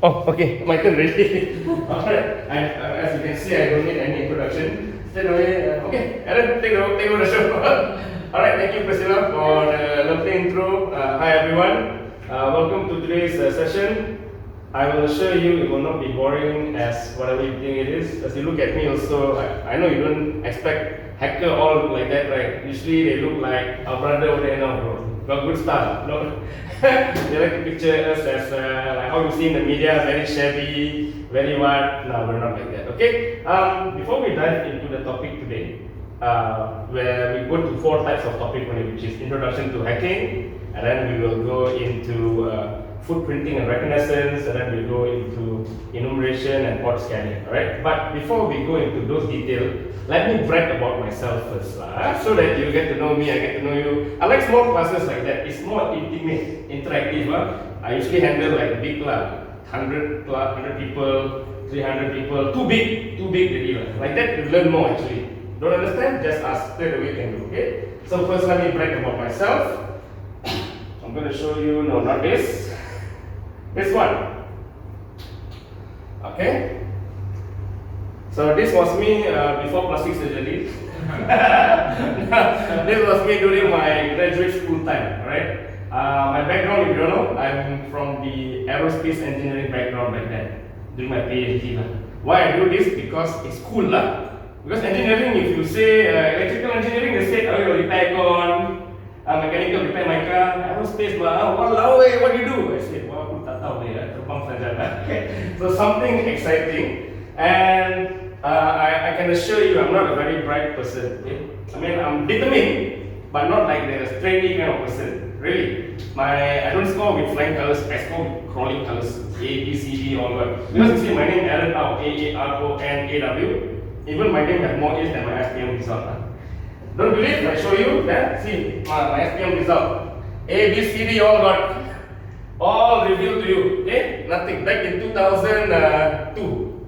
Oh, okay, my turn already. Alright, as you can see, I don't need any introduction. Straight away, okay, Aaron, take over the show. Alright, thank you, Priscilla, for the lovely intro. Hi, everyone. Welcome to today's session. I will assure you it will not be boring as whatever you think it is. As you look at me also, I know you don't expect hacker all look like that, right? Usually they look like our brother over there now, bro. Got good style, no? They like to picture us as like how you see in the media, very shabby, very what. No, we're not like that, okay? Before we dive into the topic today, where we go to 4 types of topic, which is introduction to hacking, and then we will go into footprinting and reconnaissance, and then we go into enumeration and port scanning, alright? But before we go into those details, let me brag about myself first, so that you get to know me, I get to know you. I like small classes like that. It's more intimate, interactive. I usually handle like big 100 people, 300 people, too big really. Like that you learn more actually. Don't understand? Just ask, straight away can do, okay? So first let me brag about myself. I'm going to show you, no, not this. This one. Okay? So this was me before plastic surgery. This was me during my graduate school time, alright? My background, if you don't know, I'm from the aerospace engineering background back then, during my PhD. Why I do this? Because it's cool. Because engineering, if you say electrical engineering, they say, oh, you repair aircon, mechanical repair my car, aerospace, what do you do? I say, wow, aku tak tahu terbang saja. Okay. So something exciting. And I can assure you I'm not a very bright person. Okay? I mean, I'm determined, but not like the trainee kind of person. Really. I don't score with flying colors, I score with crawling colors. A, B, C, D, all that. Because you see my name Aaron Au, A-A-R-O-N-A-W. Even my name has more A's than my SPM result. Don't believe? I show you that. See, my SPM result. A, B, C, D, all revealed to you. Okay? Nothing. Back in 2002.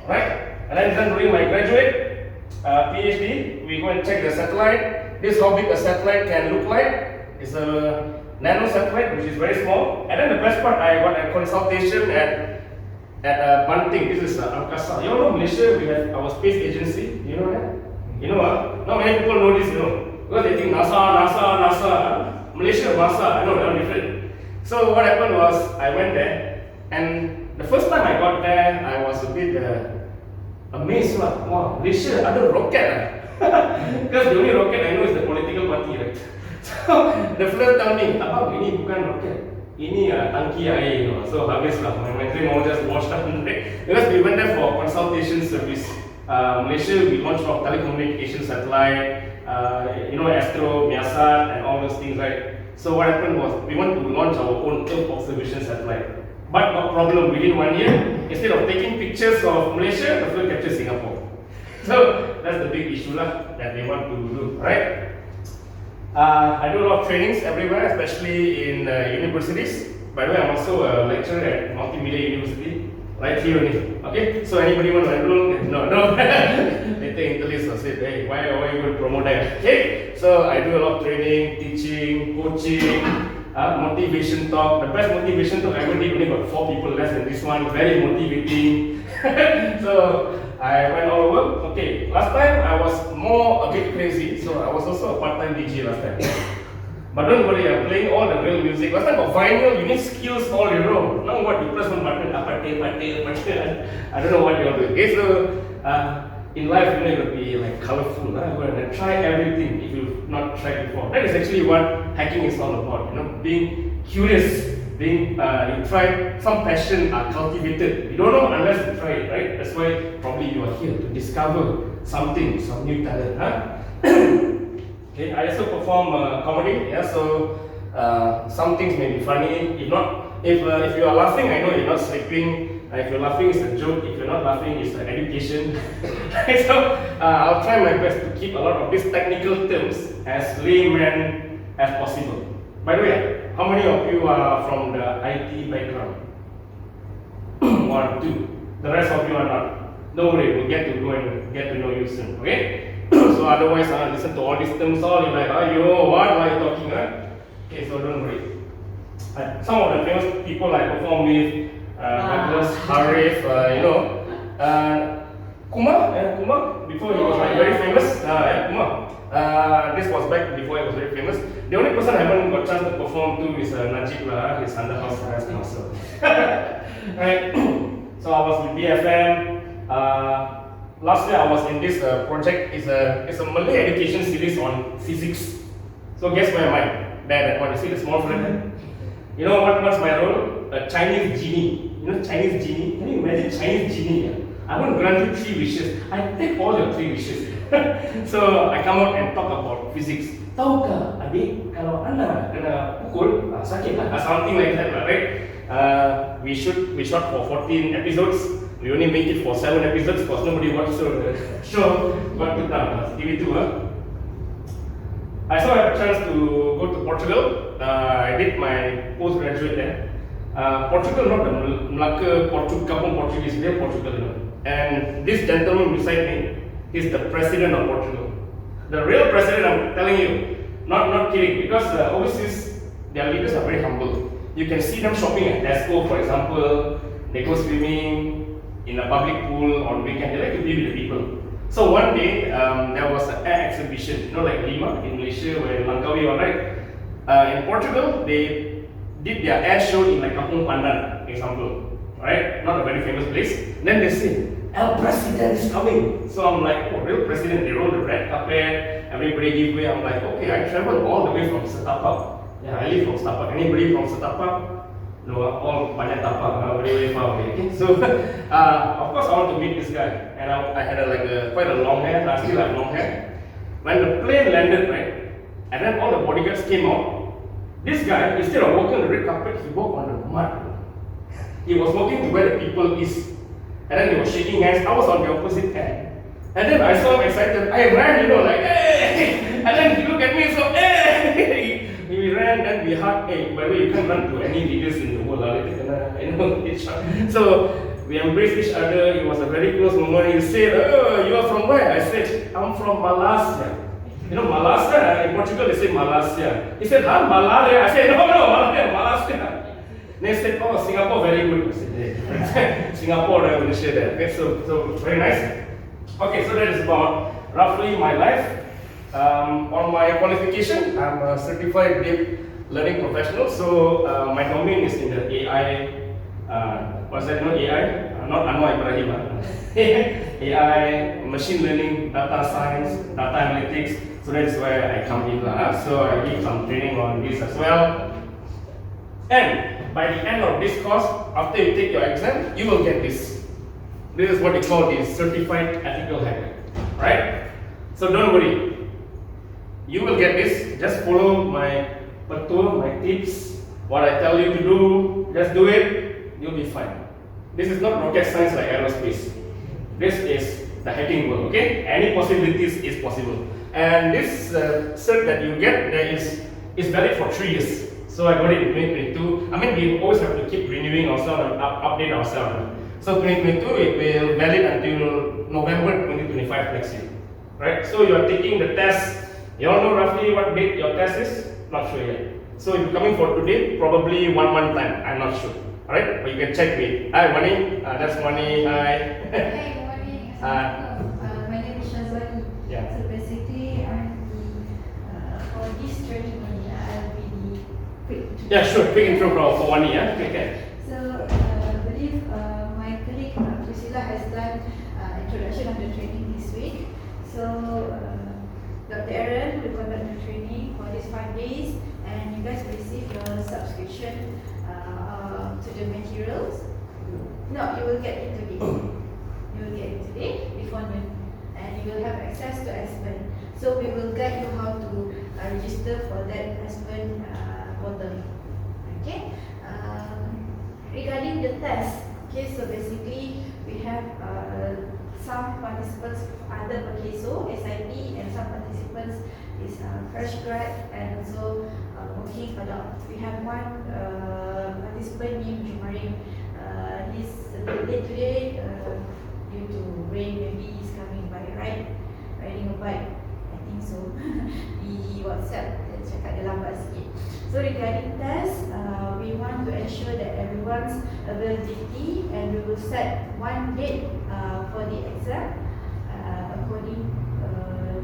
Right? And then during my graduate PhD, we go and check the satellite. This is how big a satellite can look like. It's a nano satellite, which is very small. And then the best part, I got a consultation at Banting. This is Angkasa. You know, Malaysia, we have our space agency. You know that? You know what? Not many people know this, you know. Because they think NASA. Malaysia, NASA. I know, they're different. So what happened was, I went there, and the first time I got there, I was a bit amazed. Wow, Malaysia ada rocket. Because the only rocket I know is the political party, right? So the fellow told me, abang, ini bukan rocket, ini tangki air. So habislah, my dream was just washed up. Because we went there for consultation service. Malaysia, we launched our telecommunication satellite, Astro, Miasat, and all those things, right? So what happened was, we want to launch our own Earth observation satellite. But no problem, within 1 year, instead of taking pictures of Malaysia, the film captures Singapore. So that's the big issue that they want to do, right? I do a lot of trainings everywhere, especially in universities. By the way, I'm also a lecturer at Multimedia University, right here only. Okay, so anybody want to enroll? No. Later interlist will say, hey, why are you going to promote that? Okay, so I do a lot of training, teaching, coaching, motivation talk. The best motivation talk I ever did, only got 4 people less than this one. Very motivating. So I went all over. Okay, last time I was a bit crazy, so I was also a part-time DJ last time. But don't worry, I'm playing all the real music. Last time for vinyl, you need skills all you know. Now what, you press one button, I don't know what you're doing. Okay, so in life you need to be like colorful, and try everything if you've not tried before. That is actually what hacking is all about, being curious, you try, some passion are cultivated. You don't know unless you try it, right? That's why probably you are here to discover something, some new talent. Okay, I also perform comedy, so some things may be funny. If you are laughing, I know you're not sleeping. If you're laughing, it's a joke. If you're not laughing, it's an education. So I'll try my best to keep a lot of these technical terms as layman as possible. By the way, how many of you are from the IT background? 1, 2. The rest of you are not. Don't worry, we'll get to go and get to know you soon. Okay? So otherwise, listen to all these terms, all you're like, what are you talking? Okay, so don't worry. Some of the famous people I perform with, Douglas, Harif, Kumar, before he was like very famous. Kumar. This was back before he was very famous. The only person I haven't got chance to perform to is Najib lah. He's under house arrest now. So, right. So I was with BFM. Last year I was in this project. It's a Malay education series on physics. So guess where am I? There, what you see the small friend there? You know what's my role? A Chinese genie. You know Chinese genie? Can you imagine Chinese genie? I won't grant you 3 wishes. I take all your 3 wishes. So I come out and talk about physics. Tahukah adik, kalau anda kena pukul, sakit lah, something like that, right? We shot for 14 episodes. We only make it for 7 episodes because nobody watched the show. But TV2. I saw I had a chance to go to Portugal. I did my postgraduate there. Portugal, not the Melaka, Kampung Portuguese, they're Portugal, you know. And this gentleman beside me is the president of Portugal. The real president, I'm telling you, not kidding, because overseas, their leaders are very humble. You can see them shopping at Tesco, for example. They go swimming in a public pool on weekend. They like to be with the people. So one day, there was an air exhibition, you know, like Lima in Malaysia, where Langkawi, right? In Portugal, they did their air show in like Kampung Pandan, example, right? Not a very famous place. Then they say, El President is coming. So I'm like, oh, real president, they roll the red carpet, everybody give way. I'm like, okay, I traveled all the way from Setapak. Yeah, I live from Setapak. Anybody from Setapak? No, all banyak tapak, very far away. Okay? So, of course, I want to meet this guy. And I had quite a long hair, I still have long hair. When the plane landed, right, and then all the bodyguards came out, this guy, instead of walking on the red carpet, he walked on the mud. He was walking to where the people is. And then he was shaking hands. I was on the opposite end. And then I saw him excited. I ran, like, hey! And then he looked at me, so, hey! We ran, then we hugged. Hey, by the way, you can't run to any leaders in the world. So we embraced each other. It was a very close moment. He said, oh, you are from where? I said, I'm from Malaysia. You know, Malaysia, in Portugal they say Malaysia. He said, huh, Malaria? I said, no, Malaysia. They said, oh, Singapore, very good. I said, hey. Singapore, Malaysia there. Okay, so very nice. Okay, so that is about roughly my life. On my qualification, I'm a certified deep learning professional. So my domain is in the AI. What's that? No AI, not Anwar Ibrahim. AI, machine learning, data science, data analytics. So that is where I come in. So I give some training on this as well. And by the end of this course, after you take your exam, you will get this. This is what they call the certified ethical hacker, right? So don't worry. You will get this. Just follow my petul, my tips, what I tell you to do. Just do it. You'll be fine. This is not rocket science like aerospace. This is the hacking world. Okay? Any possibilities is possible. And this cert that you get there is valid for 3 years. So I got it in 2022. I mean, we always have to keep renewing ourselves and update ourselves. So 2022 it will valid until November 2025 next year. Right? So you are taking the test. You all know roughly what date your test is? Not sure yet. So if you're coming for today, probably 1 month time. I'm not sure. Alright? But you can check me. Hi, Mani. That's Mani. Hi. Hi, good morning. My name is Shazwani. Yeah. So basically, I'm for this training, I'll be the quick. Yeah, sure. Quick intro for Mani. Yeah. Okay. So I believe my colleague Priscilla has done introduction of the training this week. So Dr. Aaron will conduct the training for these 5 days, and you guys will receive your subscription to the materials. No, you will get it today. You will get it today before noon, and you will have access to Aspen. So we will guide you how to register for that Aspen portal. Okay. Regarding the test, okay. So basically, we have some participants other Perkeso, SIP, and some participants is fresh grad and also working adult. We have one participant named Jumarin. He's a bit late today due to rain. Maybe he's coming by riding a bike. I think so. He WhatsApp dan cakap dia lambat sikit. So regarding test, we want to ensure that everyone everyone's availability, and we will set one date for the exam according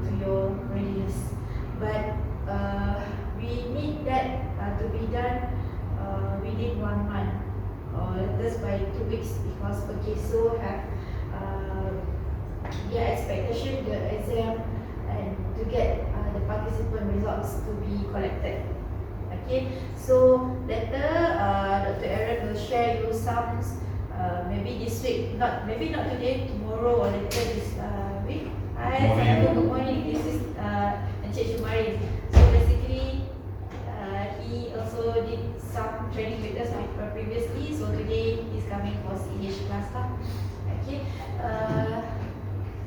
to your readiness. But we need that to be done within 1 month, or just by 2 weeks, because so have their expectation, the exam, and to get the participant results to be collected. Okay, so later Dr. Aaron will share you some maybe this week, maybe not today, tomorrow or later this week. Hi, Assalamualaikum, good morning. This is Encik Jumari. So basically, he also did some training with us previously. So today he's coming for CEH class. Okay,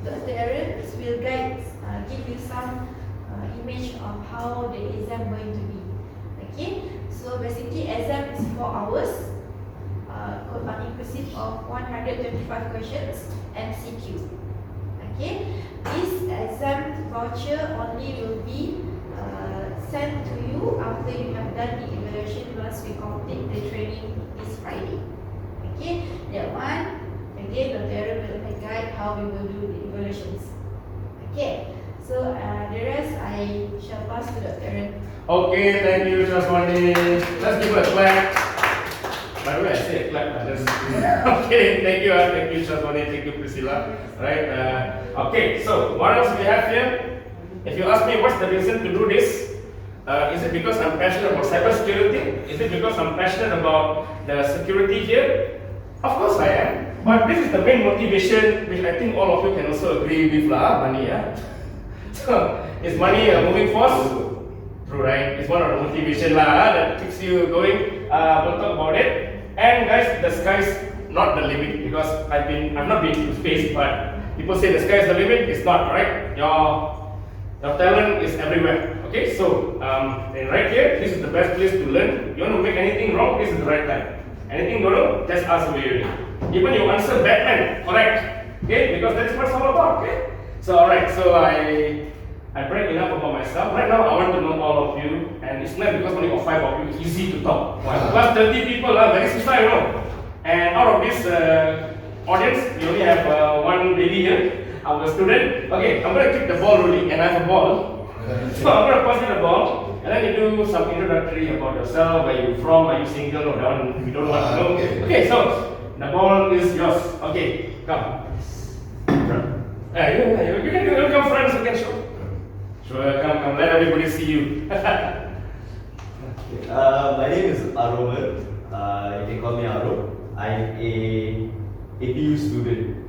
Dr. Aaron will give you some image of how the exam going to be. Okay, so basically exam is 4 hours, inclusive of 125 questions, MCQ. Okay, this exam voucher only will be sent to you after you have done the evaluation once we complete the training this Friday. Okay, that one, again, Dr. Aaron will guide how we will do the evaluations. Okay, so the rest I shall pass to Dr. Aaron. Okay, thank you, Shaswani. Let's give her a clap. By the way, I say a clap. Okay, thank you, Shaswani. Thank you, Priscilla. Right. Okay, so what else we have here? If you ask me what's the reason to do this, is it because I'm passionate about cybersecurity? Is it because I'm passionate about the security here? Of course I am. But this is the main motivation, which I think all of you can also agree with, money. So, is money a moving force? True, right? It's one of the motivation that keeps you going. We'll talk about it. And guys, the sky's not the limit, because I've not been to space, but people say the sky's the limit. It's not, right? Your talent is everywhere. Okay, so and right here, this is the best place to learn. You want to make anything wrong, this is the right time. Anything wrong, just ask away. Even you answer Batman, correct? Okay, because that's what it's all about. Okay, so alright, so I brag enough about myself. Right now, I want to know all of you, and it's not because only got 5 of you, it's easy to talk. Plus 30 people, very susah, you know. And out of this audience, we only have one lady here, our student. Okay, I'm going to kick the ball really, and I have a ball. So I'm going to pass you the ball, and then you do some introductory about yourself, where you're from, are you single or down, if you don't want to know. Okay, so the ball is yours. Okay, come. You can come friends, you can show. Sure, come, let everybody see you. My name is Aroman. You can call me Aro. I'm a APU student.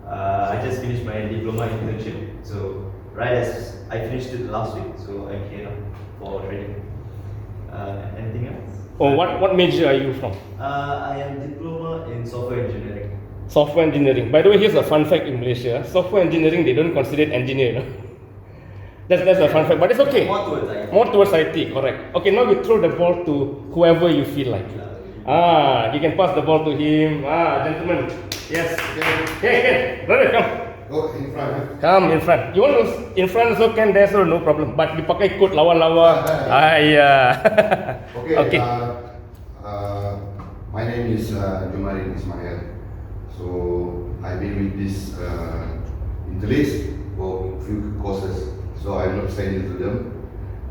I just finished my diploma internship. So right as I finished it last week, so I'm here for training. Anything else? Oh, what major are you from? I am diploma in software engineering. Software engineering. By the way, here's a fun fact in Malaysia. Software engineering, they don't consider it engineer. That's a fun fact, but it's okay. More towards IT. More towards IT, correct. Okay, now we throw the ball to whoever you feel like. You can pass the ball to him. Gentlemen. Yes. Okay, brother, come. Go in front. Come in front. You want to in front also can, there's no problem. But dipakai coat lawa-lawa. Yeah. Okay. My name is Jumari Ismail. So I've been with this interlist for a few courses. So I'm not signing to them.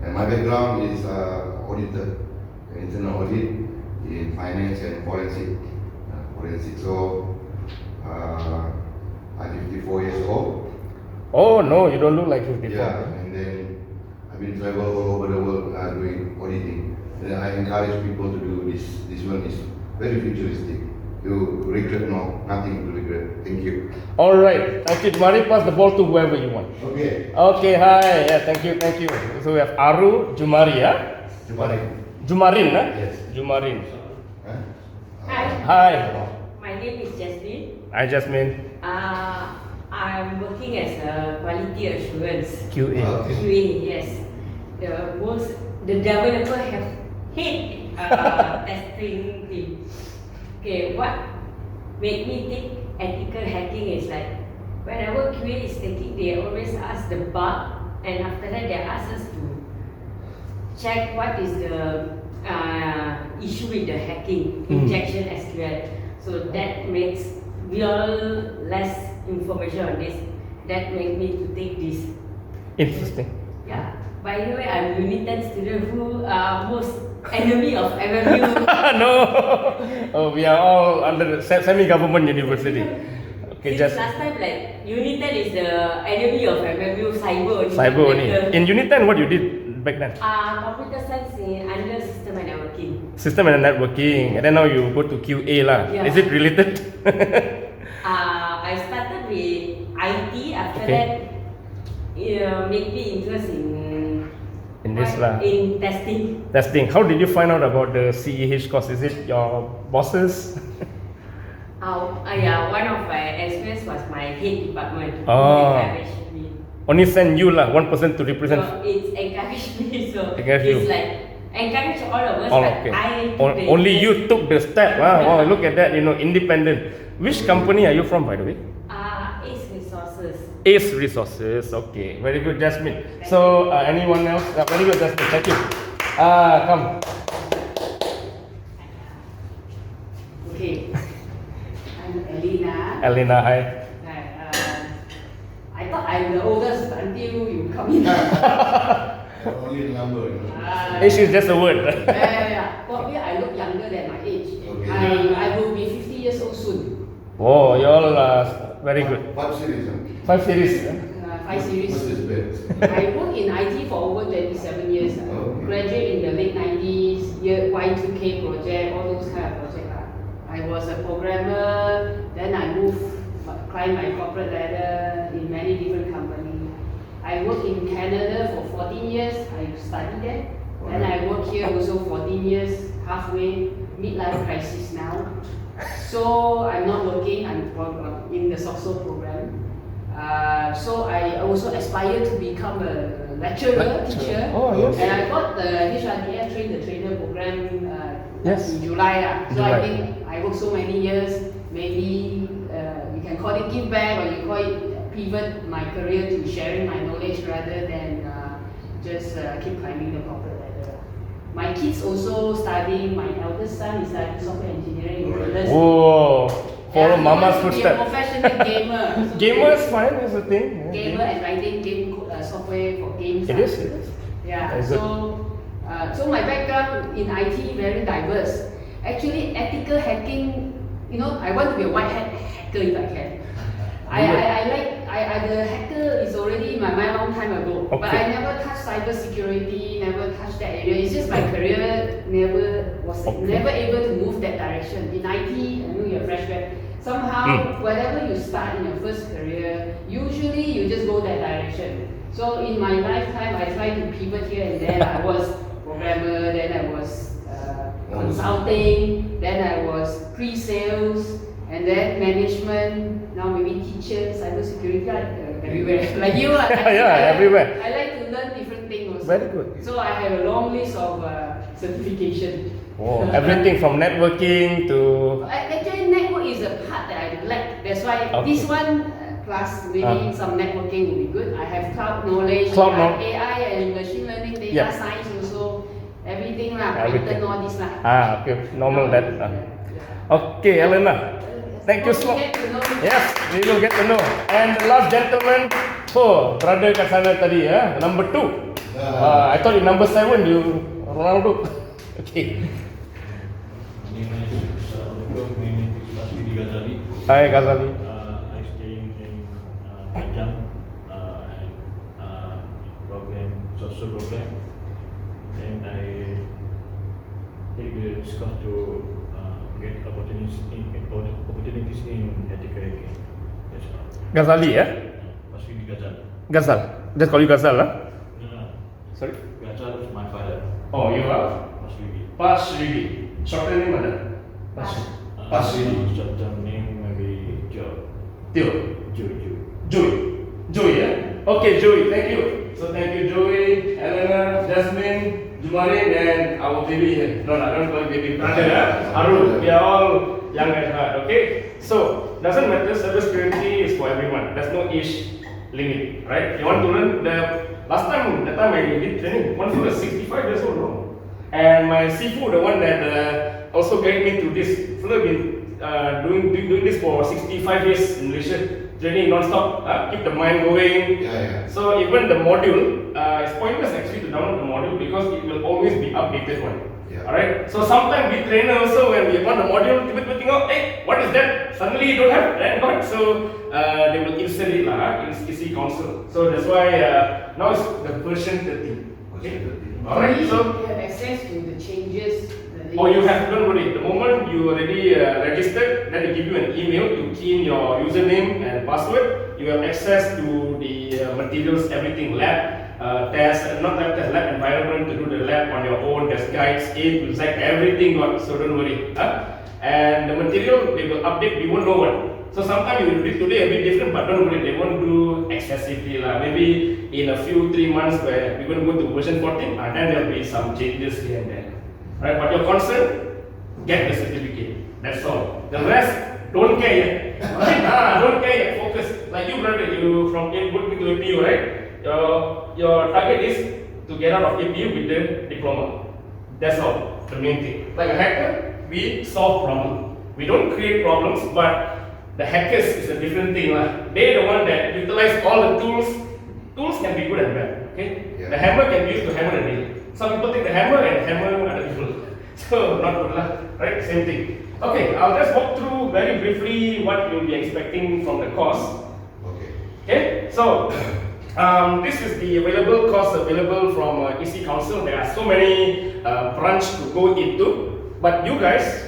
And my background is auditor, internal audit in finance and forensic. So I'm 54 years old. Oh no, you don't look like 54. Yeah, and then I've been travel all over the world doing auditing. And I encourage people to do this. This one is very futuristic. You regret nothing to regret. Thank you. All right. Thank you, Jumari. Pass the ball to whoever you want. Okay. Okay, hi. Yeah, thank you. So we have Aru, Jumari, Jumarin, Yes. Jumarin. Huh? Hi. My name is Jasmine. Hi, Jasmine. I'm working as a quality assurance QA. QA. Yes, the developer have hate testing team. Okay, what made me think ethical hacking is like whenever QA is taking, they always ask the bug, and after that they ask us to check what is the issue with the hacking, injection SQL. So that makes we all less information on this. That made me to take this. Interesting. Yeah. By the way, I'm United student who are most enemy of MMU. No, oh, we are all under the semi-government university. Okay, Since just last time, like United is the enemy of MMU, cyber only. cyber only. In United, what you did back then? Computer science in under system and networking. System and networking, and then now you go to QA lah. Yeah. Is it related? I started with IT. After Okay. that, made me interest In this lah. in testing. Testing. How did you find out about the CEH course? Is it your bosses? Yeah, one of my experience was my head department. Oh. Encouraged me. Only send you lah, one person to represent. So it's encouraged me. So Encourage it's you. like encourage all of us. Oh, but okay. I took the Only interest. you took the step. Wow, look at that. Independent. Which company are you from, by the way? Ace Resources. Ace Resources. Okay, very good, Jasmine. So, anyone else? Very good, Jasmine. Thank you. Come. Okay, I'm Elena. Elena, hi. I thought I'm the oldest until you come in. Only the number, you know. Age is just a word. Yeah. Probably I look younger than my age. Okay. I will be 50 years old soon. Oh, you all very good. What series? 5 series. 5 series. What's this best? I work in IT for over 27 years. Okay. Graduate in the late 90s, year Y2K project, all those kind of projects. I was a programmer, then I climbed my corporate ladder in many different companies. I worked in Canada for 14 years, I studied there. Then I work here also 14 years, halfway, midlife crisis now. So I'm not working, I'm in the SOCSO program. So I also aspire to become a lecturer, teacher. Oh, yes. And I got the HRDF Train the Trainer program Yes. in July. So July. I think I worked so many years, maybe you can call it give back or you call it pivot my career to sharing my knowledge rather than just keep climbing the corporate ladder. My kids also studying, my eldest son is studying software engineering in university. Whoa, follow Yeah, he mama's wants to be a footsteps. professional gamer. So Gamer is fine, is a thing. Yeah. Gamer and writing game software for games. It is, it is. Yeah. Very So my background in IT very diverse. Actually, ethical hacking. I want to be a white hat hacker if I can. The hacker is already in my mind long time ago. But Okay. I never touched cyber security, never touched that area. It's just my career never able to move that direction. In IT, I know you're fresh grad. Somehow, whatever you start in your first career, usually you just go that direction. So in my lifetime, I tried to pivot here and there. I was programmer, then I was consulting, then I was pre-sales, and then management. Now maybe teacher, cybersecurity, everywhere. Like you, Yeah, everywhere. I like to learn different things also. Very good. So I have a long list of certification. Oh, everything from networking to Actually, network is a part that I like. That's why Okay. this one plus maybe some networking will be good. I have cloud knowledge, AI and machine learning, data Yeah. science also, everything lah. Everything. Python, all this lah. okay, normal that. Okay, Elena. Thank you so much. Get to know me. Yes, we will get to know. And the last gentleman, brother kat sana tadi, number 2. I thought you number 7, you Ronaldo. Okay. Hi, Ghazali. I staying in Pajang program, social program, and I take the discuss to get opportunities in ethical hacking. Yes, Ghazali, Must be Ghazal. Ghazal. Just call you Ghazal, No, Sorry? Ghazal is my father. Oh, you are? Must be. Pasridi. Short name mana? Pasridi. Short term name maybe Joe. Tio. Joey, Okay, Joey, thank you. So thank you, Joey, Elena, Jasmine, Jumari, and our baby here. No, I don't call it baby. Brother, Arul. We are all young at heart, okay? So, doesn't matter, cybersecurity is for everyone. There's no age limit, right? You want to learn that time I did training, one fellow was 65 years old, no? And my Sifu, the one that also guided me to this, fellow been doing this for 65 years in Malaysia, training non-stop, keep the mind going. Yeah. So even the module, it's pointless actually to download the module because it will always be updated one. Yeah. Alright, so sometimes we trainer also when we want the module, tiba-tiba tengok, hey, what is that? Suddenly you don't have that one, so they will insert it in CC console. So that's why now it's the version 13. Okay. Alright, so you have access to the changes. oh, you have, don't worry. The moment you already registered, then they give you an email to key in your username and password. You have access to the materials, everything, lab test, not lab test, lab environment to do the lab on your own. There's guides, A to Z, everything got. So don't worry. And the material they will update. We won't know what. So sometimes you will read today a bit different, but don't worry, they won't do excessively. Maybe in a few 3 months where we're going to go to version 14, and then there will be some changes here and there. Right, but your concern, get the certificate. That's all. The rest, don't care yet. Right? Don't care yet. Focus. Like you, brother, you from working to APU, right? Your target is to get out of APU with the diploma. That's all. The main thing. Like a hacker, we solve problems. We don't create problems, but the hackers is a different thing. They're the one that utilize all the tools. Tools can be good and bad. Okay? Yeah. The hammer can be used to hammer the nail. Some people take the hammer and hammer other people. So not good lah, right? Same thing. Okay, I'll just walk through very briefly what you'll be expecting from the course. Okay, so this is the available course available from EC Council. There are so many branches to go into, but you guys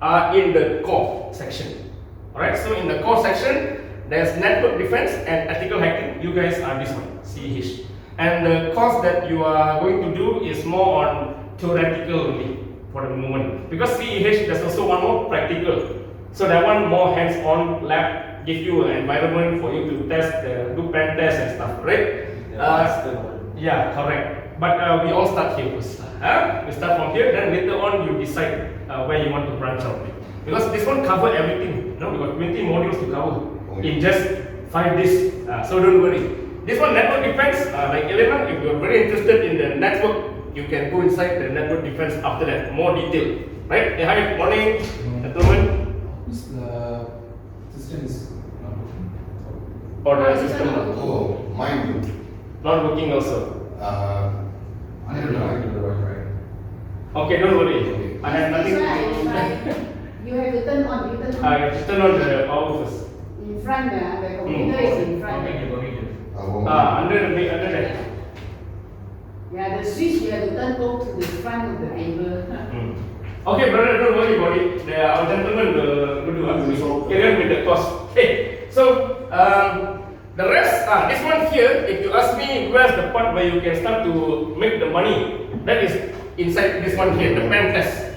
are in the core section. Alright, so in the core section, there's network defense and ethical hacking. You guys are this one, CEH. And the course that you are going to do is more on theoretical only for the moment. Because CEH, there's also one more practical. So that one more hands-on lab, give you an environment for you to test, do pen tests and stuff, right? Yeah, correct. But we all start here first. We start from here, then later on you decide where you want to branch out. Because this one cover everything. We got 20 modules to cover in just 5 days. So don't worry. This one network defense, like Elena, if you're very interested in the network, you can go inside the network defense after that, more detail. Right? Hi, morning, gentlemen. The system is not working. Or the system Oh, mine too. not working also. I don't know. I do the Wi-Fi. Okay, don't worry. I have nothing That's to right. You have to turn on. You turn on. I have to turn on the power first. In front, the computer is in front. Under that. Yeah, the switch you have to turn go to the front of the table. Okay, brother, don't worry about it. Our gentleman will do carry on with the course. Okay, so the rest, this one here, if you ask me where's the part where you can start to make the money, that is inside this one here, the pen test.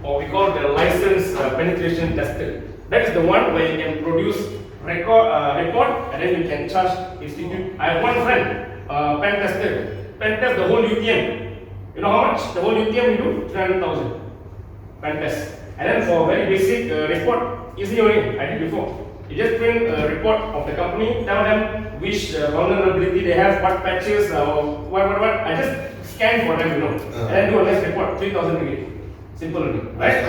Or we call the license penetration tester. That is the one where you can produce report and then you can charge institute. I have one friend, pen tester. Pen test the whole UTM. You know how much? The whole UTM you do? 300,000. Pen test. And then for very basic report, easy only. I did before. You just print a report of the company, tell them which vulnerability they have, what patches, what. I just scan for them, and then do a nice report. 3,000 ringgit. Simple only, right?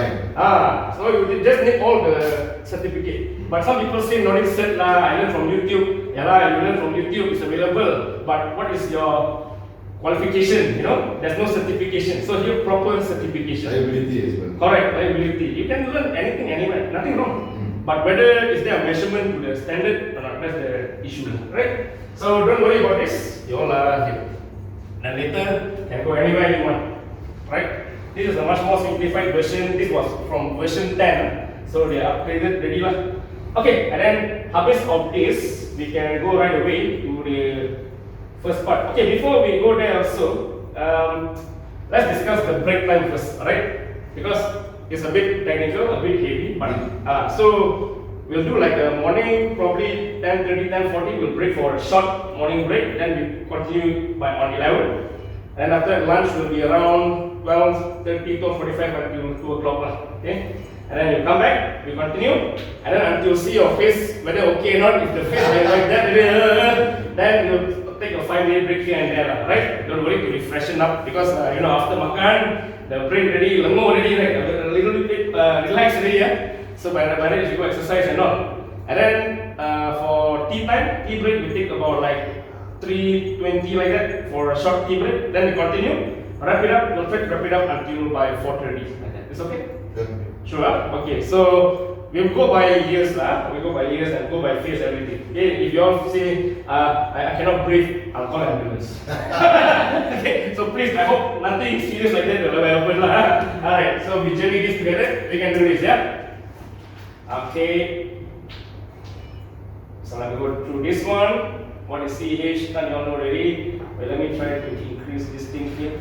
So you just need all the certificate. But some people say no need cert lah. I learn from YouTube. Yeah lah, you learn from YouTube. It's available. But what is your qualification? There's no certification. So here proper certification. Liability as well. Correct, liability. You can learn anything anywhere. Nothing wrong. But whether is there a measurement to the standard or not, that's the issue, right? So don't worry about this. You all are here. And later can go anywhere you want, right? This is a much more simplified version. This was from version 10, so they are upgraded ready lah. Okay, and then habis of this, we can go right away to the first part. Okay, before we go there also, let's discuss the break time first, alright? Because it's a bit technical, a bit heavy, but so we'll do like a morning, probably 10:30, 10:40. We'll break for a short morning break. Then we continue by on 11. And after lunch will be around 12:30, 12:45 until 2 o'clock lah. Okay. And then you come back, we continue, and then until you see your face whether okay or not. If the face is like that, then you take a 5-day break here and there, lah, right? Don't worry to refreshen up because after makan, the brain already lengo already, right? A little bit relaxed already, yeah. So by the you go exercise and all. And then for tea time, tea break we take about like 3:20 like that for a short tea break. Then we continue. Wrap it up. We'll try to wrap it up until by 4:30 like that. It's okay? Good. Sure. Okay. So we'll go by years lah. We go by years and go by phase everything. Okay. If you all say I cannot breathe, I'll call an ambulance. Okay. So please, I hope nothing serious like that will ever happen lah. Alright. So we journey this together. We can do this, yeah. Okay. So let me go through this one. What is CEH? Can you all know already? Wait, let me try to increase this thing here.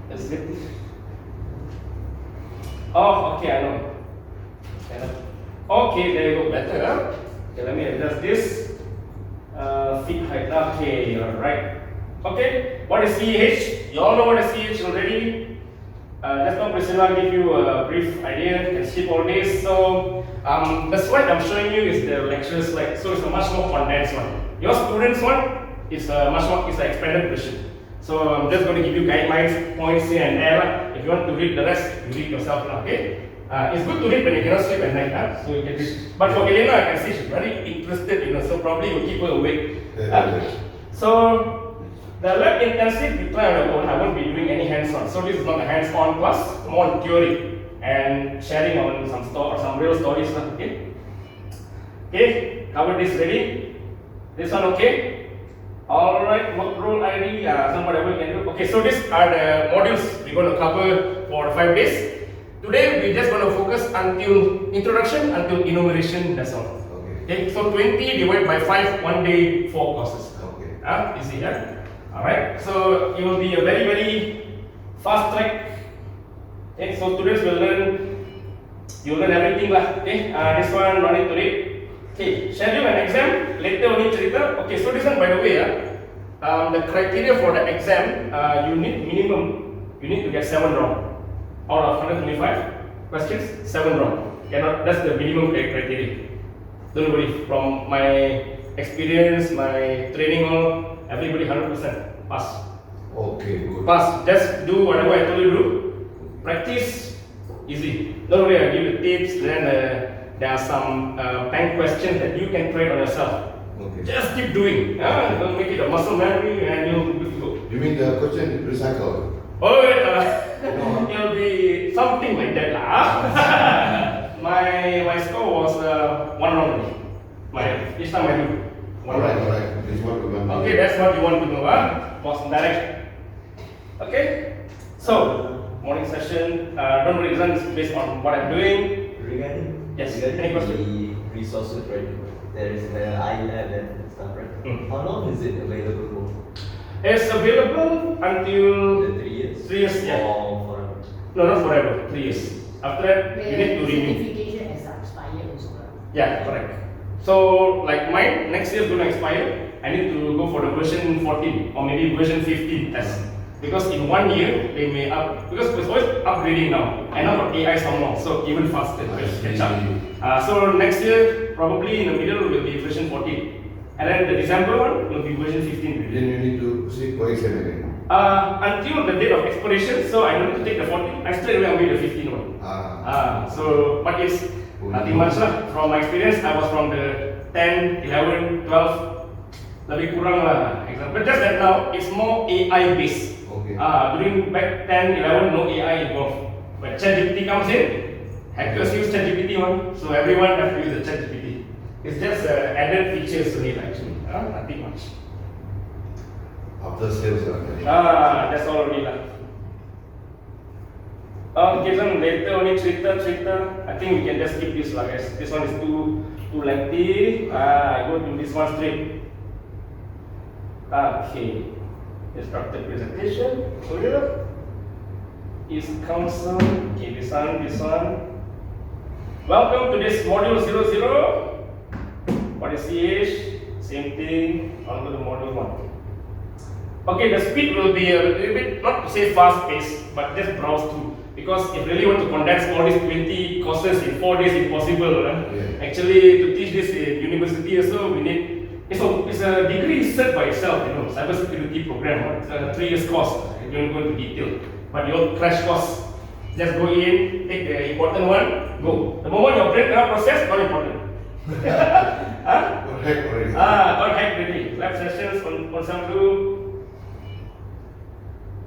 That's it. Oh, okay, I know. Okay, there you go, better. Huh? Okay, let me adjust this. Feet height. Okay, alright. Okay, what is CEH? You all know what is CEH already. Just now Priscilla give you a brief idea. You can skip all this. So the slide I'm showing you is the lecture slide. So it's a much more condensed one. Your students one is a much more an expanded version. So I'm just going to give you guidelines, points here and there. If you want to read the rest, you read yourself. Okay. It's good to read when you cannot sleep at night. So you can read. But for Elena, I can see she's very interested. So probably you keep her awake. So the lab intensive, we try on our own. I won't be doing any hands-on. So this is not a hands-on class, more on theory and sharing on some real stories. Okay. Okay. Cover this ready. This one okay. All right. Work role ID. Some whatever you can do. Okay. So these are the modules we're going to cover for 5 days. Today we're just going to focus until introduction, until enumeration. That's all. Okay. So 20 divided by 5, 1 day, 4 courses. Okay. Easy, yeah. Alright, so it will be a very, very fast track. Okay, so today's you'll learn everything lah. Okay, this one no need to read. Okay, schedule an exam, later only cerita. Okay, so this one by the way, the criteria for the exam, you need to get 7 wrong. Out of 125 questions, 7 wrong. That's the minimum criteria. Don't worry, from my experience, my training all, everybody 100% pass. Okay, good. Pass. Just do whatever I told you to do. Practice, easy. Don't worry, I give you tips. Then there are some bank questions that you can try on yourself. Okay. Just keep doing. Don't make it a muscle memory and you'll be good to go. You mean the question recycle? Oh, it'll be something like that lah. my score was 1 wrong. Each time I do. Alright. This one we want. Okay, that's what you want to know, Pause and direction. Okay, so morning session. Don't worry, this is based on what I'm doing. Regarding Any question? the resources, right? There is the iLab and stuff, right? How long is it available for? It's available until The 3 years? 3 years, yeah. Or forever? No, not forever. 3 years. After that, you need to renew. Certification has expired also. Yeah, correct. So, like mine, next year is going to expire. I need to go for the version 14 or maybe version 15 test. Because in 1 year, they may because it's always upgrading now. And now got AI some more, so even faster to catch up. So next year, probably in the middle will be version 14. And then the December one will be version 15. Then you need to sit for exam again. Until the date of expiration, so I don't need to take the 14. I straight away away the 15 one. So, but it's nothing much lah. From my experience, I was from the 10, 11, 12, lebih kurang lah. But just that now, it's more AI based. Okay. During back 10, 11, no AI involved. When ChatGPT comes in, hackers use ChatGPT one, so everyone has to use the ChatGPT. It's just added features to it actually. Nothing much. After sales, That's all only lah. Okay, so later only cerita. I think we can just skip this lah, guys. This one is too lengthy. I go to this one straight. Okay. Structured presentation. So here is council. Okay, this one. Welcome to this module 00. What is CEH? Same thing. On to the module 1. Okay, the speed will be a little bit, not to say fast paced, but just browse through. Because if really want to condense all these 20 courses in 4 days, impossible. Yeah. Actually, to teach this in university also, we need it's a degree cert by itself, you know, cybersecurity program. It's a 3 years course. I don't go into detail, but your crash course. Just go in, take the important one, go. The moment your brain cannot process, not important. Huh? Correct, correct. Got hacked already. Lab sessions on some do.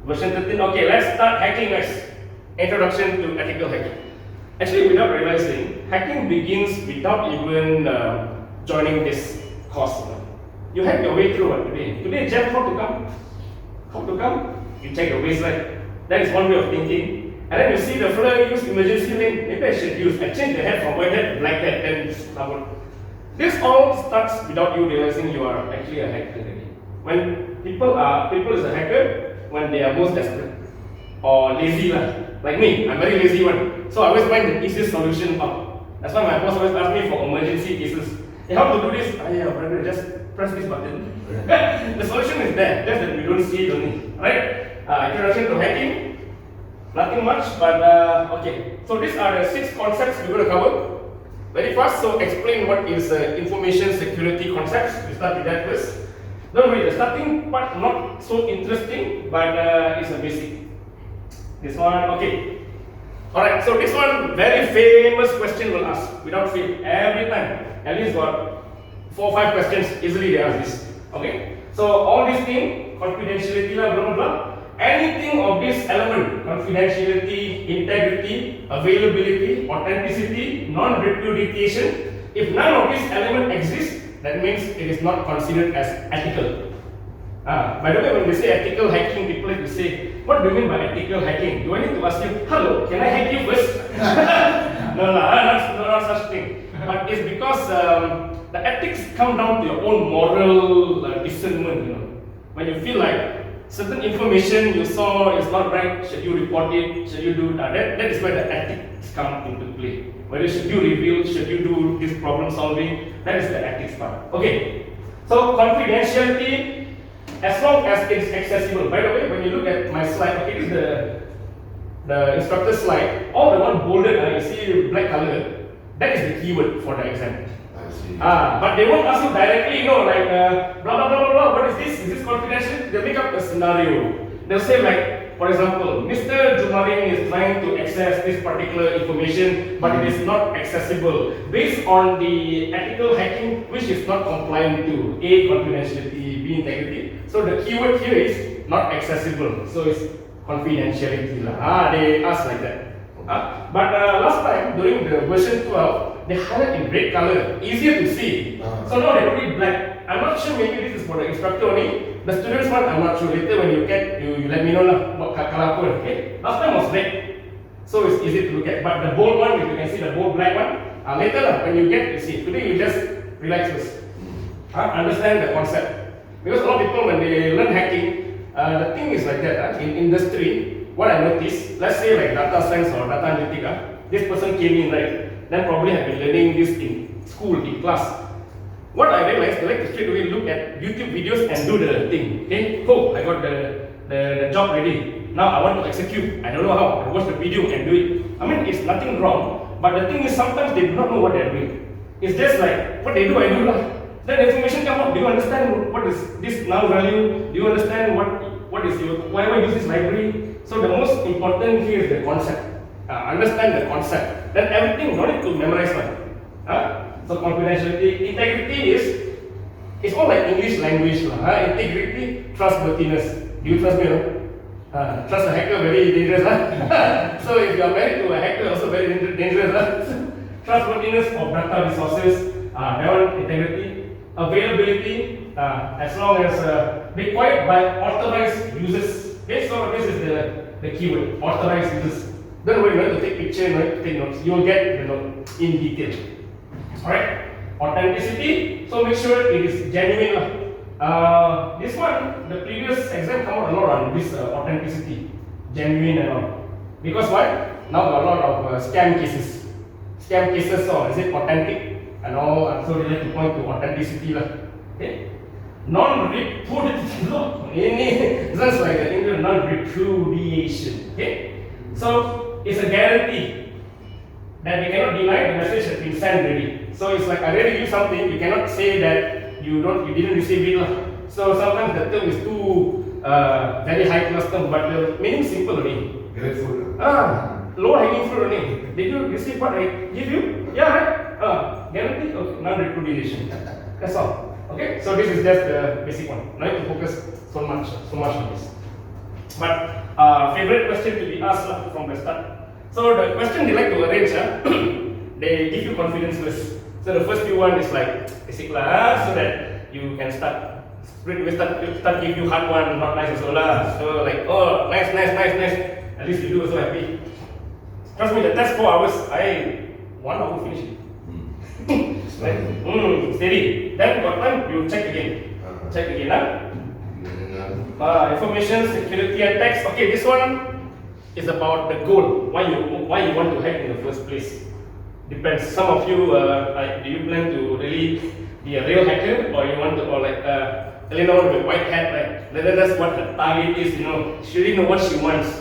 Version 13. Okay, let's start hacking next. Introduction to ethical hacking. Actually, without realizing, hacking begins without even joining this course. You hack your way through it today. Today, Jeff, how to come? How to come? You check the waistline. That is one way of thinking. And then you see the fellow use emergency lane. Maybe I should use. I change the head from white head to black head. Then someone. This all starts without you realizing you are actually a hacker. When people is a hacker when they are most desperate or lazy lah. Like me, I'm very lazy one. So I always find the easiest solution out. That's why my boss always asks me for emergency cases. Hey, how to do this? Yeah, brother, just press this button. The solution is there. Just that we don't see it only. Right? Introduction to hacking. Nothing much, but okay. So these are the 6 concepts we're going to cover. Very fast. So explain what is information security concepts. We start with that first. Don't worry, the starting part not so interesting, but it's a basic. This one, okay. Alright, so this one very famous question will ask without fail every time. At least got 4 or 5 questions easily they ask this. Okay. So all these things, confidentiality, blah blah blah. Anything of this element, confidentiality, integrity, availability, authenticity, non-repudiation, if none of these elements exist, that means it is not considered as ethical. By the way, when we say ethical hacking, people like to say, what do you mean by ethical hacking? Do I need to ask you, hello, can I hack you first? No, not such thing. But it's because the ethics come down to your own moral discernment, you know. When you feel like certain information you saw is not right, should you report it, should you do that? That is where the ethics come into play. Whether should you reveal, should you do this problem solving, that is the ethics part. Okay, so confidentiality, as long as it's accessible. By the way, when you look at my slide, okay, this is the instructor slide, all the one bolded, you see black color, that is the keyword for the exam. But they won't ask you directly, you know, like blah blah blah blah blah. What is this? Is this confidential? They make up a scenario. They'll say like, for example, Mr. Jumarin is trying to access this particular information, but it is not accessible based on the ethical hacking, which is not compliant to A, confidentiality, B, integrity. So the keyword here is not accessible. So it's confidentiality. They ask like that. But last time during the version 12, they highlight in red color, easier to see. So now they put it black. I'm not sure, maybe this is for the instructor only. The students one, I'm not sure. Later when you get, you let me know lah what color pun. Okay. Last time was red, so it's easy to look at. But the bold one, if you can see the bold black one, later lah when you get, you see. Today you just relax first. Understand the concept. Because a lot of people when they learn hacking, the thing is like that. In industry, what I noticed, let's say like data science or data analytics, this person came in, right? Then probably have been learning this in school, in class. What I realized, they like to straight away look at YouTube videos and do the thing. Okay, oh, I got the job ready. Now I want to execute. I don't know how. I watch the video and do it. I mean, it's nothing wrong. But the thing is, sometimes they do not know what they're doing. It's just like, what they do, I do lah. Then information come out. Do you understand what is this null value? Do you understand what is your, why I use this library? So the most important here is the concept. Understand the concept. Then everything, no need to memorize one. So confidentiality, integrity is, it's all like English language lah. Integrity, trustworthiness. Do you trust me? Trust a hacker, very dangerous. So if you are married to a hacker, also very dangerous. Trustworthiness of data resources, that one integrity, availability, as long as required by authorized users. Okay, so this is the keyword, authorized users. Don't worry, you have to take picture, you have to take notes. You will get the note in detail. Alright, authenticity. So make sure it is genuine. This one, the previous exam come out a lot on this authenticity, genuine and all. Because why? Now there are a lot of scam cases. Scam cases, so is it authentic and all? And so they like to point to authenticity lah. Okay. Non-repudiation. This is like the English non-repudiation. Okay. So it's a guarantee that we cannot deny the message has been sent already. So it's like I already give something, you cannot say that you didn't receive it lah. So sometimes the term is too very high class term, but the meaning simple only. Grateful. Low hanging fruit only. Did you receive what I give you? Yeah, right? Guarantee? Okay, non-repudiation. That's all. Okay, so this is just the basic one. Not to focus so much on this. But favorite question to be asked from the start. So the question they like to arrange, they give you confidence first. So the first few one is like basic lah, so that you can start. We start give you hard one, not nice also lah. So like, oh, nice. At least you do so happy. Trust me, the test 4 hours, I 1 hour finish it. Like, steady. Then what time you check again? Information security and tax. Okay, this one is about the goal. Why you want to hack in the first place? Depends. Some of you, do you plan to really be a real hacker, or you want to, or like Eleanor with white hat, right? That's what the target is. You know, she really know what she wants.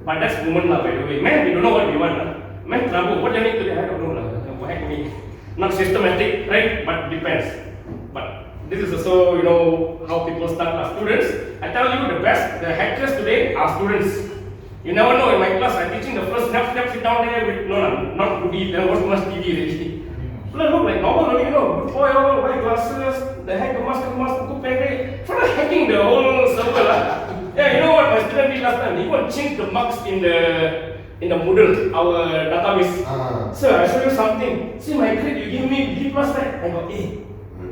But that's woman lah, by the way. Men, we don't know what we want. Men, trouble. What do you need to do? I don't know lah. Hack me. Not systematic, right? But depends. But this is also, you know, how people start as students. I tell you, the best, the hackers today are students. You never know. In my class, I'm teaching the first snap, sit down there with not goodie. There was much TV already. So they look like normal, you know, good boy, all white glasses. The hacker mask, good pen. For hacking the whole server lah. Yeah, you know what my student did last time? He would change the marks in the Moodle, our database. Sir, I show you something. See my grade, you give me B plus, right? I got A.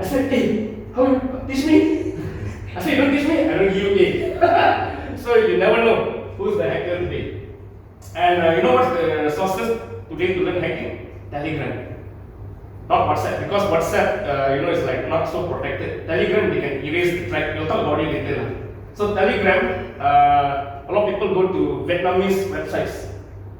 I said, A, how you teach me? I said, you don't teach me, I don't give you A. So you never know who's the hacker today. And you know what's the sources today to learn hacking? Telegram. Not WhatsApp, because WhatsApp, you know, is like not so protected. Telegram, they can erase the track. We'll talk about it later. So Telegram, a lot of people go to Vietnamese websites,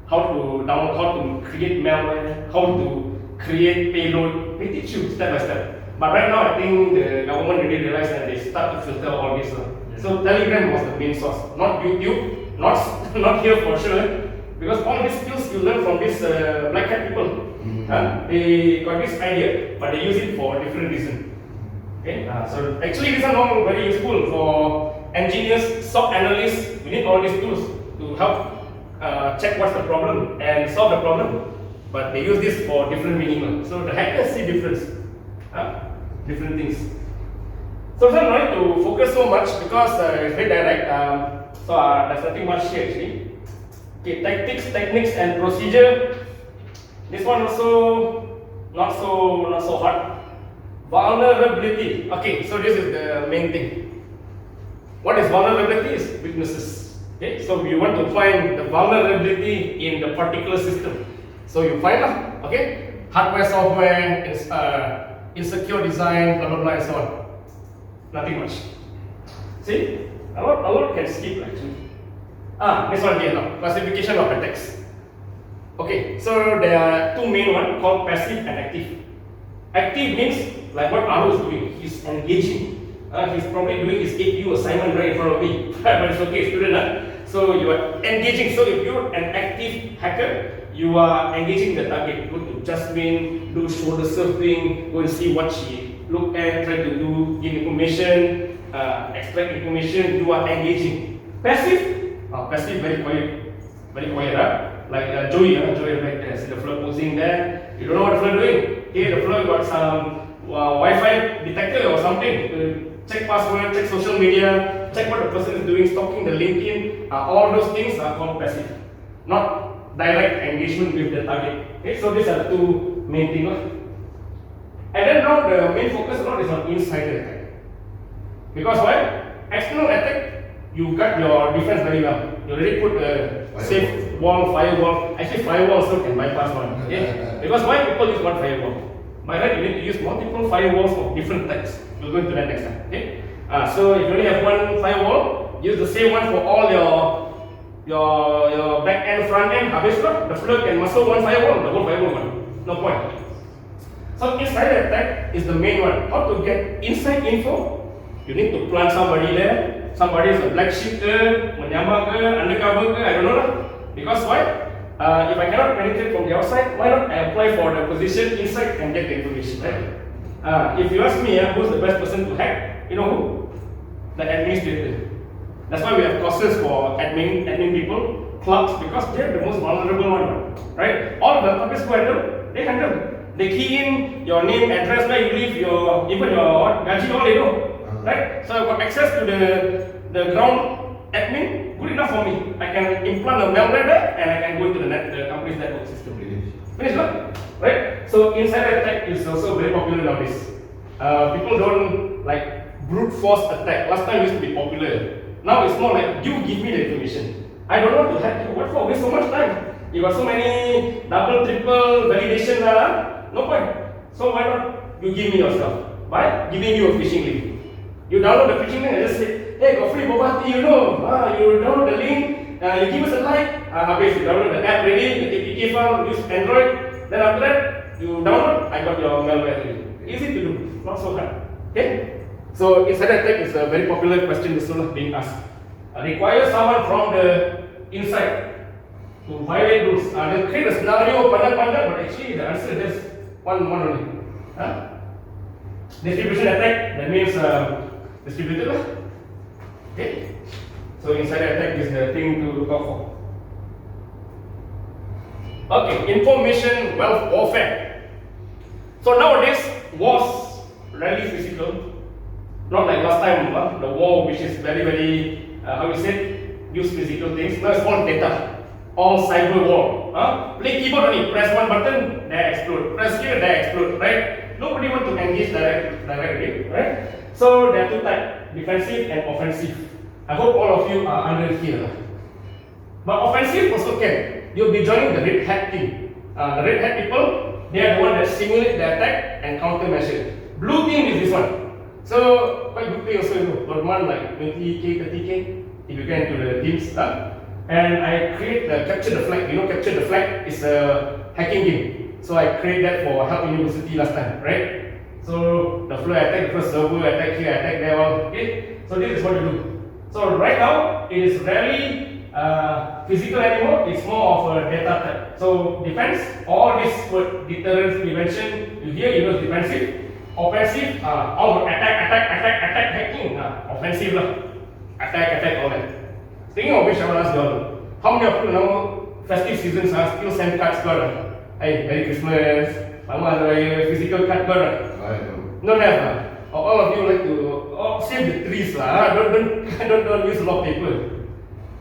how to download, how to create malware, how to create payload. They teach you step by step. But right now, I think the government really realized that they start to filter all this. So Telegram was the main source, not YouTube, not here for sure, because all these skills you learn from these black hat people. They got this idea, but they use it for a different reason. Okay, so actually this is all very useful for engineers, SOC analysts. We need all these tools to help check what's the problem and solve the problem. But they use this for different meaning. So the hackers see difference, different things. So I'm not to focus so much because it's very direct. So there's nothing much here actually. Okay, tactics, techniques, and procedure. This one also not so hard. Vulnerability. Okay, so this is the main thing. What is vulnerability? Is weaknesses. Okay, so you want to find the vulnerability in the particular system. So you find out, okay, hardware, software, insecure design, blah blah blah, and so on. Nothing much. See, a lot can skip actually. This one here now, classification of attacks. Okay, so there are two main ones called passive and active. Active means like what Aru is doing. He's engaging. He's probably doing his APU assignment right in front of me. But it's okay, student. So you are engaging. So if you're an active hacker, you are engaging the target. Go to Jasmine, do shoulder surfing, go and see what she look at, try to do, give information, extract information. You are engaging. Passive, passive very quiet. Like Joey right there, see the floor posing there. You don't know what the floor doing. Here the floor got some Wi-Fi detector or something to check password, check social media, check what the person is doing, stalking the LinkedIn. All those things are called passive, not direct engagement with the target. Okay, so these are the two main things. And then now the main focus now is on insider attack. Because why? External attack, you got your defense very well. You already put a safe wall, firewall. Actually, firewall also can bypass one. Okay? Because why people use one firewall? By right, you need to use multiple firewalls of different types. We'll go into that next time. Okay? So if you only have one firewall, use the same one for all your back end, front end. Habis the flood can muscle one firewall, the whole firewall one. No point. So insider attack is the main one. How to get inside info? You need to plant somebody there. Somebody is a black sheep menyamar undercover I don't know. Because why? If I cannot penetrate from the outside, why not I apply for the position inside and get the information, right? If you ask me, who's the best person to hack? You know who? The administrator. That's why we have courses for admin people, clerks, because they're the most vulnerable one, right? All the public school handle. They key in your name, address, where you live, even your gaji, all they know, right? So I've got access to the ground admin, good enough for me. I can implant a malware there, and I can go into the company's network system. Finish, right? So insider attack is also very popular nowadays. People don't like brute force attack. Last time it used to be popular. Now it's more like you give me the information. I don't want to hack you. What for? Waste so much time. You got so many double, triple validation, no point. So why not you give me your stuff by giving you a phishing link? You download the phishing link and just say, hey, got free boba tea, you know. You download the link, you give us a like. Habis you download the app ready, the APK file, use Android. Then after that, you download, I got your malware ready. Easy to do, not so hard. Okay? So insider attack is a very popular question this one being asked. Require someone from the inside to violate rules. They create a scenario, pandang-pandang, but actually the answer is just one only. Distribution attack, that means distributed lah. Okay? So insider attack is the thing to look out for. Okay, information wealth warfare. So nowadays, wars rarely physical. Not like last time, the war which is very, how you say, use physical things. Now it's all data, all cyber war. Play keyboard only, press one button, there explode. Press here, there explode, right? Nobody want to engage directly, right? So there are two types, defensive and offensive. I hope all of you are under here. But offensive also can. You'll be joining the red hat team. The red hat people, they are the one that simulate the attack and countermeasure. Blue team is this one. So quite good pay also, you know, per month like 20k, 30k if you get into the teams. And I create the capture the flag. You know, capture the flag is a hacking game. So I create that for Help University last time, right? So the flow attack, the first server attack here, attack there, all. Okay. So this is what you do. So right now it is rarely physical anymore. It's more of a data attack. So defense, all this word deterrence, prevention. You hear, you know, defensive. Offensive, all attack, hacking, offensive lah. Attack, all that. Speaking of which, I will ask you all, how many of you know festive seasons still send cards got? Hey, Merry Christmas, Mama Raya, physical card got? I know. Don't have all of you like to save the trees lah. Don't use a lot of paper.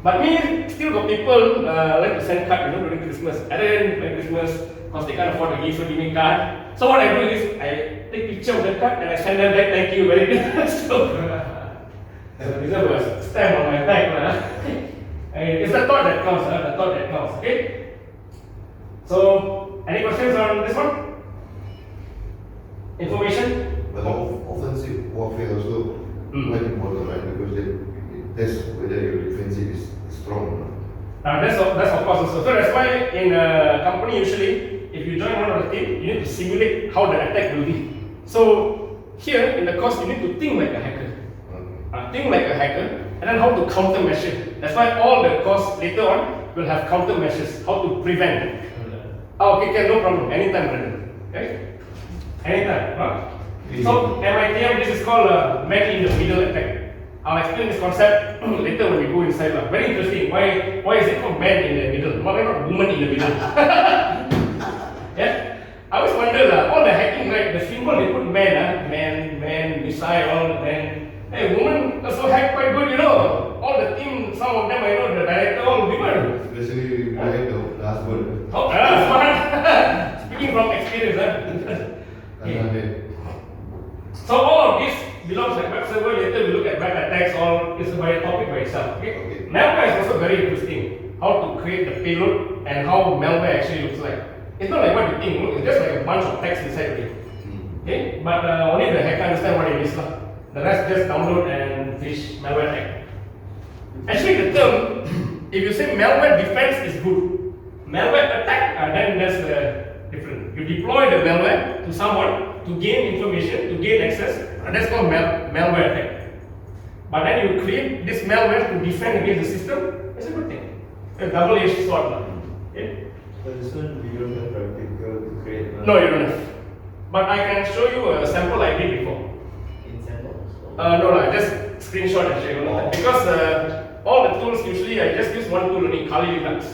But me, still got people like to send card, you know, during Christmas. And then Merry Christmas, because they can't afford to give, so give me card. So what I do is, I take picture of the card and I send them back, thank you, very good. So this was a stamp on my back. It's the thought that counts, okay? So, any questions on this one? Information? But offensive warfare also quite important, right? Because they test whether your defensive is strong. That's of course also. So that's why in a company usually, if you join one of the team, you need to simulate how the attack will be. So here in the course, you need to think like a hacker. Think like a hacker, and then how to countermeasure. That's why all the course later on will have countermeasures, how to prevent. Okay, no problem. Anytime, brother. Okay? Anytime. So MITM, this is called man in the middle attack. I'll explain this concept later when we go inside. Very interesting. Why is it called man in the middle? Why not woman in the middle? Yeah? I always wonder, all the hacking, right? The symbol they put man, missile, all man. Hey, woman also hack quite good, you know. All the team, some of them I know, the director, all women. Especially like the last word. Oh, smart. Speaking from experience, Okay. So all of this belongs like web server. Later we look at web attacks. All is by a topic by itself. Okay. Malware is also very interesting. How to create the payload and how malware actually looks like. It's not like what you think. It's just like a bunch of text inside of it. Okay. But only the hacker understand what it is lah. The rest just download and fish malware attack. Actually, the term, if you say malware defense is good, malware attack, then that's different. You deploy the malware to someone to gain information, to gain access, and that's called malware attack. But then you create this malware to defend against the system, it's a good thing. A double-edged sword. Okay? But this one, we don't have practical to create. No, you don't have. But I can show you a sample I did before. In samples? No, just screenshot and show you. Because all the tools usually I just use one tool only, Kali Linux.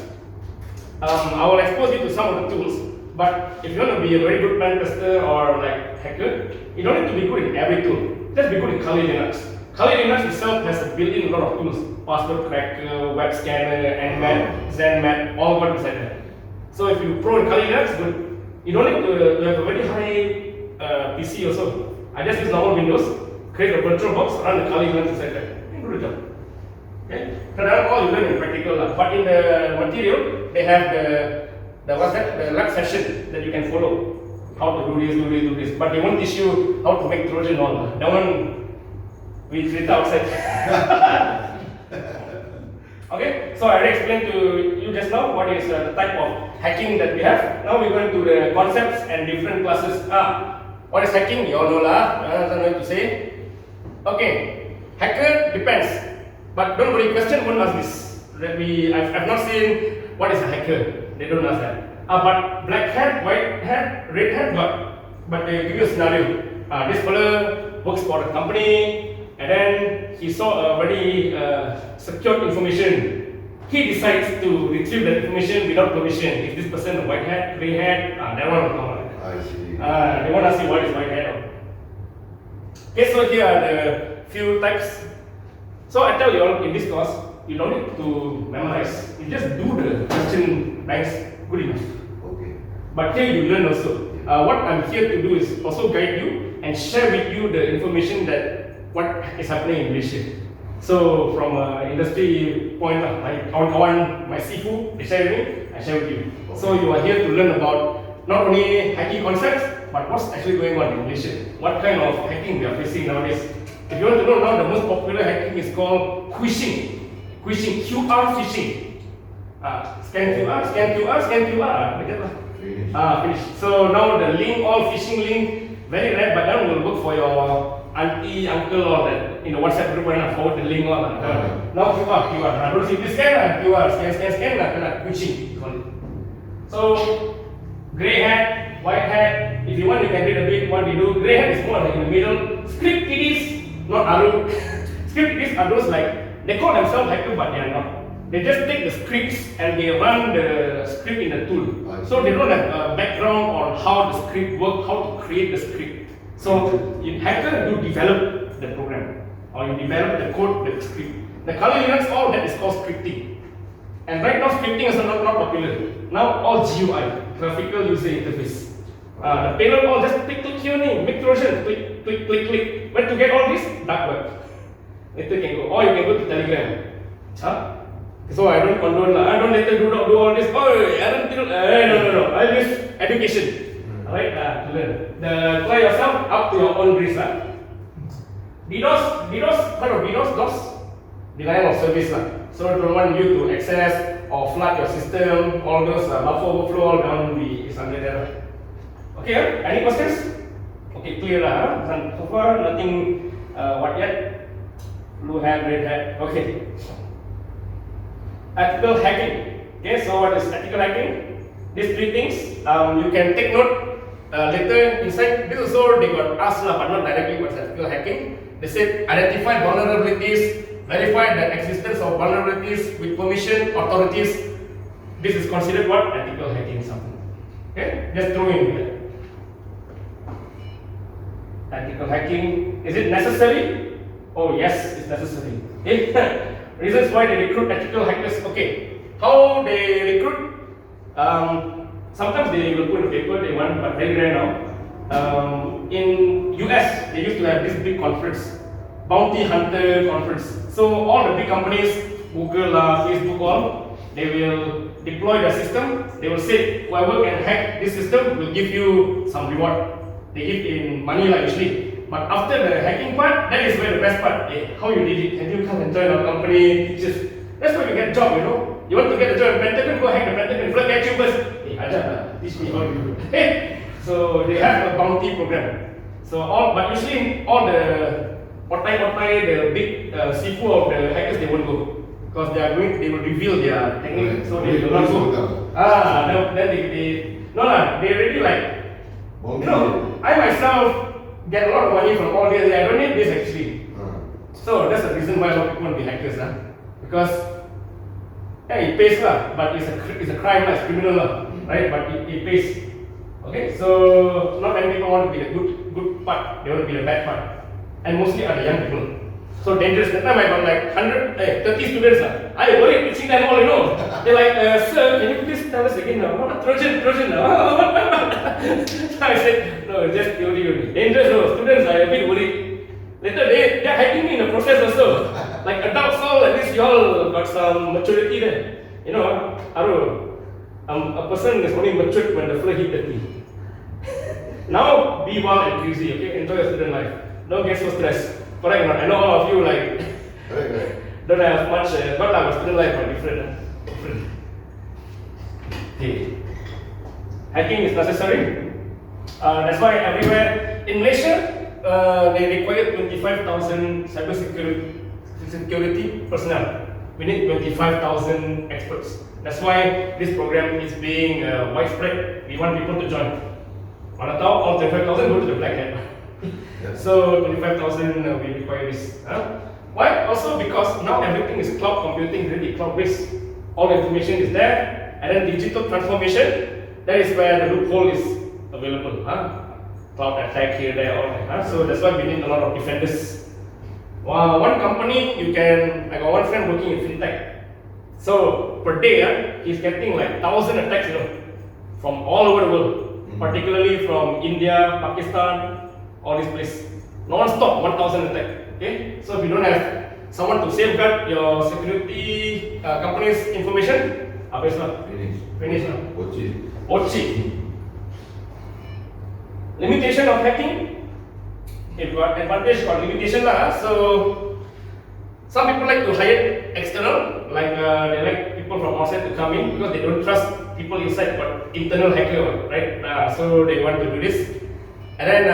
I will expose you to some of the tools. But if you want to be a very good pen tester or like hacker, you don't need to be good in every tool. Just be good in Kali Linux. Kali Linux itself has a built-in lot of tools: password cracker, web scanner, Nmat, Zenmat, all got inside there. So if you pro in Kali Linux, good. You don't need to have a very high PC also. I just use normal Windows, create a virtual box, run the Kali Linux inside there. Good job. Okay, so that's all you learn in practical. But in the material, they have the what's that? The lab session that you can follow. How to do this. But they won't teach you how to make Trojan all. That one we treat outside. Okay, so I already explained to you just now what is the type of hacking that we have. Now we're going to the concepts and different classes. What is hacking? You all know lah. I don't know what to say. Okay, hacker depends. But don't worry, question won't ask this. I've not seen what is a hacker. They don't ask that. But black hat, white hat, red hat, but they give you a scenario. This fellow works for a company, and then he saw a very secured information. He decides to retrieve that information without permission. Is this person a white hat, grey hat? That one will come out. I see. They want to see what is white hat. Okay, so here are the few types. So I tell you all in this course, you don't need to memorize. You just do the question banks good enough. Okay. But here you learn also. What I'm here to do is also guide you and share with you the information that what is happening in Malaysia. So from industry point, my kawan-kawan, my sifu, they share with me, I share with you. So you are here to learn about not only hacking concepts, but what's actually going on in Malaysia. What kind of hacking we are facing nowadays. If you want to know now, the most popular hacking is called phishing. Phishing, QR phishing. Scan QR, scan QR, scan QR. Finish. So now the link, all phishing link, very rare, but that will work for your auntie, uncle, or that in the WhatsApp group and forward the link all. Now QR. Don't see this scan, QR, scan, phishing. So grey hat, white hat. If you want, you can read a bit what we do. Grey hat is more like in the middle. Script kiddies, not Aru. Script kiddies are those like they call themselves hacker, but they are not. They just take the scripts and they run the script in the tool. So they don't have a background on how the script works, how to create the script. So in hacker, you develop the program or you develop the code, the script. The Kali Linux, all that is called scripting. And right now, scripting is not popular. Now all GUI, graphical user interface. The payload all just click here, make Trojan, click. Where to get all this? Dark web. Later you can go, or you can go to Telegram. So I don't condone I don't later do all this. Oh, I don't think. No. I use education. Alright, to learn. Try yourself up to your own risk. DDoS, kind of DDoS, denial of service. So I don't want you to access or flood your system. All those buffer overflow, all down is under there. Okay, any questions? Okay, clear So far, nothing. What yet? Blue hat, red hat. Okay. Ethical hacking. Okay, so what is ethical hacking? These three things. You can take note later inside. This also they got asked, but not directly what's ethical hacking. They said identify vulnerabilities, verify the existence of vulnerabilities with permission authorities. This is considered what? Ethical hacking something. Okay, just throw in there. Ethical hacking, is it necessary? Oh yes, it's necessary. Okay. Reasons why they recruit ethical hackers. Okay, how they recruit? Sometimes they will put in paper they want, but very rare now. In US, they used to have this big conference, Bounty Hunter conference. So all the big companies, Google, Facebook, all, they will deploy the system. They will say whoever can hack this system will give you some reward. They give in money like usually. But after the hacking part, that is where the best part. Hey, how you did it? Can you come and join our company? Teachers. That's where you get a job, you know. You want to get a job in Pentagon, go hack the Pentagon. Flag at you first. Hey, Ajab, teach me how you do it. So they have a bounty program. So but usually all the the big sifu of the hackers, they won't go because they will reveal their technique. So they will not go. Then they already like You know, I myself get a lot of money from all this. I don't need this actually. So that's the reason why a lot of people want to be hackers, because yeah, it pays lah, but it's a crime, it's criminal lah, right? But it pays. Okay, so not many people want to be the good part; they want to be the bad part, and mostly are the young people. So dangerous. That time I got like 30 students lah. I worried teaching them all, you know. They're like, sir, can you please tell us again now? What Trojan? So I said, no, just theory only. Dangerous, no. Students are a bit worried. Later they're hacking me in the process also. Like adults all, at least you all got some maturity there. You know, Aru, a person is only matured when the fella hit 30. Now be wild and crazy, okay? Enjoy your student life. Don't get so stressed. Correct or not? I know all of you like don't have much, but our student life are different. Okay. Hacking is necessary. That's why everywhere in Malaysia, they require 25,000 cybersecurity personnel. We need 25,000 experts. That's why this program is being widespread. We want people to join. Mana tahu all 25,000 go to the black hat. So 25,000 we require this. Why? Also because now everything is cloud computing, really cloud-based. All information is there, and then digital transformation. That is where the loophole is available. Cloud attack here, there, all that. So that's why we need a lot of defenders. One company I got one friend working in fintech. So per day, he's getting like 1,000 attacks, you know, from all over the world, particularly from India, Pakistan. All this place, non-stop 1,000 attack. Okay, so if you don't have someone to safeguard your security company's information, habis lah. Finish lah. Ochi. Limitation of hacking. It got advantage, got limitation lah. So some people like to hire external, like they like people from outside to come in because they don't trust people inside, but internal hacker, right? So they want to do this, and then.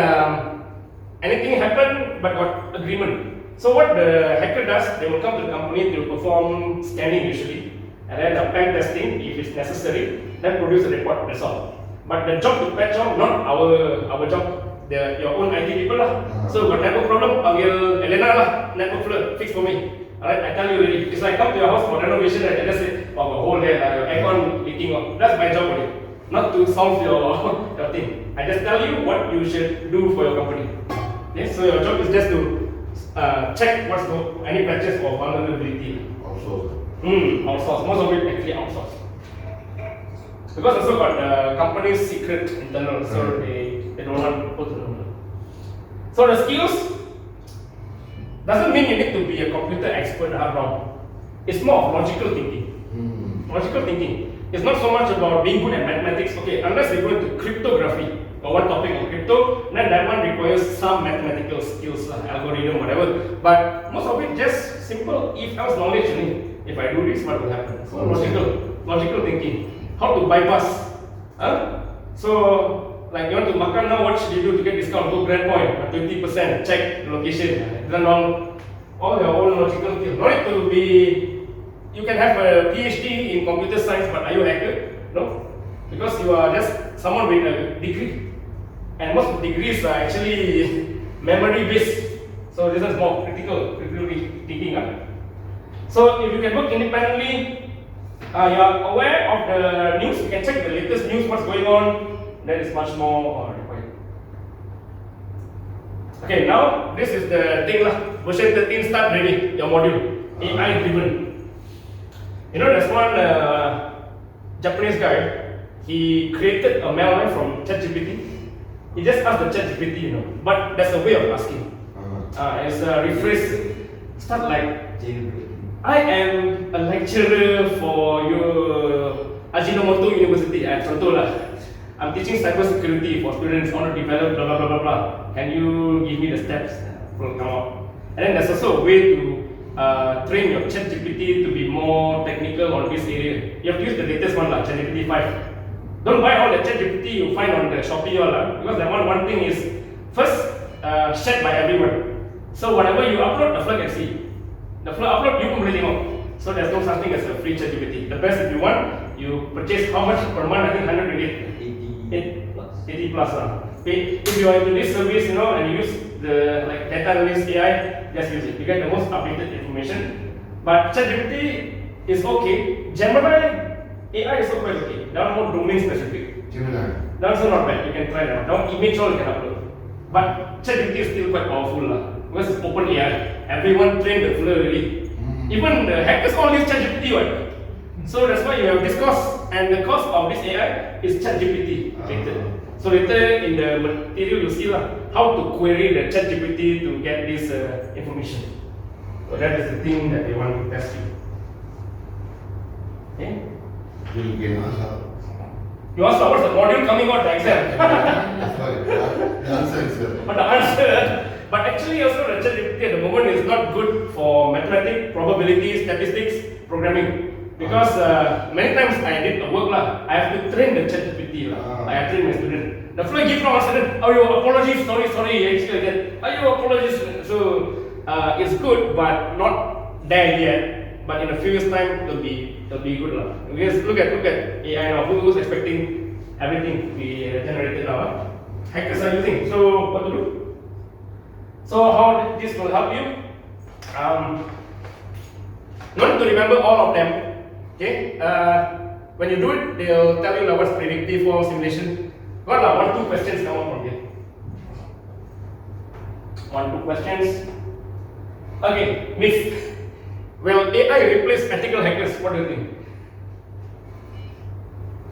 Anything happen but got agreement. So what the hacker does, they will come to the company to perform scanning usually, and then pen testing if it's necessary, then produce a report, that's all. But the job to patch out, not our job, your own IT people lah. So got network problem, panggil Elena lah, network flood, fix for me. Alright, I tell you really, it's like come to your house for renovation and I just say, oh, the hole there, your aircon leaking off. That's my job only, not to solve your thing. I just tell you what you should do for your company. Okay, so your job is just to check what's any patches or vulnerability. Outsource. Most of it actually outsource. Because also got the company's secret internal, so they don't want people to know. So the skills doesn't mean you need to be a computer expert, wrong. It's more of logical thinking. Logical thinking. It's not so much about being good at mathematics. Okay, unless you go into cryptography. Or one topic on crypto, then that one requires some mathematical skills, algorithm, whatever. But most of it just simple if-else knowledge. If I do this, what will happen? So logical thinking. How to bypass? So like you want to makan now, what should you do to get discount? Go Grand Point, 20%. Check the location. Then all your own logical skills. Not to be. You can have a PhD in computer science, but are you a hacker? No, because you are just someone with a degree. And most of the degrees are actually memory based. So this is more critical thinking. So if you can work independently, you are aware of the news, you can check the latest news, what's going on, that is much more required. Okay, now this is the thing lah. Version 13 start ready, your module, AI driven. You know there's one Japanese guy, he created a malware from ChatGPT. He just asked the ChatGPT, but there's a way of asking. It's a rephrase. Start like, I am a lecturer for your Ajinomoto University. I'm teaching cybersecurity for students. I want to develop blah blah blah blah blah. Can you give me the steps? Will come up. And then there's also a way to train your ChatGPT to be more technical on this area. You have to use the latest one, ChatGPT 5. Don't buy all the ChatGPT you find on the Shopee because that one thing is first shared by everyone. So whatever you upload, the fella can see. The fella upload, you completely know. So there's no such thing as a free ChatGPT. The best if you want, you purchase how much per month? I think 100 ringgit. 80 plus. 80 plus If you are into this service, and you use the like data analyst AI, just use it. You get the most updated information. But ChatGPT is okay. Gemini AI is also quite okay. That one more domain specific. Gemini. That's also not bad. You can try that. Now image all you can upload. But ChatGPT is still quite powerful because it's open AI. Everyone trained the flow already. Even the hackers all use ChatGPT one. So that's why you have this course, and the cost of this AI is ChatGPT related. So later in the material you see how to query the ChatGPT to get this information. So that is the thing that they want to test you. Okay? You can answer. You asked what's the module coming out the exam. That's why. The answer is here. But the answer, but actually also the ChatGPT at the moment is not good for mathematics, probability, statistics, programming. Because many times I did a work I have to train the ChatGPT I have trained my student. The flow give from a student, oh your apologies, sorry, actually again. Oh your apologies. So it's good but not there yet. But in a few years time it'll be good Because look at AI now. Who's expecting everything to be generated now? Hackers are using. So what to do? So how this will help you? Not to remember all of them. Okay, when you do it, they'll tell you what's predictive or simulation. What are 1-2 questions come out from here? 1-2 questions. Okay, myth. Will AI replace ethical hackers? What do you think?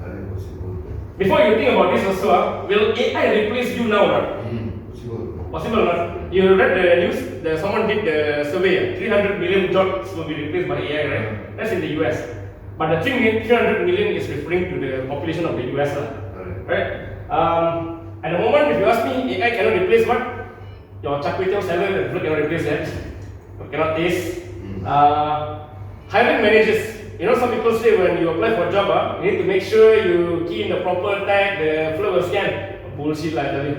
Very possible. Before you think about this also, will AI replace you now? Possible. Possible or not? You read the news, someone did the survey, 300 million jobs will be replaced by AI, right? That's in the US. But the thing is, 300 million is referring to the population of the US, right? At the moment, if you ask me, AI cannot replace what? Your char kway teow seller, the food cannot replace that. You cannot taste. Hiring managers. Some people say when you apply for a job, you need to make sure you key in the proper tag, the flow will scan. Bullshit, I tell you.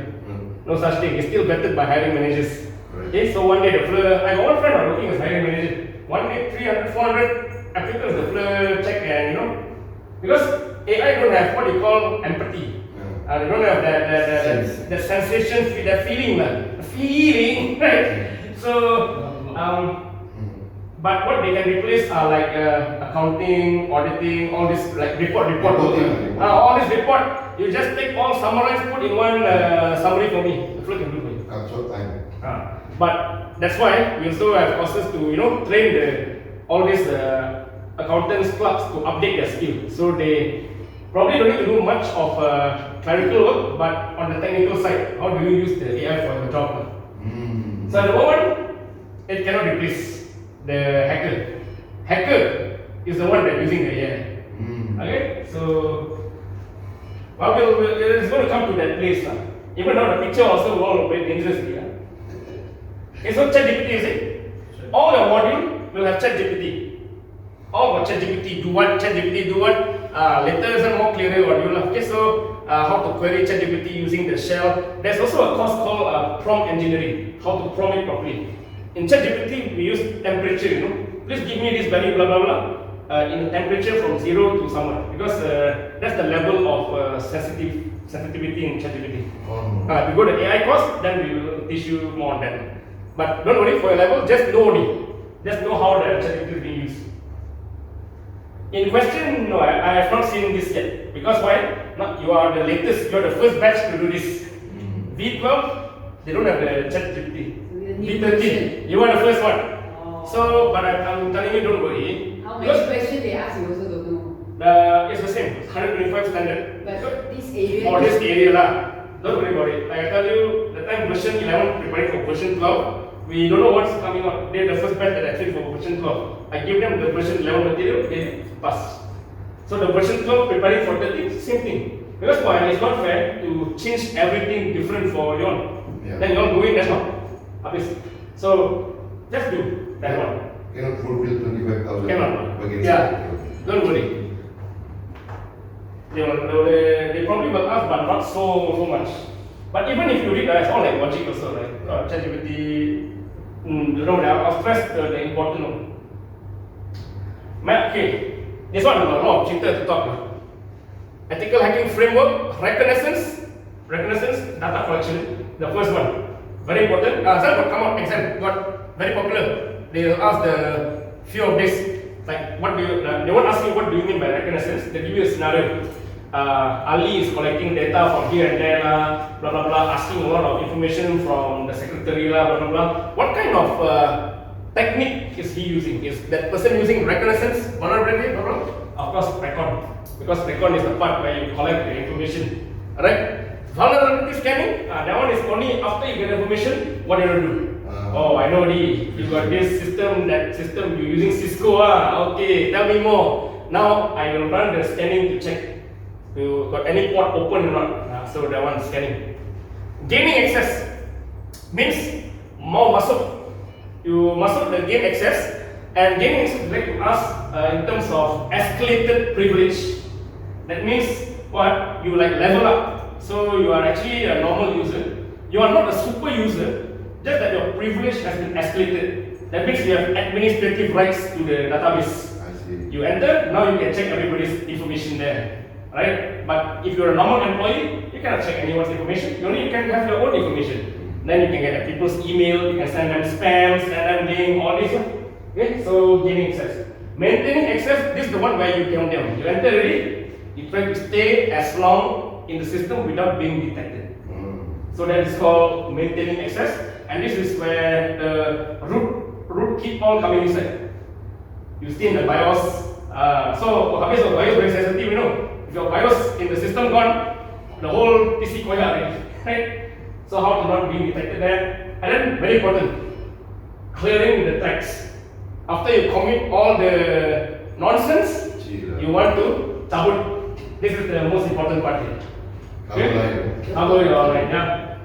No such thing. It's still vetted by hiring managers. Okay, so one day the flow, I got one friend working as hiring manager. One day 300, 400 applicants the flow check and because AI don't have what you call empathy. They don't have that sensation, that feeling, right? So but what they can replace are like accounting, auditing, all this like report. All this report, you just take all summarize, put in one summary for me. The flow can do for you. Short time. But that's why we also have courses to train all these accountants clubs to update their skill. So they probably don't need to do much of clerical work, but on the technical side, how do you use the AI for the job? So at the moment, it cannot replace the hacker. Hacker is the one that using the AI. Okay, so it's going to come to that place. Even though the picture also all very dangerous. Okay, so ChatGPT is it? All your module will have ChatGPT. All about ChatGPT do what? ChatGPT do what? Later is a more clearer module. Okay, so how to query ChatGPT using the shell. There's also a course called prompt engineering. How to prompt it properly. In ChatGPT we use temperature. Please give me this value, blah blah blah. In temperature from 0 to somewhere, because that's the level of sensitivity in ChatGPT. If you go to AI course, then we will teach you more on that. But don't worry, for your level, just know how the ChatGPT is being used. In question, no, I have not seen this yet. Because why? You are the latest, you are the first batch to do this. V12, they don't have the ChatGPT. V13, you are the first one. So, but I'm telling you, don't worry. How many questions they ask, you also don't know. It's the same, 125 standard. But this area. For this area don't worry about it. Like I tell you, the time version 11 preparing for version 12, we don't know what's coming out. They're the first batch that I trained for version 12. I give them the version 11 material, they pass. So the version 12 preparing for 13, same thing. Because why? It's not fair to change everything different for you all. Then you all go in, that's not. So just do that one. Cannot fulfill 25,000. Cannot. Don't worry. They probably will ask, but not so much. But even if you read, it's all like logic also, right? ChatGPT, I'll stress the important one. Okay, this one a lot of cheater to talk. Ethical hacking framework, reconnaissance, reconnaissance, data collection, the first one. Very important. Some got come out exam, got very popular. They ask the few of this, like what do you, they won't ask you what do you mean by reconnaissance. They give you a scenario. Ali is collecting data from here and there, blah blah blah, asking a lot of information from the secretary, blah blah blah. What kind of technique is he using? Is that person using reconnaissance, vulnerability, blah blah? Of course, recon, because recon is the part where you collect the information, right? Vulnerability scanning, that one is only after you get information. What do you do? Oh, I know you got this system, that system you're using Cisco. Okay, tell me more. Now I will run the scanning to check you got any port open or not. So that one is scanning. Gaining access means mau masuk. You masuk the gain access, and gaining access like to us in terms of escalated privilege. That means what? You like level up. So you are actually a normal user. You are not a super user, just that your privilege has been escalated. That means you have administrative rights to the database. I see. You enter, now you can check everybody's information there, right? But if you're a normal employee, you cannot check anyone's information. You only can have your own information. Then you can get people's email, you can send them spam, send them link, all this. Okay, so gaining access. Maintaining access, this is the one where you count them. You enter already, you try to stay as long in the system without being detected. So that is called maintaining access, and this is where the root keep all coming inside. You stay in the BIOS. So habis of BIOS very sensitive, you know. If your BIOS in the system gone, the whole PC koyak already, right? So how to not being detected there, and then very important, clearing the tracks. After you commit all the nonsense, you want to tabut. This is the most important part here. Cover your online, yeah.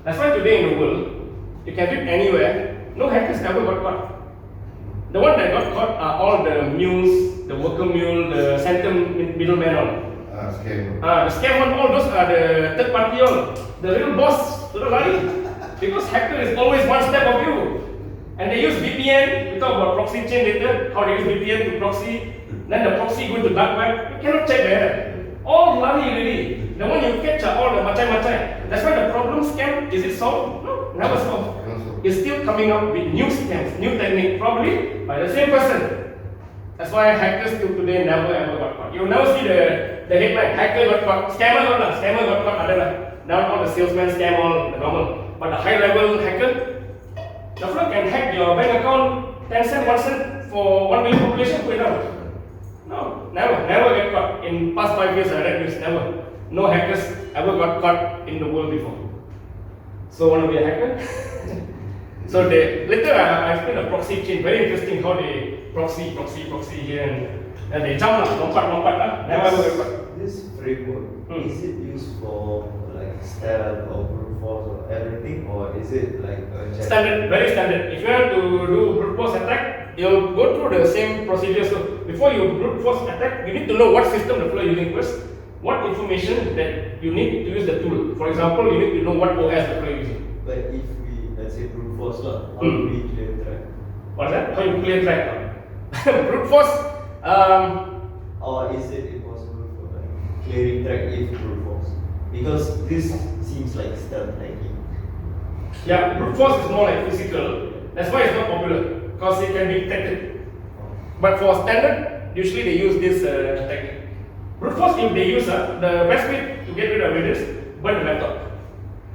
That's why today in the world, you can read anywhere, no hackers ever got caught. The one that got caught are all the mules, the worker mule, the center middleman all. Scam. The scam one, all those are the third party all. The real boss, to the right. Because hacker is always one step of you. And they use VPN, we talk about proxy chain later, how they use VPN to proxy. Then the proxy go to dark web, you cannot check there. All lari really. The one you catch are all the macai-macai. That's why the problem scam, is it solved? No, never solved. It's still coming up with new scams, new technique, probably by the same person. That's why hackers till today never ever got caught. You never see the headline, hacker got caught, scammer got caught, now all the salesmen scam all the normal. But the high level hacker, the fellow can hack your bank account 10 cent, 1 cent for 1 million population, put it down. No, never get caught. In past 5 years I read news, never. No hackers ever got caught in the world before. So want to be a hacker? So later I explain the proxy chain, very interesting how they proxy here and they jump lompat, never ever get caught. This framework, is it used for like stealth or brute force or everything, or is it like a Standard, very standard. If you have to do brute force attack, you'll go through the same procedure. So before you brute force attack, you need to know what system the flow is using first, what information that you need to use the tool. For example, you need to know what OS the flow is using. But if we, let's say, brute force, how do we clear track? What's that? How you clear track? Brute force. Or is it impossible for like clearing track if brute force? Because this seems like stealth hacking. Yeah, brute force is more like physical. That's why it's not popular, because it can be detected. But for standard, usually they use this technique. Brute force, if they use the best way to get rid of it is burn the laptop.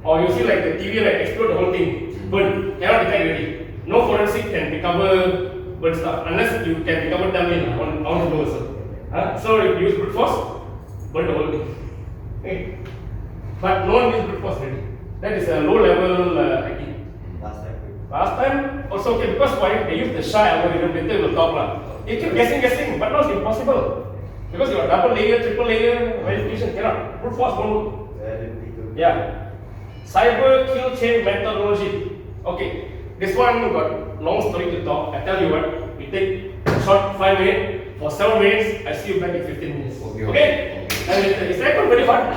Or you see like the TV like explode the whole thing, burn, cannot detect already. No forensic can recover burn stuff unless you can recover damage on the also. So if you use brute force, burn the whole thing. Okay. But no one uses brute force already. That is a low level hacking. Last time also okay, because why? They use the SHA algorithm, later we'll talk lah. You keep guessing, but now it's impossible. Because you got double layer, triple layer verification, cannot. Brute force won't work. Yeah. Cyber kill chain methodology. Okay, this one got long story to talk. I tell you what, we take short 5 minutes, for 7 minutes, I see you back in 15 minutes. Okay? And is that one very hard?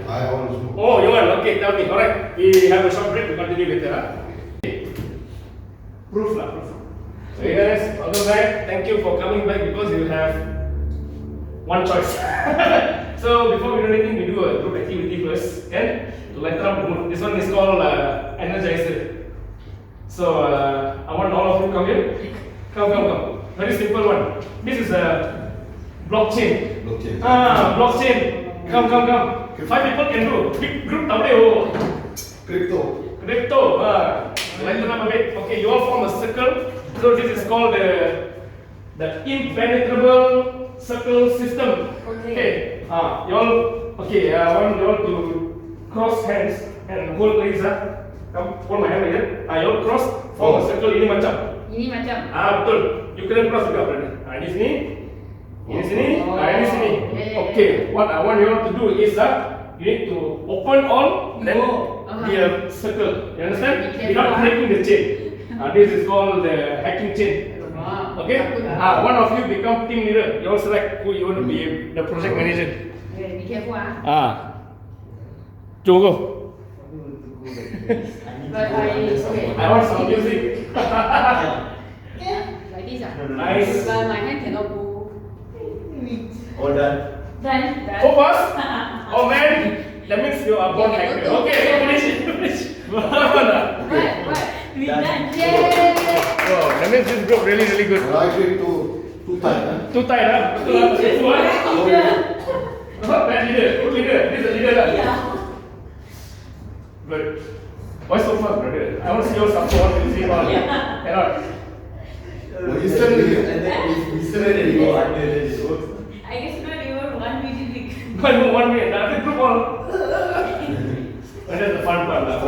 I want to smoke. Oh, you want? Okay, tell me. Alright, we have a short break, we continue later. Proof. So you guys, welcome back. Thank you for coming back because you have one choice. So So before we do anything, we do a group activity first, and to lighten up the mood. This one is called energizer. So I want all of you come here. Come. Very simple one. This is a blockchain. Blockchain. Blockchain. Come. 5 people can do. Big group tahu. Crypto. Lighten up a bit. Okay, you all form a circle. So this is called the impenetrable circle system. Okay. You all. Okay. I want you all to cross hands and hold legs. Come, hold my hand here. You all cross. Form a circle ini macam. Ini macam. Betul. You kena cross juga berarti. Ini sini. Ini sini. Ini sini. Okay. What I want you all to do is you need to open all then the circle. You understand? Without breaking the chain. This is called the hacking chain. Okay. One of you become team leader. You all select who you want to be the project manager. Okay, be careful ah. Go. But okay. I want some music. Like this ah. Nice. But my hand cannot go. All done. Done. Focus. Oh man, that means you are born hacker. Okay, finish. What? We done. Yay! Oh, that means this group really good. I agree too tight. Too tight, huh? Betul bad leader, good leader. This is a leader lah. Yeah. But why so fast, brother? I want to see your support. You see all. Cannot. Well, you said it. And then if we said it, go under, then it works. I guess not even 1 minute. One minute. That's the group all. And that's the fun part lah.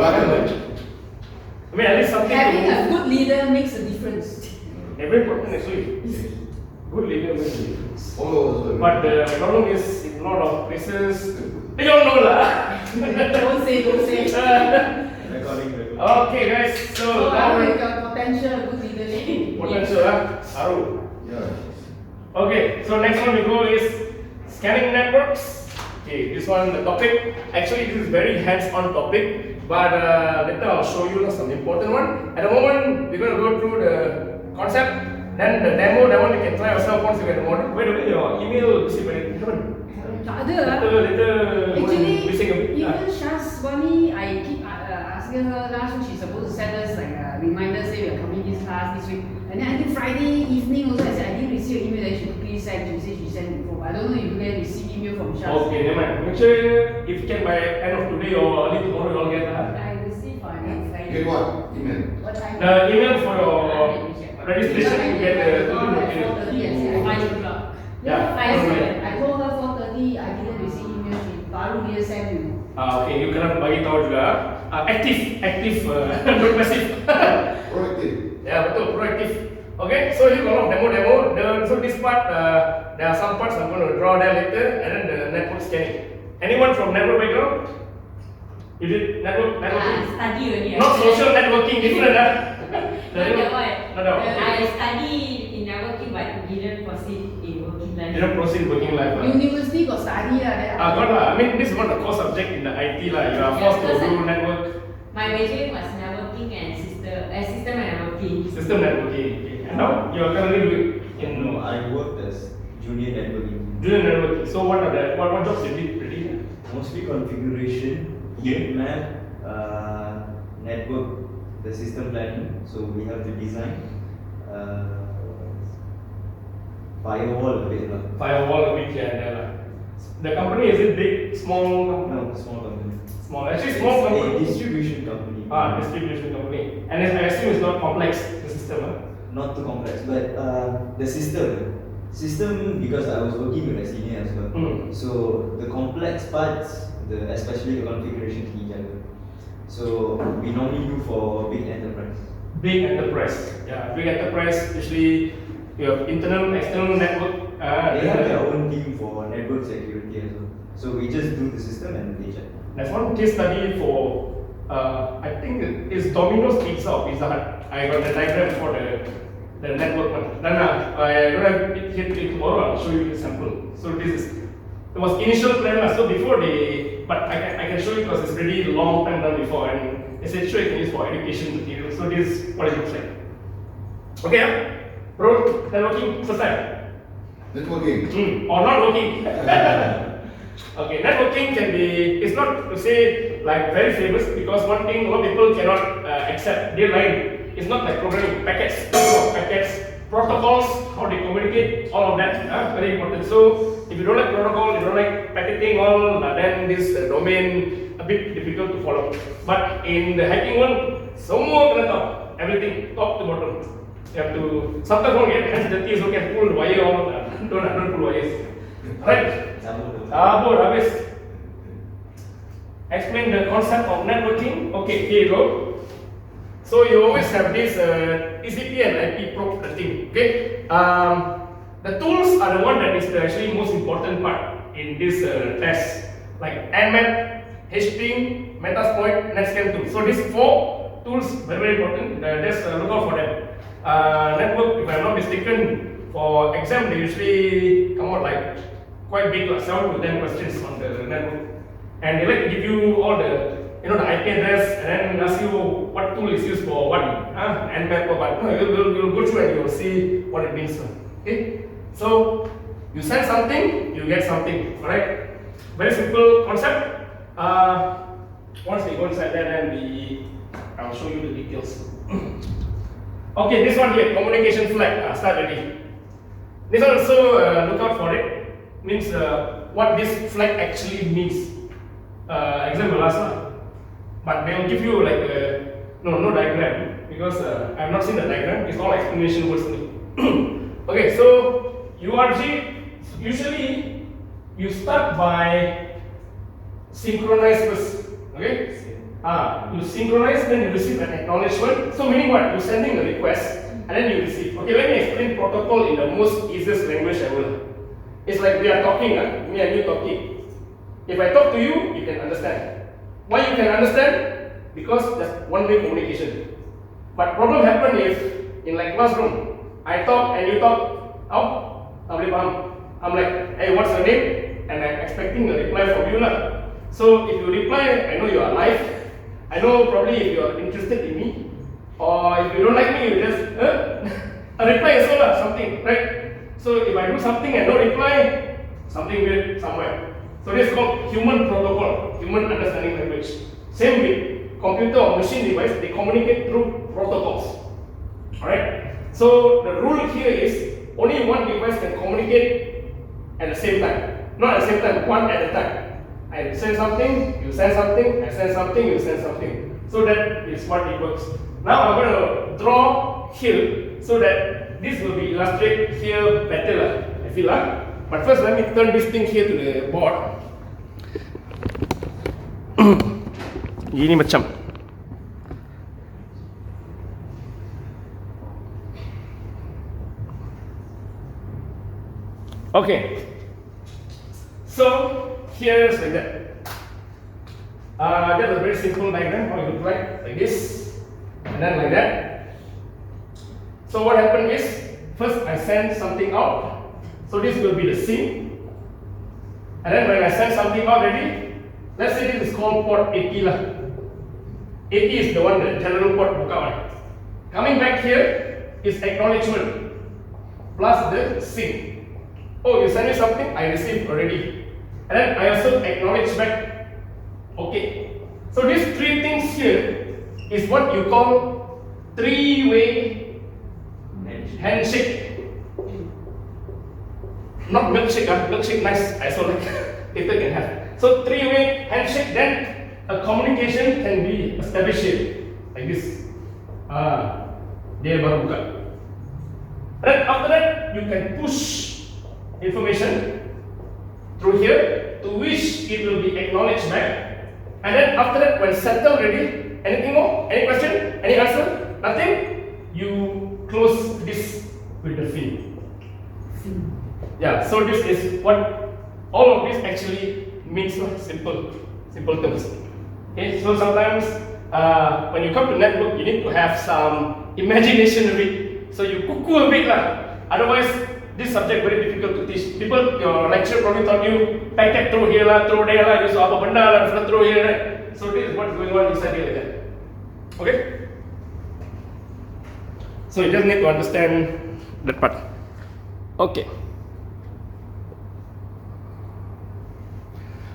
I mean, at least something Having to a good leader makes a difference. very important actually. Good leader makes a difference. Oh, But the problem is in a lot of places, you all know lah. Don't say. Recording. Okay guys, so So now I think potential good leadership. potential Aru. yeah. Okay, so next one we go is scanning networks. Okay, this one the topic. Actually, this is very hands-on topic, but later I'll show you some important one. At the moment, we're going to go through the concept, then the demo. That one you can try yourself once you get the model. Wait a minute, your email is Tak ada ah. later Actually, missing a bit. even Shazwani, I keep asking her last week she's supposed to send us like a reminder say we are coming this class this week. And then I think Friday evening also I said I didn't receive an email that she quickly sent. She said she sent before. But I don't know if you can receive email from Shaz. Okay, never mind. Make sure if you can by end of today or early tomorrow, you'll get that. I received on Friday. Get what? Email. What time? The email for your registration to get the material. 4:30 I said I 5 o'clock. Yeah. I told her 4:30 I didn't receive email. She baru dia send you. Okay, you kena bagi tahu juga. Active, not passive. Proactive. Yeah, betul, proactive. Okay, so you got demo. So this part, there are some parts I'm going to draw there later, and then the network scanning. Anyone from network background? You did networking? Study only. Not social networking, different ah. Not that one. Not that one. I study in networking but didn't proceed in working life. You don't proceed working life. University got study lah. Got lah. I mean, this is one of the core subject in the IT lah. You are forced to do network. My major was networking and system and networking. System networking. Okay. And now you are currently doing in No, I worked as junior networking. junior networking. So what are the what jobs you did already? Mostly configuration, Yeah. map, network, the system planning. So we have to design firewall a bit lah. Firewall, a bit here and there lah. The company is it big, small? No, small company. Small. Actually, small It's company. a distribution company. Distribution company. And I assume it's not complex, the system. Not too complex, but the system because I was working with a senior as well. Mm. So the complex parts, especially the configuration key jaga. So we normally do for big enterprise. Big enterprise. Yeah, big enterprise usually you have internal, external network. They have their own team for network security as well. So we just do the system and they check. There's one case study for I think it's Domino's Pizza or Pizza Hut. I got the diagram for the network one. Then I don't have it here tomorrow. I'll show you the sample. So this is it was initial plan lah. So before but I can show you because it's really long time done before and it's actually can use for education material. So this is what it looks like. Okay, bro, networking first time. Networking. Or not working. Okay, networking can be, it's not to say like very famous, because one thing a lot of people cannot accept, they like, it's not like programming packets, protocols, how they communicate, all of that, very important. So if you don't like protocol, you don't like packaging, all, then this domain a bit difficult to follow. But in the hacking one, semua kena tahu, everything, top to bottom. You have to, sometimes don't get hands dirty, so can pull the wire all, don't pull wires. Right? Board, habis. Explain the concept of networking. Okay, here you go. So you always have this TCP and IP probe thing. Okay. The tools are the one that is the actually most important part in this test, like Nmap, hping, Metasploit, Netscan tool. So these 4 tools very important. Just look out for them. Network, if I'm not mistaken, for exam they usually come out like quite big, like 7 to 10 questions on the network, and they like to give you all the, the IP address, and then ask you what tool is used for what, Nmap or what. No, you'll go through and you'll see what it means. Okay, so you send something, you get something. Alright, very simple concept. Once we go inside there, then I'll show you the details. Okay, this one here, communication flag. Start ready. This one also look out for it. Means what this flag actually means. Exam will ask, but they will give you like no diagram, because I have not seen the diagram. It's all explanation words only. Okay, so URG, usually you start by synchronize first. Okay, you synchronize, then you receive an acknowledgement. So meaning what? You're sending a request and then you receive. Okay, let me explain protocol in the most easiest language ever. It's like we are talking, me and you talking. If I talk to you, you can understand. Why you can understand? Because that's one-way communication. But problem happen if in like classroom, I talk and you talk, I'm like, hey, what's your name? And I'm expecting a reply from you lah. So if you reply, I know you are alive. I know probably if you are interested in me, or if you don't like me, you just a reply is all something, right? So if I do something and no reply, something weird somewhere. So this is called human protocol, human understanding language. Same with computer or machine device, they communicate through protocols. Alright? So the rule here is only one device can communicate at the same time. Not at the same time, one at a time. I send something, you send something, I send something, you send something. So that is what it works. Now I'm going to draw here so that this will be illustrated here better, I feel. But first let me turn this thing here to the board. Gini macam. Okay. So here's like that. That's a very simple diagram. How it looks like this, and then like that. So what happened is, first I send something out. So this will be the scene. And then when I send something out already, let's say this is called port 80 lah. 80 is the one, the general port buka one. Coming back here is acknowledgement plus the scene. Oh, you send me something, I received already. And then I also acknowledge back. Okay. So these 3 things here is what you call 3-way handshake. Not milkshake, milkshake nice, I saw like people can have. So 3-way handshake, then a communication can be established here, like this. Dia baru buka. Then after that, you can push information through here to which it will be acknowledged back. And then after that, when settled ready, anything more? Any question? Any answer? Nothing? You close this with the fin. Yeah, so this is what all of this actually means, simple terms. Okay, so sometimes when you come to network, you need to have some imagination a bit. So you cuckoo a bit lah. Otherwise, this subject very difficult to teach. People, your lecturer probably taught you packet throw here lah, throw there lah, you saw apa benda lah, throw here, right? So this is what's going on inside here like that. Okay? So you just need to understand that part. Okay.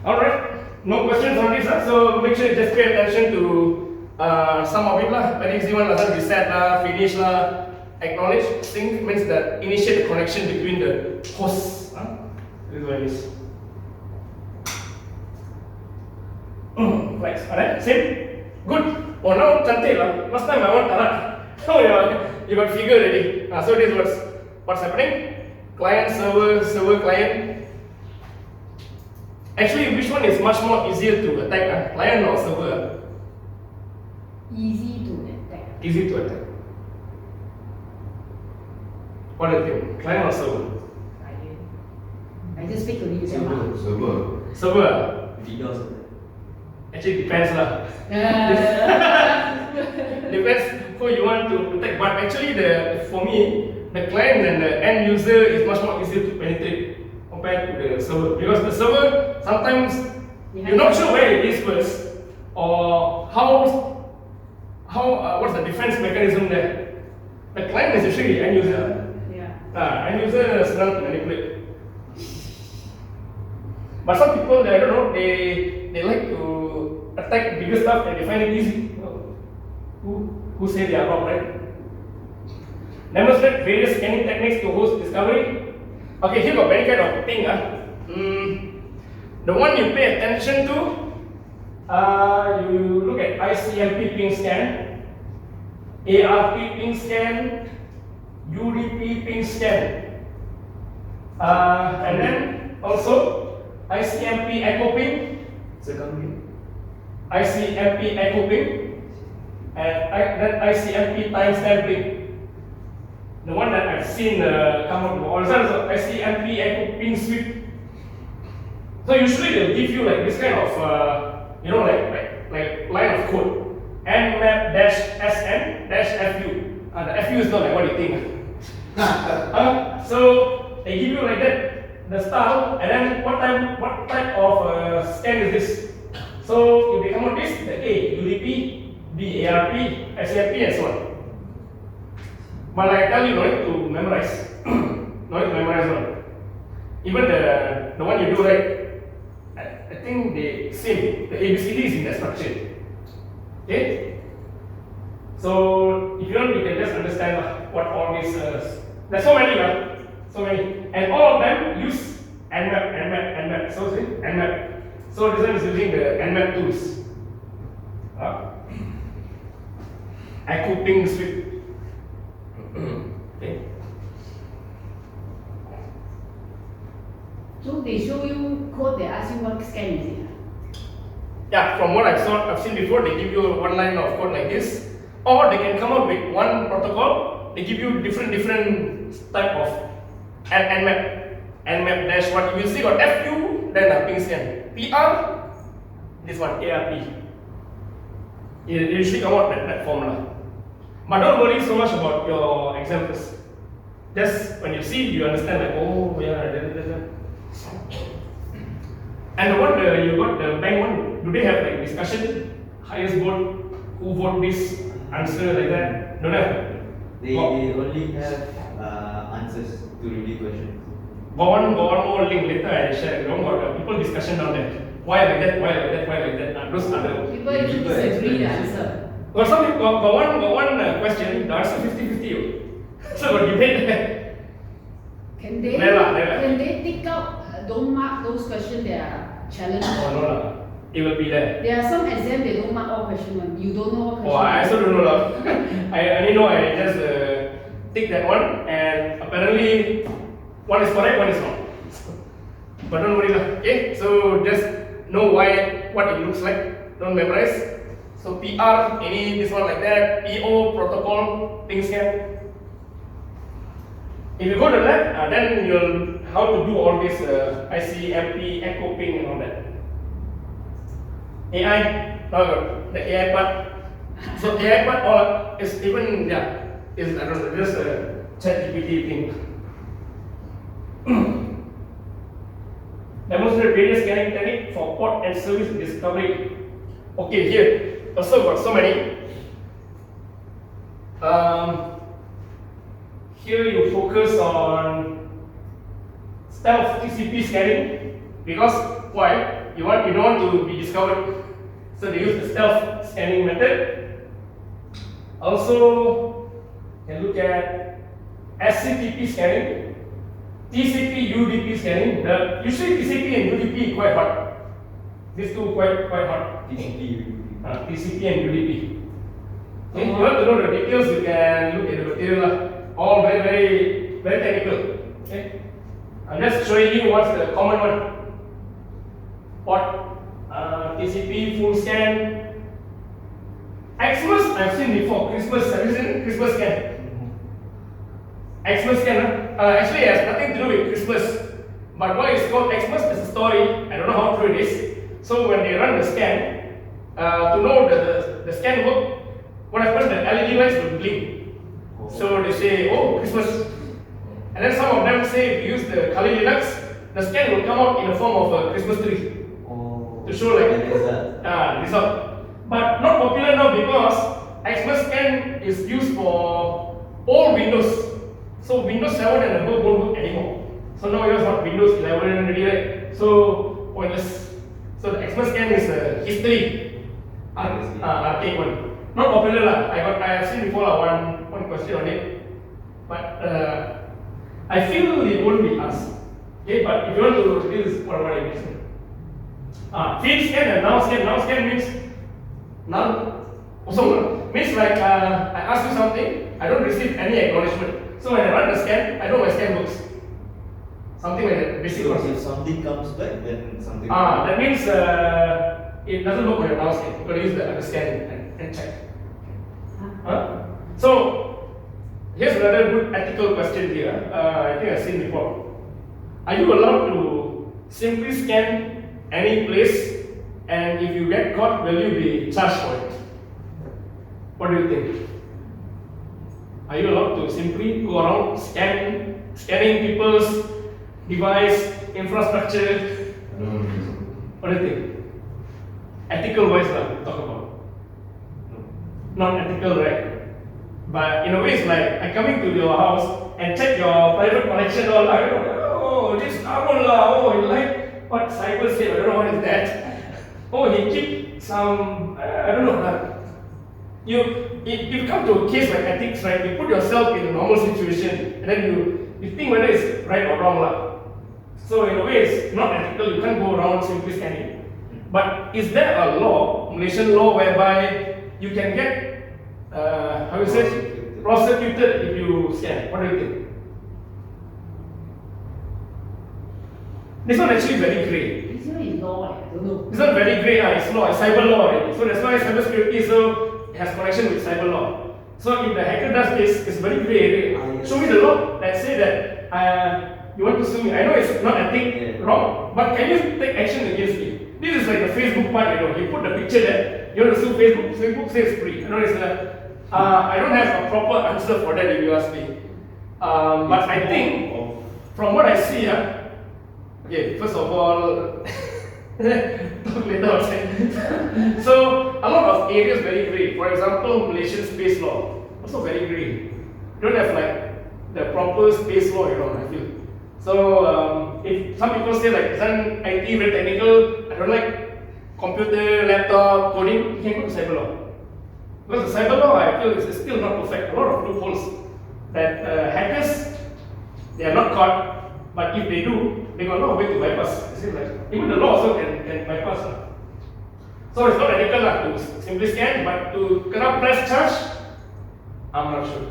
Alright, no questions on this, so make sure you just pay attention to some of it lah. Very easy one, lesson reset lah, finish lah, acknowledge. Sync means that initiate the connection between the hosts. This is what it is. Flex, alright, same? Good. Oh now cantik lah. Last time I want tarak. Oh yeah, you got figure already. So this is what's happening. Client, server, client. Actually, which one is much more easier to attack? Client or server? Easy to attack. Easy to attack. What do you think? Client or server? I just speak to you. Server. Server. DDoS. Actually depends lah. Depends who you want to attack. But actually, for me, the client and the end user is much more easier to penetrate compared to the server, because the server sometimes you're not sure where it is first or what's the defense mechanism there. The client is usually the end user. Yeah. End user is not to manipulate. But some people, I don't know, they like to attack bigger stuff and they find it easy. Who say they are wrong, right? Demonstrate various scanning techniques to host discovery. Okay, here got many kind of thing. The one you pay attention to, you look at ICMP ping scan, ARP ping scan, UDP ping scan, and then also ICMP echo ping, ICMP echo ping, and then ICMP timestamp ping. The one that I've seen come up also is ICMP echo ping sweep. So usually they'll give you like this kind of like line of code, nmap -sn -fu. The fu is not like what you think. So they give you like that the style, and then what type of scan is this? So if they come out this, the A, UDP, B, ARP, ICMP, and so on. But like I tell you, no need to memorize. No need to memorize one. Even the one you do, right? I think the same. The ABCD is in the structure. Okay. So if you want, you can just understand what all these. There's so many, so many, and all of them use nmap. So see, nmap. So this one is using the nmap tools. Echo ping sweep. Okay. So they show you code, they ask you what scan is it? Yeah, from what I've seen before, they give you one line of code like this, or they can come up with one protocol. They give you different type of nmap dash what you will see got fu, then the ping scan. PR, this one ARP. It usually come out that formula. But don't worry so much about your examples. Just when you see, you understand like, oh yeah, and the one you got the bank one, do they have like discussion? Highest vote, who vote this, answer like that? Don't have. They only have answers to the questions. Got one more link later I share. Got people discussion down there. Why like that? Why like that? Why like that? Those other. People even disagree the answer. Got some got one question. The answer 50-50. So got debate there. Can they Never. Can they take out? Don't mark those questions that are challenged. Oh no lah. It will be there. There are some exams they don't mark all questions one. You don't know what question. Oh, I also don't know lah. I only know I just tick that one, and apparently one is correct, one is wrong. But don't worry lah. Okay, so just know what it looks like. Don't memorize. So PR, this one like that. PO protocol, things can. If you go to that, then you'll how to do all this ICMP, echo ping, and all that. AI, the AI part. So AI part is even is I don't know, just a ChatGPT thing. Demonstrate various scanning technique for port and service discovery. Okay, here also got so many. Here you focus on stealth TCP scanning because why? You don't want to be discovered. So they use the stealth scanning method. Also, you can look at SCTP scanning, TCP UDP scanning. Usually TCP and UDP quite hot. These two quite hot. TCP and UDP. Okay, you want to know the details, you can look at the material. All very technical. Okay, I'm just showing you what's the common one. Port, TCP, full scan. Xmas I've seen before. Christmas, have you seen Christmas scan? Xmas scan, actually it has nothing to do with Christmas. But why it's called Xmas is a story. I don't know how true it is. So when they run the scan, to know the scan work, what happens, the LED lights will blink. So they say, oh, Christmas. And then some of them say if you use the Kali Linux, the scan will come out in the form of a Christmas tree. To show like result. But not popular now because Xmas scan is used for all Windows. So Windows 7 and above won't work anymore. So now you have Windows 11 already, right? So pointless. So the Xmas scan is a history arcade one. Not popular lah. I have seen before one question on it. But I feel it won't be us. Okay, but if you want to this is what I mentioned. Field scan and now scan. Now scan means now also means like I ask you something, I don't receive any acknowledgement. So when I run the scan, I know my scan works. Something like that, basic So concept. if something comes back, then something. That means it doesn't work on your now scan. You can use the scan and check. So here's another good ethical question here. I think I've seen before. Are you allowed to simply scan any place, and if you get caught, will you be charged for it? What do you think? Are you allowed to simply go around scanning people's device, infrastructure? What do you think? Ethical wise, talk about. Not ethical, right? But in a way, it's like I coming to your house and check your private connection all. I don't know. Oh, this carbon lah. Oh, you like what cyber safe? I don't know what is that. Oh, he keep some. I don't know. If you come to a case like ethics, right? You put yourself in a normal situation, and then you think whether it's right or wrong lah. So in a way, it's not ethical. You can't go around simply scanning. But is there a law, Malaysian law, whereby you can get how you say, prosecuted if you scan? What do you think? This one actually very grey. This one is law, I don't know. This one very grey, it's law, it's cyber law already. So that's why cyber security it has connection with cyber law. So if the hacker does this, it's very grey area. Show me the law. Let's say that you want to sue me. I know it's not wrong, but can you take action against me? This is like the Facebook part, you put the picture there, you want to sue Facebook, Facebook says free. I don't have a proper answer for that if you ask me. But I think, from what I see, okay, first of all, talk later outside. So, a lot of areas very grey. For example, Malaysian space law, also very grey. You don't have like the proper space law, I feel. So, if some people say like, isn't IT very technical, I don't like computer, laptop, coding, you can go to cyber law. Because the cyber law, I feel, is still not perfect. A lot of loopholes that hackers, they are not caught, but if they do, they got no way to bypass. It seems like even the law also can bypass. So it's not ethical to simply scan, but to cannot press charge, I'm not sure.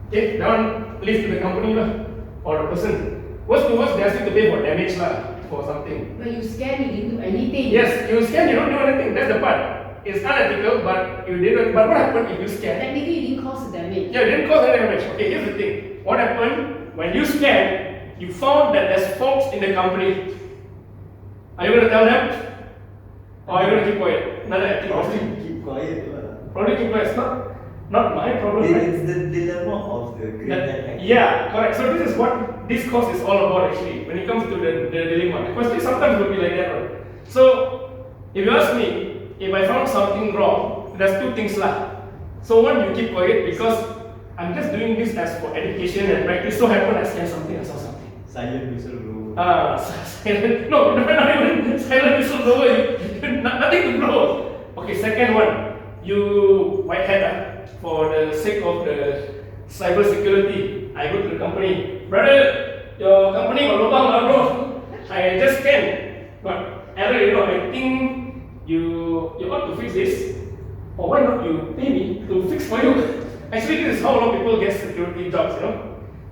Okay, that one leaves to the company or the person. Worst to worst, they ask you to pay for damage for something. But you scan, you didn't do anything. Yes, you scan, you don't do anything. That's the part. It's unethical, but you didn't. But what happened if you scan? Technically, you didn't cause the damage. Yeah, you didn't cause any damage. Okay, here's the thing. What happened when you scan? You found that there's faults in the company. Are you going to tell them? Or are you going to keep quiet? Another ethical question. Keep quiet. Probably keep quiet. It's not my problem. Right? It's the dilemma of the green and Yeah, correct. So this is what this course is all about actually. When it comes to the dilemma, the question sometimes will be like that, right? So if you ask me, if I found something wrong, there's two things lah. So one, you keep quiet because I'm just doing this as for education and practice. So happen I scan something, I saw something. silent whistleblower. Silent. No, not even silent whistle blower. Nothing to blow. Okay, second one. You white hat for the sake of the cyber security. I go to the company. Brother, your company got lubang lah bro. I just scanned. But error, I think you ought to fix this. Or why not you pay me to fix for you? Actually, this is how a lot of people get security jobs,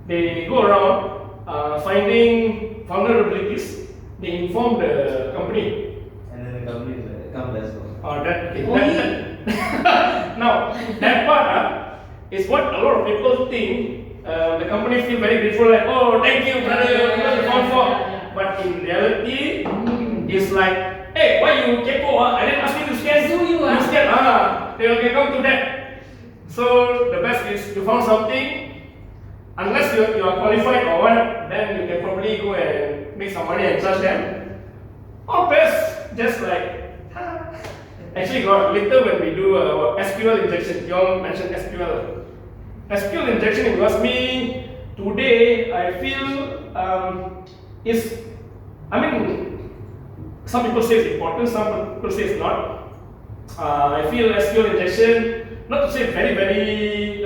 They go around finding vulnerabilities. They inform the company. And then the company is like, come, let's go. Now, that part is what a lot of people think. The company feel very grateful, like, oh, thank you, brother, because you found fault. But in reality, it's like, hey, why you kepo? I didn't ask you to scan. You scan. They will come to that. So the best is you found something. Unless you are qualified or what, then you can probably go and make some money and charge them. Or best, just like. Actually, later when we do SQL injection, you all mentioned SQL. SQL injection, if you ask me, today I feel some people say it's important, some people say it's not. I feel SQL injection, not to say very, very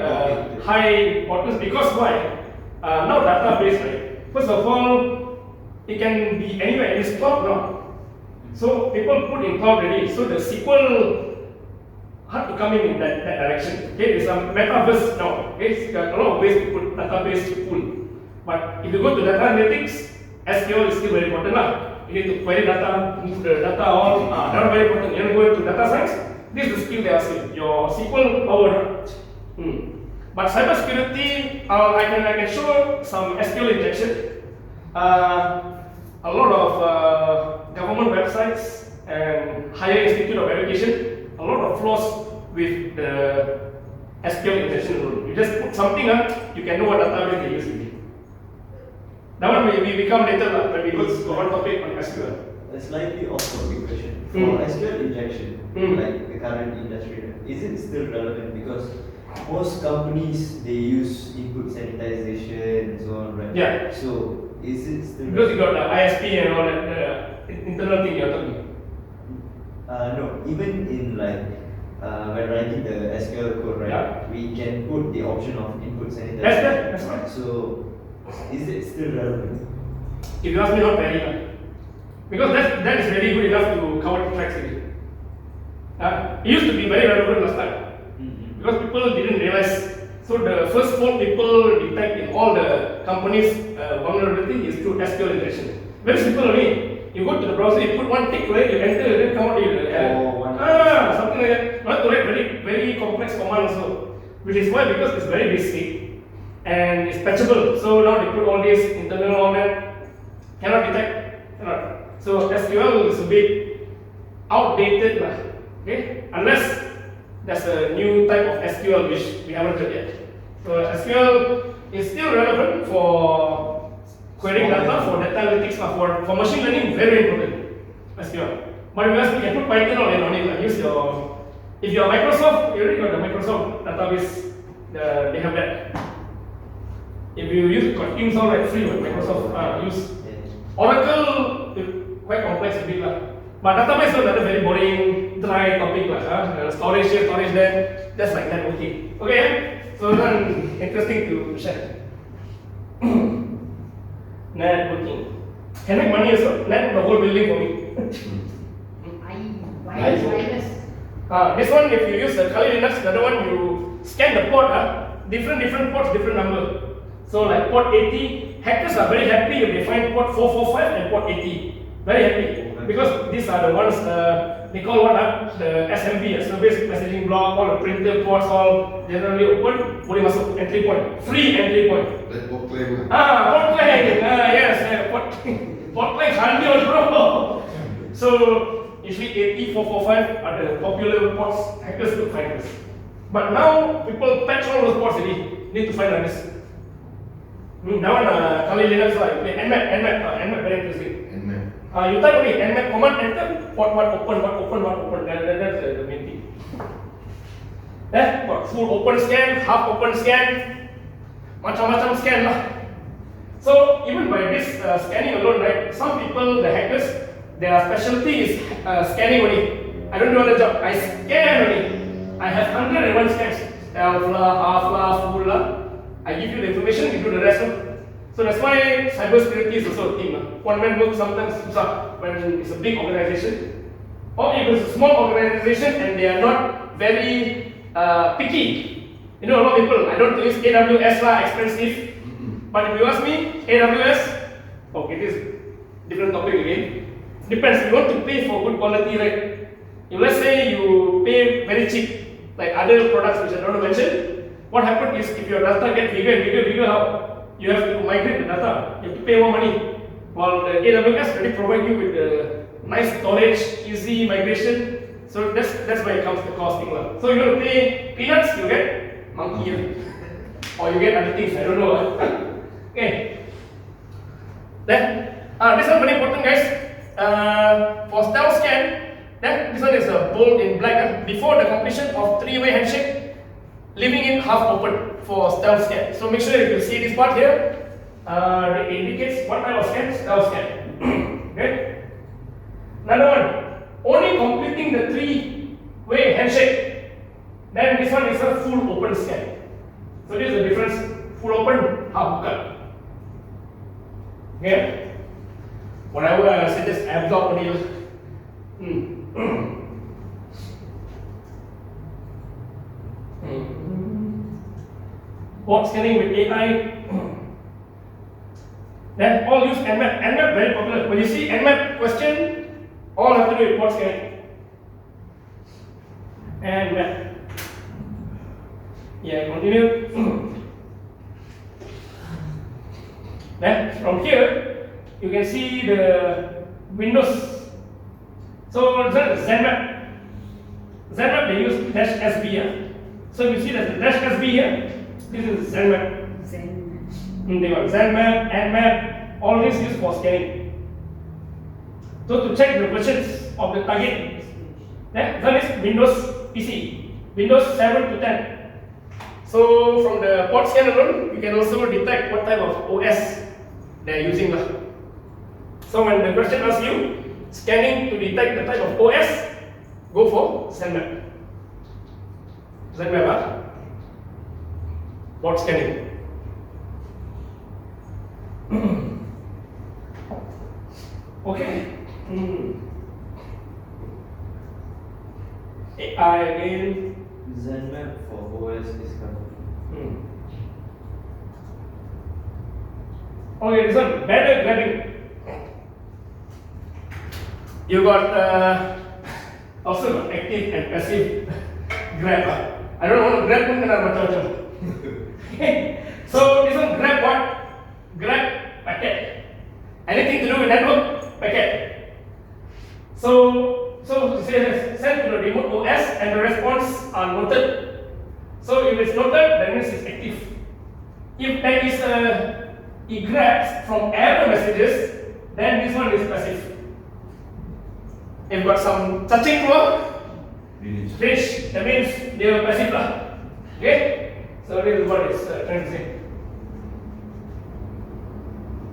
high importance, because why? Now database, right? First of all, it can be anywhere, it's cloud now. So people put in cloud already. So the SQL hard to come in that direction. Okay, there's a metaverse now. Okay, so there are a lot of ways to put database to pull. But if you go to data analytics, SQL is still very important lah. You need to query data, move the data on. That's very important. You go into data science. This is the skill they ask you. Your SQL power. But cybersecurity, I can show some SQL injection. A lot of government websites and higher institute of education, a lot of flaws with the SQL injection rule. You just put something up, you can know what database they use with it. That one we become later when we go to one topic on SQL. A slightly off-topic question. For SQL injection, like the current industry, is it still relevant? Because most companies, they use input sanitization and so on, right? Yeah. So, is it still Because you got the ISP and all that, internal thing you're talking. No, even in like when writing the SQL code, right? Yeah. We can put the option of input sanitization. That's right. So, is it still relevant? If you ask me, not very much. Because that is very good enough to cover the tracks already. It used to be very relevant last time. Because people didn't realize. So the first fault people detect in all the companies' vulnerability is through SQL injection. Very simple only. You go to the browser, you put one tick, right? You enter, then come out with something like that. Not to write very, very complex command also. Which is why, because it's very basic and it's patchable. So now they put all this internal all that. Cannot detect. Cannot. So SQL is a bit outdated lah. Okay? Unless there's a new type of SQL which we haven't heard yet. So SQL is still relevant for querying data, for data analytics, for machine learning, very important. SQL. But you can put Python or on it. Use your, if you are Microsoft, you already got the Microsoft database. They have that. If you use Teams, all right, free. Microsoft use Oracle, quite complex a bit lah. But database is another very boring, dry topic lah. Storage here, storage there, just like that. Okay. So then interesting to share. Networking. Can make money also. Net the whole building for me. Wireless. This one, if you use the Kali Linux, the other one you scan the port. Different ports, different number. So like port 80, hackers are very happy if they find port 445 and port 80. Very happy. Because these are the ones they call what the SMB, service messaging block, all the printer ports, all generally open. Boleh masuk entry point, free entry point. That port claim. Port claim. Yes, port claim 100 bro. So usually 80, 445 are the popular ports hackers could find us. But now people patch all those ports already. Need to find this. That one Kali Linux lah. Nmap very interesting. You type only nmap command, enter, what open. That's the main thing. Full open scan, half open scan, macam-macam scan lah. So even by this scanning alone, right, some people, the hackers, their specialty is scanning only. I don't do other job, I scan only. I have 101 scans, alpha, half, full. I give you the information, you do the rest. So that's why cybersecurity is also a thing. One man work sometimes when it's a big organization, or if it's a small organization and they are not very picky. You know, a lot of people, I don't use AWS expensive. But if you ask me, AWS, okay, this is different topic again. Depends, you want to pay for good quality, right? If let's say you pay very cheap, like other products which I don't want to mention, what happens is if your data gets bigger and bigger, how? You have to migrate the data, you have to pay more money. While the AWS already provide you with the nice storage, easy migration. So that's where it comes to costing. So you want to pay peanuts, you get monkey. Or you get other things, I don't know. Okay. Then this one very important, guys. For stealth scan, then this one is bold in black. Before the completion of three-way handshake, leaving it half open for stealth scan. So make sure you see this part here. It indicates what type of scan, stealth scan. Okay. Another one, only completing the three-way handshake. Then this one is a full open scan. So this is the difference: full open, half open. Okay. Whatever I say, just absorb only. Port scanning with AI. Then all use Nmap. Nmap very popular. When you see Nmap question, all have to do with port scanning. Nmap. Yeah, continue. Then from here, you can see the Windows. So ZMap. ZMap they use -SB here. So you see that the -SB here. This is ZMap. They got ZMap, Nmap, all this used for scanning. So to check the versions of the target, that is Windows PC, Windows 7 to 10. So from the port scan alone, you can also detect what type of OS they are using. So when the question asks you, scanning to detect the type of OS, go for ZMap. ZMap, port scanning. Okay. AI again. ZMap for OS is covered. Okay, this one, banner grabbing. You got also active and passive grab. I don't want to grab pun kena macam-macam. So this one grab what? Grab packet. Anything to do with network, packet. So send to the remote OS and the response are noted. So if it's noted, that means it's active. If there is it grabs from error messages, then this one is passive. If got some touching keluar, finish. That means they are passive lah. Okay? So this is what it's trying to say.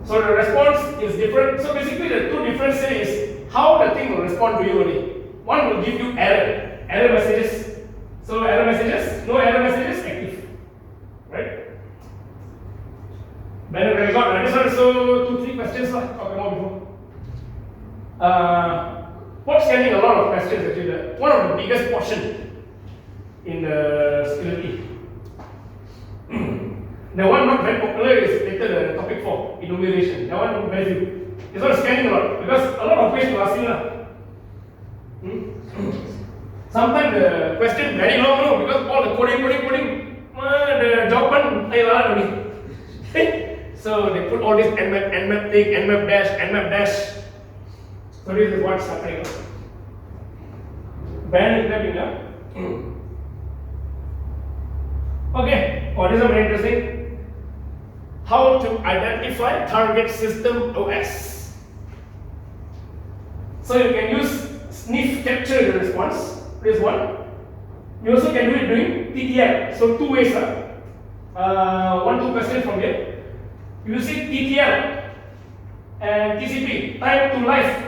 So the response is different. So basically the two differences is how the thing will respond to you only. One will give you error messages. So error messages, no error messages, active. Right? Then we got this one, so 2-3 questions talked about before. Port scanning, a lot of questions actually. One of the biggest portion in the security. The one not very popular is later the topic 4, enumeration. That one very few. This one is scanning a lot because a lot of ways to ask you. Sometimes the question very long because all the coding, the job one only. So they put all this nmap thing, nmap dash. So this is what's happening. Band grabbing up. Okay, this is very interesting. How to identify target system OS. So you can use sniff capture the response. This one. You also can do it doing TTL. So two ways. 1-2 questions from here. You see TTL and TCP, time to life.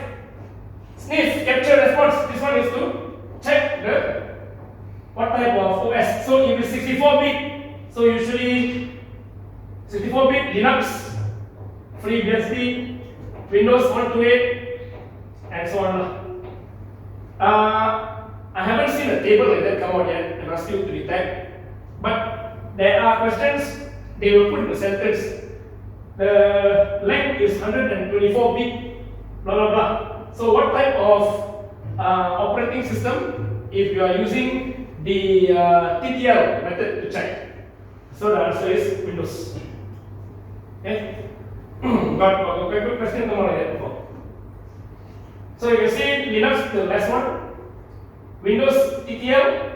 Sneeze, capture response. This one is to check the what type of OS. So if it's 64-bit, so usually 64-bit Linux, FreeBSD, Windows 128, and so on. I haven't seen a table like that come out yet and ask you to detect, but there are questions they will put in the sentence. The length is 124-bit, blah blah blah. So what type of operating system if you are using the TTL method to check? So the answer is Windows. Okay? Got a good question come on like that before. So you can see Linux, the last one. Windows TTL,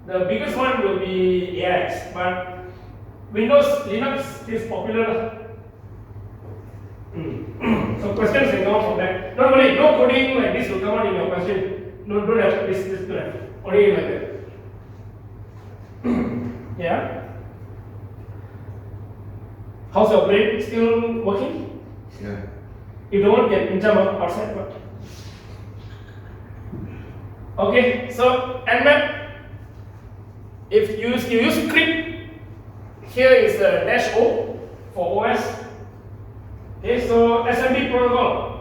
the biggest one will be AIX, but Windows Linux is popular. So questions can come out from that. Not only no coding like this will come out in your question. No, don't have this don't have. Only like that. Yeah. How's your brain? Still working? Yeah. You don't get in terms of outside, but okay. So Nmap, if you use script, here is a dash O for OS. Okay, so SMB protocol.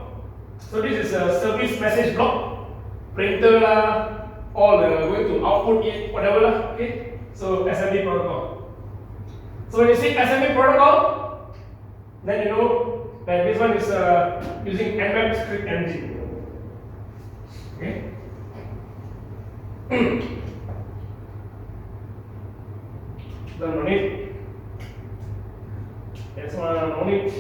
So this is a service message block, printer lah, all the going to output it, whatever lah. Okay, so SMB protocol. So when you see SMB protocol, then you know that this one is using Nmap script engine. Okay. Don't need. This one no need.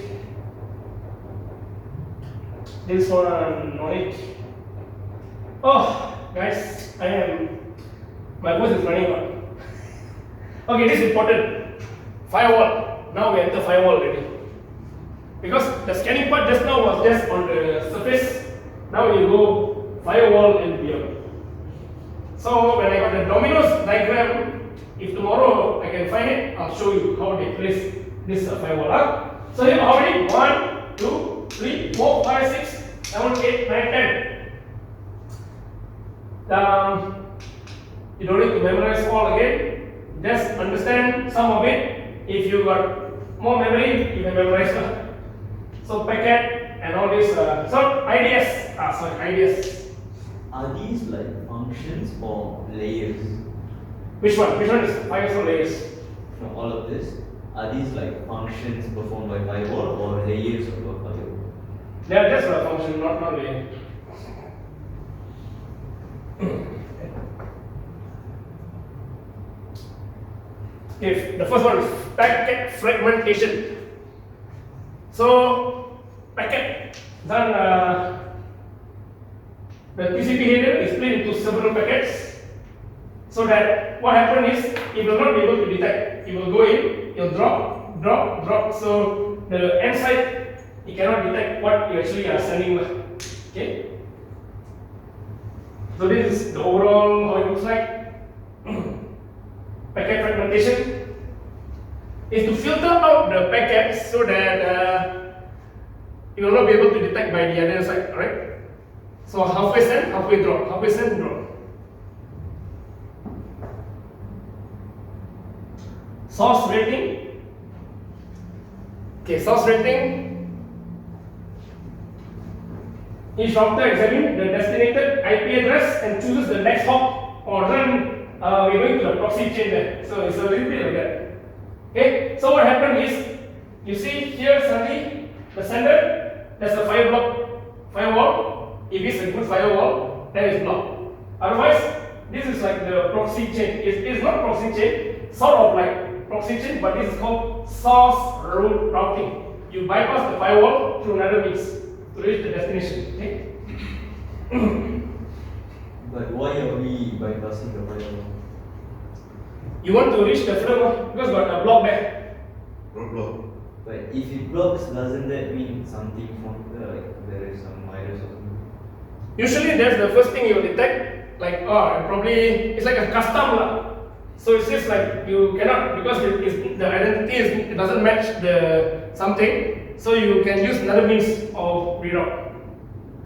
This one no need. Oh, guys, my voice is running out. Okay, this is important. Firewall. Now we enter firewall already. Because the scanning part just now was just on the surface. Now you go firewall and beyond. So when I got the dominoes diagram, if tomorrow I can find it, I'll show you how they place this firewall up. So here how many? 1, 2, 3, 4, 5, 6, 7, 8, 9, 10. You don't need to memorize all again. Just understand some of it. If you got more memory, you can memorize that. So packet and all this. So IDS. IDS. Are these like functions or layers? Which one? Which one is firewall layers? From all of this, are these like functions performed by firewall or layers of a firewall? They are just a function, not layer. If the first one is packet fragmentation. So packet, then the TCP header is split into several packets. So that what happens is it will not be able to detect. It will go in, it will drop, drop, drop. So the end side it cannot detect what you actually are sending. Okay. So this is the overall how it looks like. Packet fragmentation is to filter out the packets so that you will not be able to detect by the other side, right? So halfway send, halfway drop, halfway send, drop. Source rating. Okay, source rating. Each router examines the designated IP address and chooses the next hop, or run. We're going to the proxy chain there. So it's a little bit like that. Okay, so what happened is, you see here suddenly the sender, there's a firewall. If it's a good firewall, then it's blocked. Otherwise, this is like the proxy chain. It's not proxy chain, sort of like proxy chain, but this is called source route routing. You bypass the firewall through another means to reach the destination. Okay. But why are we bypassing the firewall? You want to reach the firewall because got a block there. Roadblock. But if it blocks, doesn't that mean something from like there is some virus or something? Usually that's the first thing you will detect. Like, probably it's like a custom lah. So it's just like you cannot, because the identity it doesn't match the something, so you can use another means of reroute.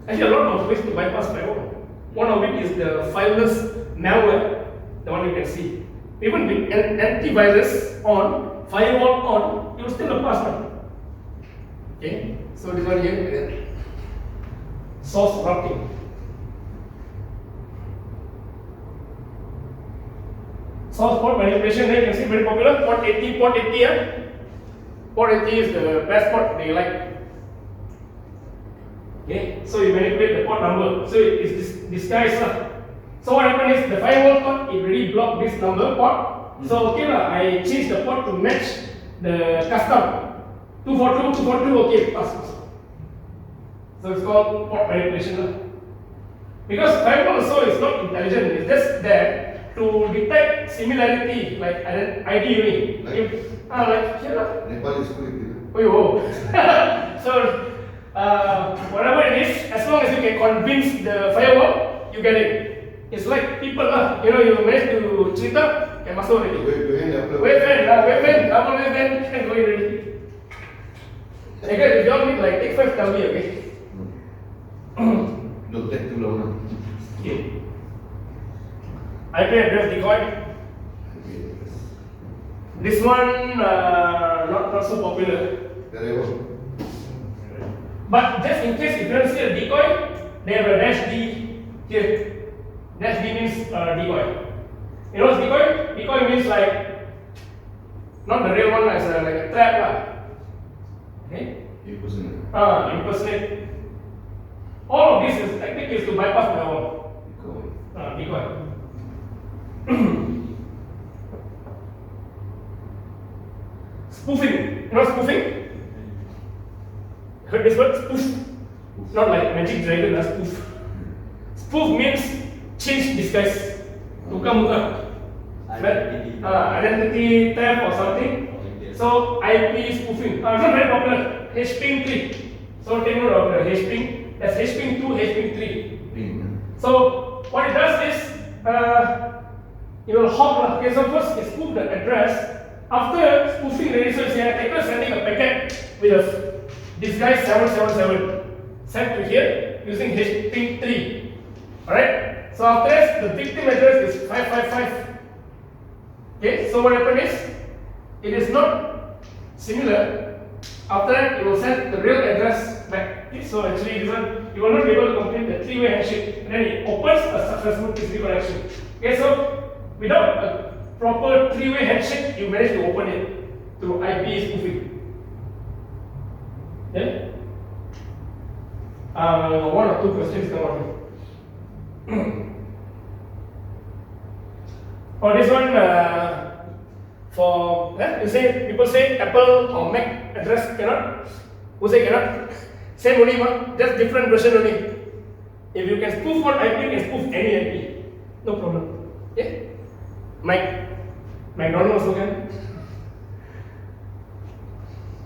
Actually, a lot of ways to bypass firewall. One of it is the fileless malware, the one you can see. Even with an antivirus on, firewall on, you will still have password. Okay, so this one here, source routing. Source port manipulation, there you can see very popular. Port 80, port 80 here. Port 80 is the best port they like. Okay, so you manipulate the port number. So it is disguised. So what happened is the firewall thought it really blocked this number port. So okay I changed the port to match the custom. 242, 242, okay, pass. So it's called port manipulation. Because firewall also is not intelligent, it's just there to detect similarity, like ID only. Like here. Nepal is quick. Oh. So whatever it is, as long as you can convince the firewall, you get it. It's like people you manage to cerita, can masuk already. Wave ban, double wave ban, can go in already. Again, if you all need like take 5, tell me, okay? Don't take too long. Okay. IP address decoy. This one not so popular. Very well. But just in case if you don't see a decoy, they have a -D here. -D means decoy. You know what's decoy? Decoy means like not the real one as like a trap lah. Okay? Impersonate. All of this is technique is to bypass my wall. Decoy. Spoofing. You know spoofing? Heard this word? Spoof. Not like magic dragon, spoof. Spoof means change disguise. Tukar muka. Identity theft or something. So IP spoofing. It's not very popular. HPing 3. So take note of the HPing. That's HPing 2, HPing 3. So what it does is it will hop. Okay, so first it spoof the address. After spoofing the research, the attacker sending a packet with a disguise 777 sent to here using HPing 3. Alright? So after that, the victim address is 555. Okay, so what happened is it is not similar. After that, it will send the real address back. Okay, so actually, this one you will not be able to complete the 3-way handshake, and then it opens a successful TCP connection. Okay, so without a proper 3-way handshake, you manage to open it through IP spoofing. Okay? One or two questions come on. For this one, you say people say Apple or Mac address cannot. Who say cannot? Same only one, just different version only. If you can spoof one IP, you can spoof any IP. No problem. Okay? McDonald's also can.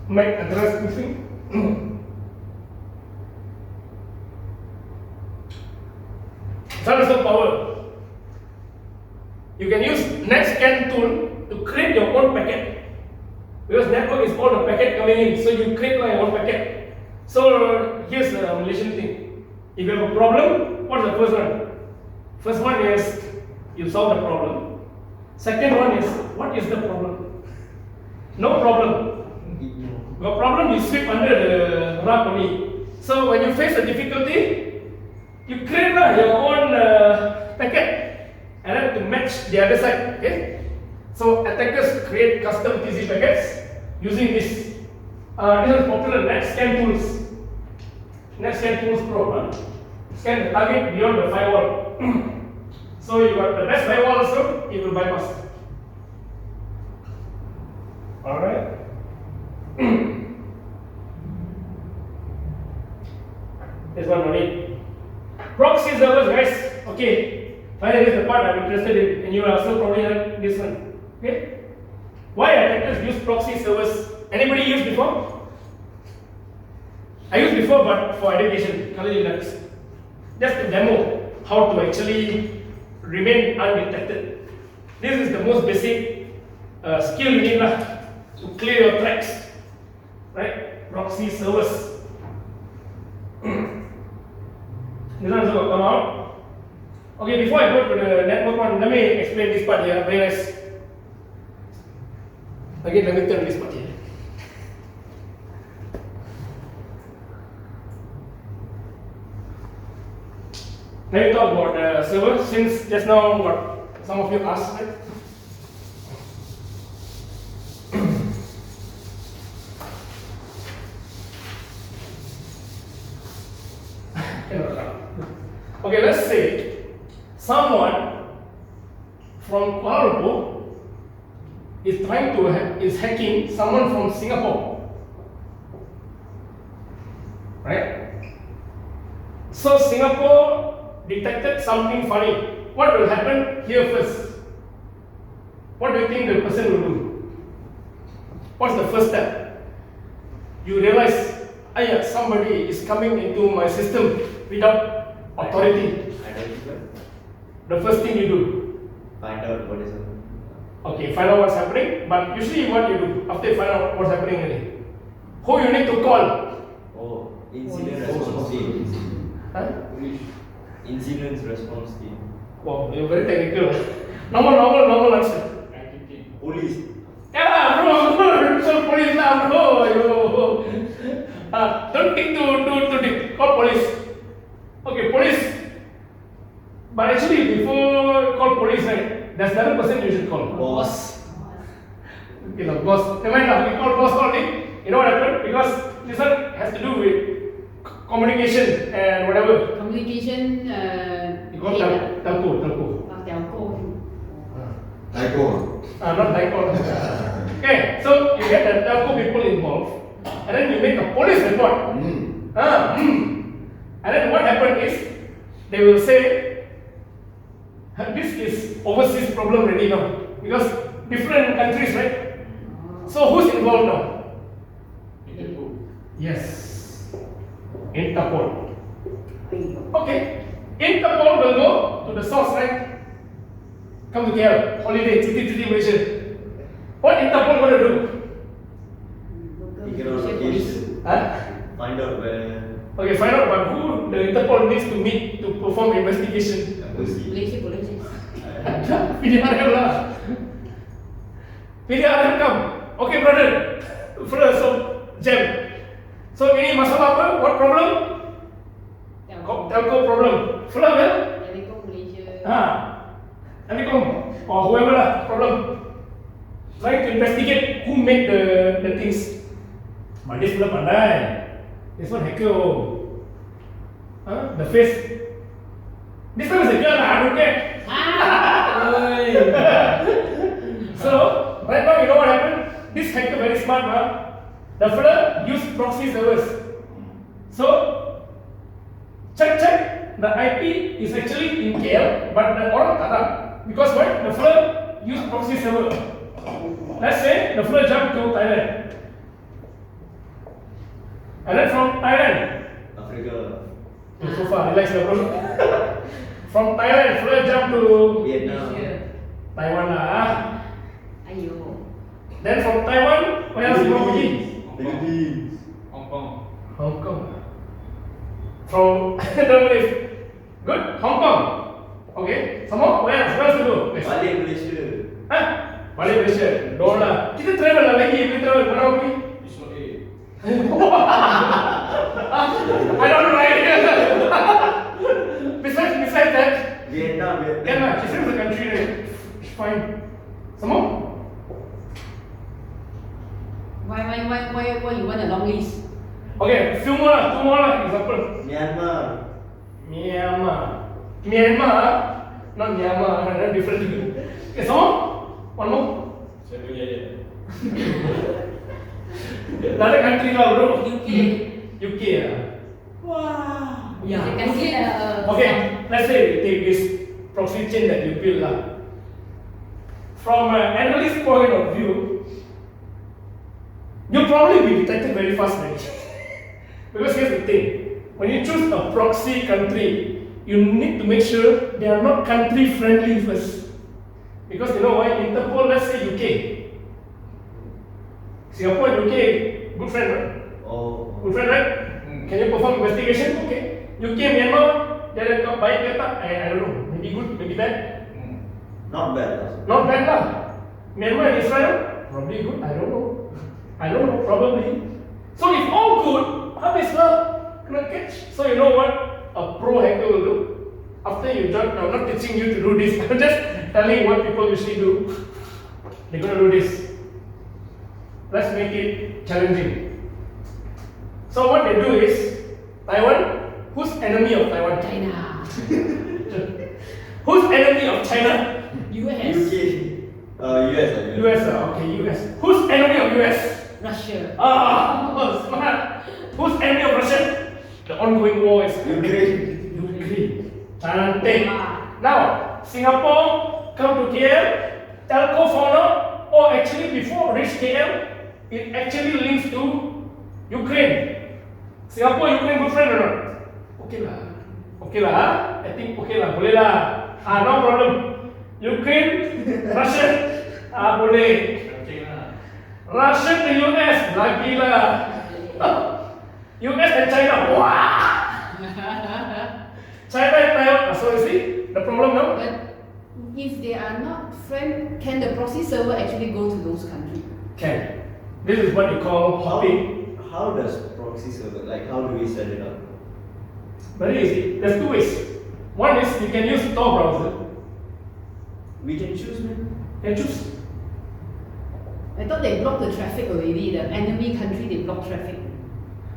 Mac address spoofing. Transfer power. You can use NetScan tool to create your own packet. Because network is all the packet coming in, so you create your own packet. So here's the Malaysian thing. If you have a problem, what's the first one? First one is you solve the problem. Second one is what is the problem? No problem. Got problem, you sweep under the rug only. So when you face a difficulty, you create your own packet and then to match the other side. Okay? So attackers create custom TCP packets using this. This is popular NetScan tools. NetScan tools Pro. Scan the target beyond the firewall. So you got the best firewall also, it will bypass. Alright. This one only. Proxy servers, guys. Okay. Finally, this is the part I'm interested in, and you also probably heard this one. Okay. Why attackers use proxy servers? Anybody used before? I used before, but for education, Kali Linux. Just to demo how to actually remain undetected. This is the most basic skill you need to clear your tracks, right? Proxy servers. This one also come out. Okay, before I go to the network one, let me explain this part here. Very nice. Again, let me turn this part here. Let me talk about the server, since just now what some of you asked, right? Okay, let's say someone from Kuala Lumpur is hacking someone from Singapore, right? So Singapore detected something funny. What will happen here first? What do you think the person will do? What's the first step? You realize, somebody is coming into my system without authority. The first thing you do, Find out what is happening. okay, find out what's happening. But usually, what you do after you find out what's happening, already, who you need to call? Oh, incident response team. Huh? Incident response team. Wow, you're very technical. Normal answer. Police. Yeah, bro. So police lah, bro. Don't think too deep. Call police. Okay, police. But actually, before call police, right, there's another person you should call. Boss. Okay, no, boss. Never mind now. We call boss only. You know what happened? Because this one has to do with communication and whatever. Communication, You call head telco. telco. Tyco. Not telco. Okay, so you get the telco people involved, and then you make a police report. And then what happened is, they will say, this is overseas problem already now, because different countries, right? So who's involved now? Yes, Interpol. Okay, Interpol will go to the source, right? Come to KL, holiday, cuti Malaysia. What Interpol going to do? Figure out location. Huh? Find out where. Okay, find out about who the Interpol needs to meet to perform investigation. Malaysia. PDRM lah. PDRM come. Okay, brother. So jam. So ini masalah apa? What problem? Telco problem. Fela ya? Telecom Malaysia. Telecom or whoever lah problem. Trying to investigate who made the things. But this fella pandai. This one hacker. The face. This one is a girl lah. I don't care. So right now you know what happened? This hacker very smart, The fella used proxy servers. So check. The IP is actually in KL, but the orang tak tahu. Because why? The fella used proxy server. Let's say the fella jumped to Thailand, and then from Thailand, Africa. so far relax the bro. From Thailand, fella jumped to Vietnam. Taiwan lah. Ayo. Then from Taiwan, where else you want to pergi? Philippines. Hong Kong. Hong Kong. From good, Hong Kong. Okay, some more. Where else to go? Balik Malaysia. Balik Malaysia. Don't lah. Kita travel lah lagi. Kita travel mana pergi? Israel. I don't know idea. Besides that, Vietnam. yeah, she says the country right. Fine. Some more. Why you want a long list? Okay, few more lah. Two more lah. Example. Myanmar. Not Myanmar. They're different. Okay, some more. One more. Saya Another country lah, bro. UK lah. Wow. You can see Okay, let's say we take this proxy chain that you build lah. From an analyst point of view, you'll probably be detected very fast, right? Because here's the thing: when you choose a proxy country, you need to make sure they are not country friendly first. Because you know why? Interpol, let's say UK. Singapore and UK, good friend, right? Oh. Good friend, right? Can you perform investigation? Okay. UK, Myanmar, dia ada baik ke tak? I don't know. Maybe good, maybe bad. Not bad. Not bad lah. Myanmar and Israel, probably good. I don't know. I don't know, probably. So if all good, habis lah kena catch. So you know what a pro hacker will do? After you join, I'm not teaching you to do this. I'm just telling what people usually do. They're gonna do this. Let's make it challenging. So what they do is, Taiwan, who's enemy of Taiwan? China. Who's enemy of China? US. UK. US. US, okay, US. Who's enemy of US? Russia. Ah, smart. Who's enemy of Russia? The ongoing war is Ukraine. Ukraine. Cantik. Wow. Now, Singapore come to KL, telco found out, or actually before reach KL, it actually links to Ukraine. Singapore, Ukraine good friend or not? Okay lah. Okay lah, I think okay lah, boleh lah. No problem. Ukraine, Russia, boleh. Russia to US, lagi lah. US and China, wah. China and Taiwan, so you see the problem now? But if they are not friend, can the proxy server actually go to those countries? Can. This is what you call hopping. How does proxy server, like how do we set it up? Very easy. There's two ways. One is you can use Tor browser. We can choose, man. You can choose. I thought they blocked the traffic already. The enemy country, they block traffic.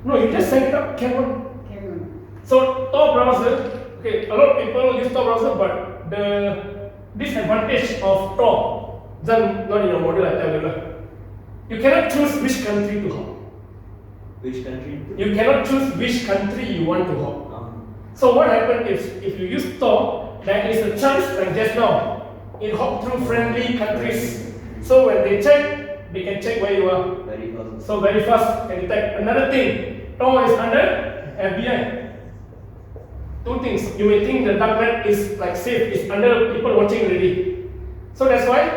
No, you just set it up, can one. Carry on. So Tor browser, okay, a lot of people use Tor browser, but the disadvantage of Tor, not in your model, I tell you lah. You cannot choose which country to hop. Which country? You cannot choose which country you want to hop. So what happens if you use Tor, there is a chance like just now, it hop through friendly countries. So when they check, they can check where you are. Very fast. So very fast can detect. Another thing, Tor is under FBI. Two things. You may think the dark net is like safe, it's under people watching already. So that's why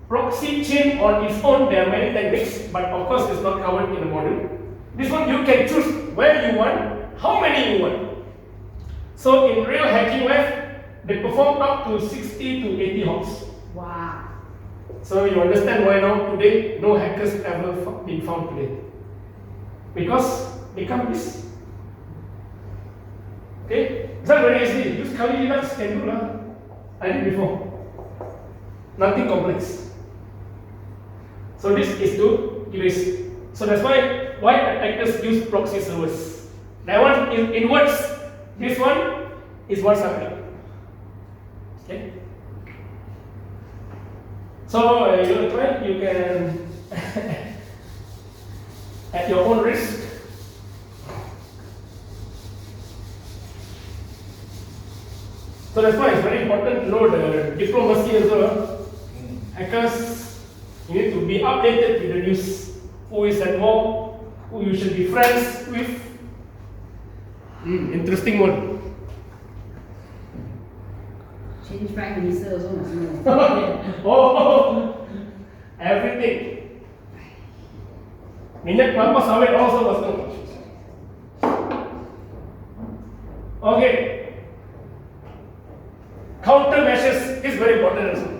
proxy chain on its own, there are many techniques, but of course it's not covered in the module. This one you can choose where you want, how many you want. So in real hacking web, they perform up to 60 to 80 hops. Wow. So you understand why now today no hackers ever been found today. Because they come this. Okay? It's not very easy. Use Kali Linux can do lah. I did before. Nothing complex. So this is to erase. So that's why attackers use proxy servers. That one is inwards. This one is what's happening. Okay. So you want to try? You can at your own risk. So that's why it's very important to know the diplomacy as well. Hackers, you need to be updated with the news. Who is at war? Who you should be friends with? Interesting one. Change prime minister also must know. Oh, everything. Minyak kelapa sawit also must know. Okay. Countermeasures is very important also.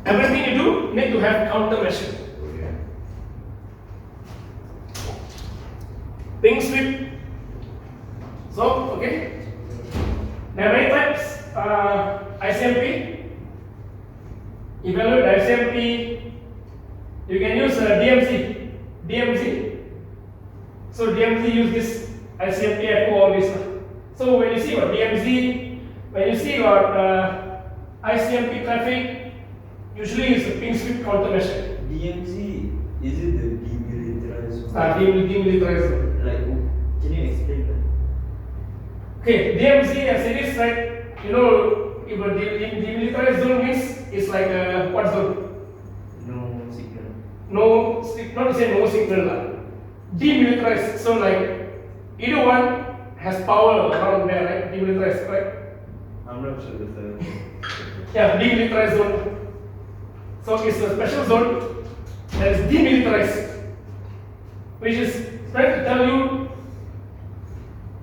Everything you do need to have countermeasure. Ping sweep. So, okay. There are many types. ICMP. Evaluate ICMP. You can use DMZ. DMZ. So DMZ use this ICMP echo all this. So when you see your DMZ, when you see your ICMP traffic, usually it's a ping sweep countermeasure. DMZ, is it the demilitarized? Demilitarized. Like, can you explain that? Okay, DMZ as it is, right? You know, if a demilitarized zone means it's like a what zone? No signal. No, not to say no signal lah. Demilitarized, so like either one has power around there, right? Demilitarized, right? I'm not sure that's a. Yeah, demilitarized zone. So it's a special zone that is demilitarized, which is trying to tell you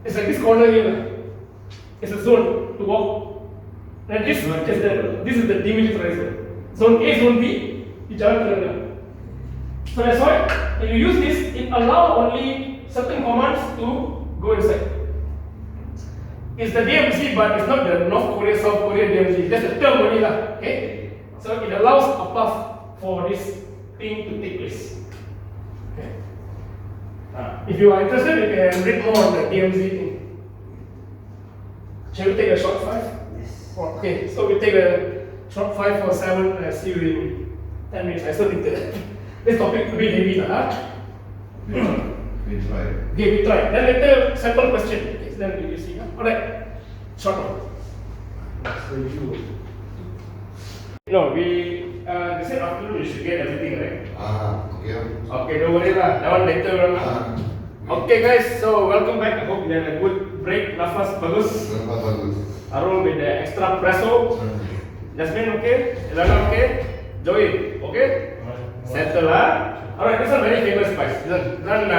it's like this corner here. It's a zone to walk. And this is the demilitarized zone. Zone A, zone B, you jalan ke dalam. So that's why if you use this, it allows only certain commands to go inside. It's the DMZ, but it's not the North Korea, South Korea DMZ. That's the term only lah. Okay. So it allows a path for this thing to take place. Okay. If you are interested, you can read more on the DMZ thing. Shall we take a short 5? Yes. Okay, so we take a short 5 for 7. See you in 10 minutes. I still think that this topic a bit heavy lah. We try. Okay, we try. Then later sample question. Okay, so then we see. Alright, short one. So you. No, they said afternoon you should get everything right. Okay. Okay, don't worry lah. That one later lah. Okay guys, so welcome back. I hope you had a good break. Nafas bagus. Bagus. Arul with the extra presso. Jasmine okay? Elana okay? Joey okay? Settle lah. Alright, this one very famous guys. Run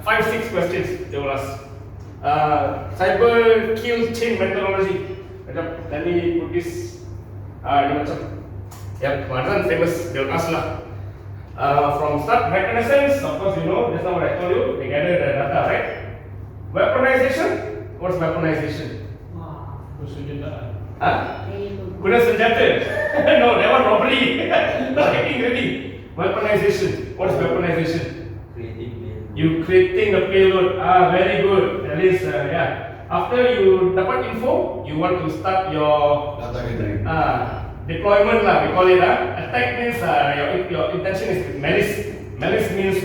5-6 questions they will ask. Cyber kill chain methodology. Let me put this. Ini macam. Yep, one famous. They will ask lah. From start reconnaissance, of course you know, that's not what I told you, they gather the data, right? Weaponization, what's weaponization? Persenjataan. Huh? Guna senjata? No, that one robbery. Not hacking really. Weaponization, what's weaponization? Creating payload. You creating the payload, very good, at least, yeah. After you dapat info, you want to start your Data gathering. deployment lah, we call it. Attack means your intention is malice. Malice means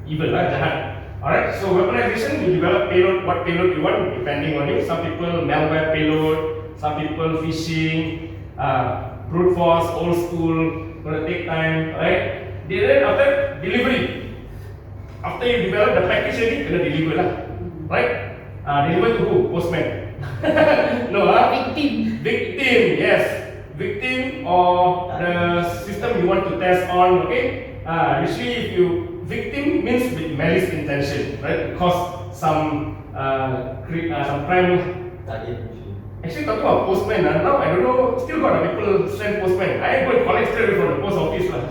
evil, jahat. Alright, so weaponization, you develop payload, what payload you want, depending on you. Some people malware payload, some people phishing, brute force, old school, gonna take time, right? Then after delivery, after you develop the package already, kena deliver lah, right? Deliver to who? Postman. No, Victim, yes. Victim or the system you want to test on, okay? Usually if you victim means with malice intention, right? Cause some crime. Target machine. Actually talking about postman, now I don't know, still got people send postman. I go and collect straight from the post office lah.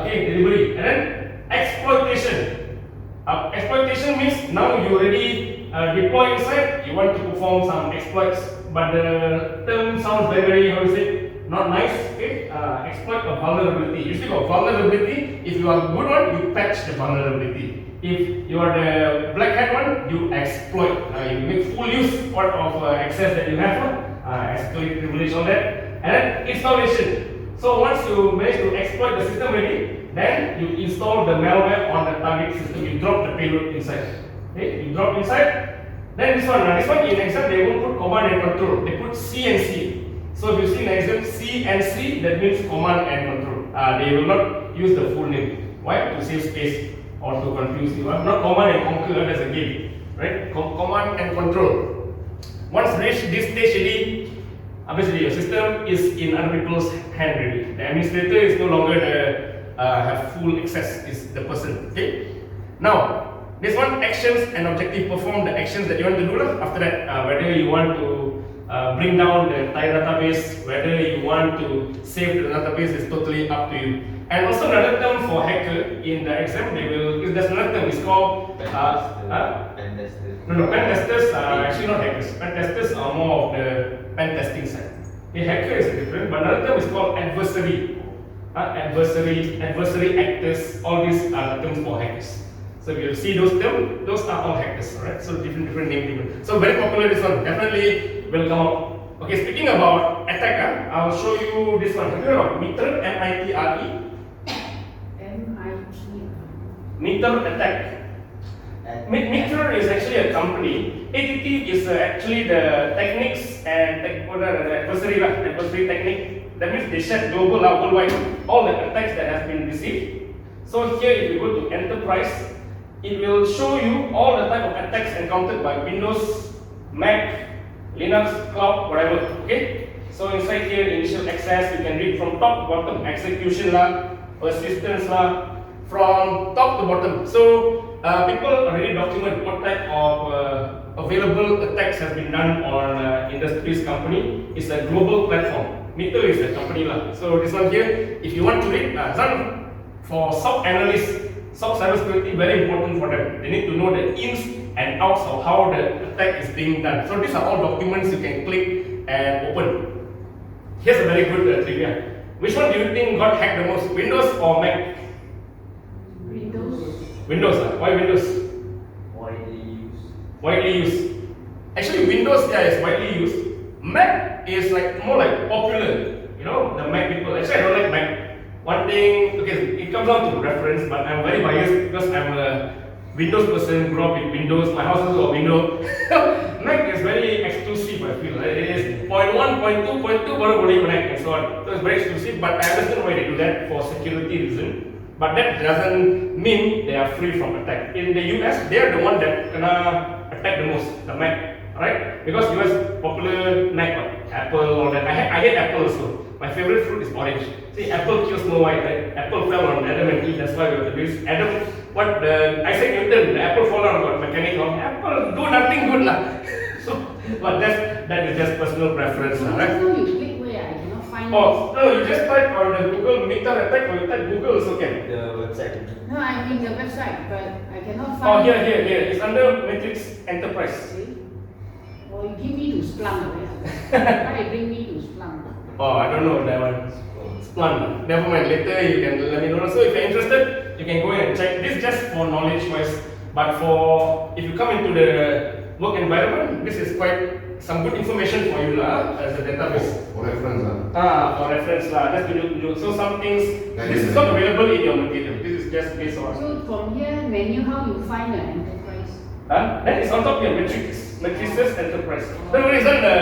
Okay, delivery. And then exploitation. Exploitation means now you already deploy inside, you want to perform some exploits. But the term sounds very, how to say, not nice. Okay, exploit a vulnerability. Usually, got vulnerability. If you are good one, you patch the vulnerability. If you are the black hat one, you exploit. You make full use part of access that you have. Exploit privilege on that. And then installation. So once you manage to exploit the system already, then you install the malware on the target system. You drop the payload inside. Okay, you drop inside. Then this one in exam they won't put command and control. They put C and C. So if you see in exam C and C, that means command and control. They will not use the full name. Why? To save space or to confuse you. Not command and conquer. That's a game, right? Command and control. Once reach this stage, already, obviously your system is in other people's hand already. The administrator is no longer have full access. Is the person. Okay. Now. This one, actions and objective, perform the actions that you want to do lah. After that, whether you want to bring down the entire database, whether you want to save the database is totally up to you. And also another term for hacker in the exam, there's another term, it's called Pen testers. No, pen testers are actually not hackers. Pen testers are more of the pen testing side. A hacker is different, but another term is called adversary. Adversary actors, all these are terms for hackers. So if you see those terms, those are all hackers, alright? So different name. So very popular this one, definitely will come up. Okay, speaking about attack, I'll show you this one. Have you heard of meter, M-I-T-R-E? MIT. Meter attack. Meter is actually a company. ATT is actually the techniques and the adversary technique. That means they share global, worldwide, all the attacks that have been received. So here if you go to enterprise, it will show you all the type of attacks encountered by Windows, Mac, Linux, cloud, whatever. Okay. So inside here, initial access, you can read from top to bottom, execution lah, persistence lah, from top to bottom. So people already document what type of available attacks has been done on industries company. It's a global platform. Meter is a company lah. So this one here, if you want to read, run for SOC analysts, SOC cybersecurity, very important for them. They need to know the ins and outs of how the attack is being done. So these are all documents you can click and open. Here's a very good trivia. Which one do you think got hacked the most? Windows or Mac? Windows. Windows. Why Windows? Widely used. Widely used. Actually, Windows is widely used. Mac is like more like popular. You know, the Mac people. Actually, I don't like Mac. One thing, okay, it comes down to reference, but I'm very biased because I'm a Windows person, grew up with Windows, my house is a Windows. Mac is very exclusive, I feel. It is 0.1, 0.2, 0.2, baru boleh connect and so on. So it's very exclusive, but I understand why they do that for security reason. But that doesn't mean they are free from attack. In the US, they are the one that kena attack the most, the Mac, right? Because US popular Mac, Apple, all that. I hate Apple also. My favorite fruit is orange. See, Apple kills Snow White, right? Apple fell on Adam and Eve, that's why we have to do this. Adam, what the Isaac Newton, the apple fall on what mechanical. Apple do nothing good lah. So, but that is just personal preference lah, right? So you click where I cannot find Oh, no, you just type on the Google meter attack, or you type Google also can. The website. No, I'm in the website, but I cannot find. Oh, here. It's under Matrix Enterprise. See? Or you give me to Splunk. Why you bring me to Splunk? Oh, I don't know that one. Splunk. Never mind. Later you can let me know. So if you're interested, you can go in and check. This is just for knowledge wise. But for if you come into the work environment, this is quite some good information for you lah as a database. For reference lah. For reference lah. Just to so some things. This is not available in your material. This is just based on. So from here, menu, how you find an enterprise? That is on top of your matrices enterprise. The reason the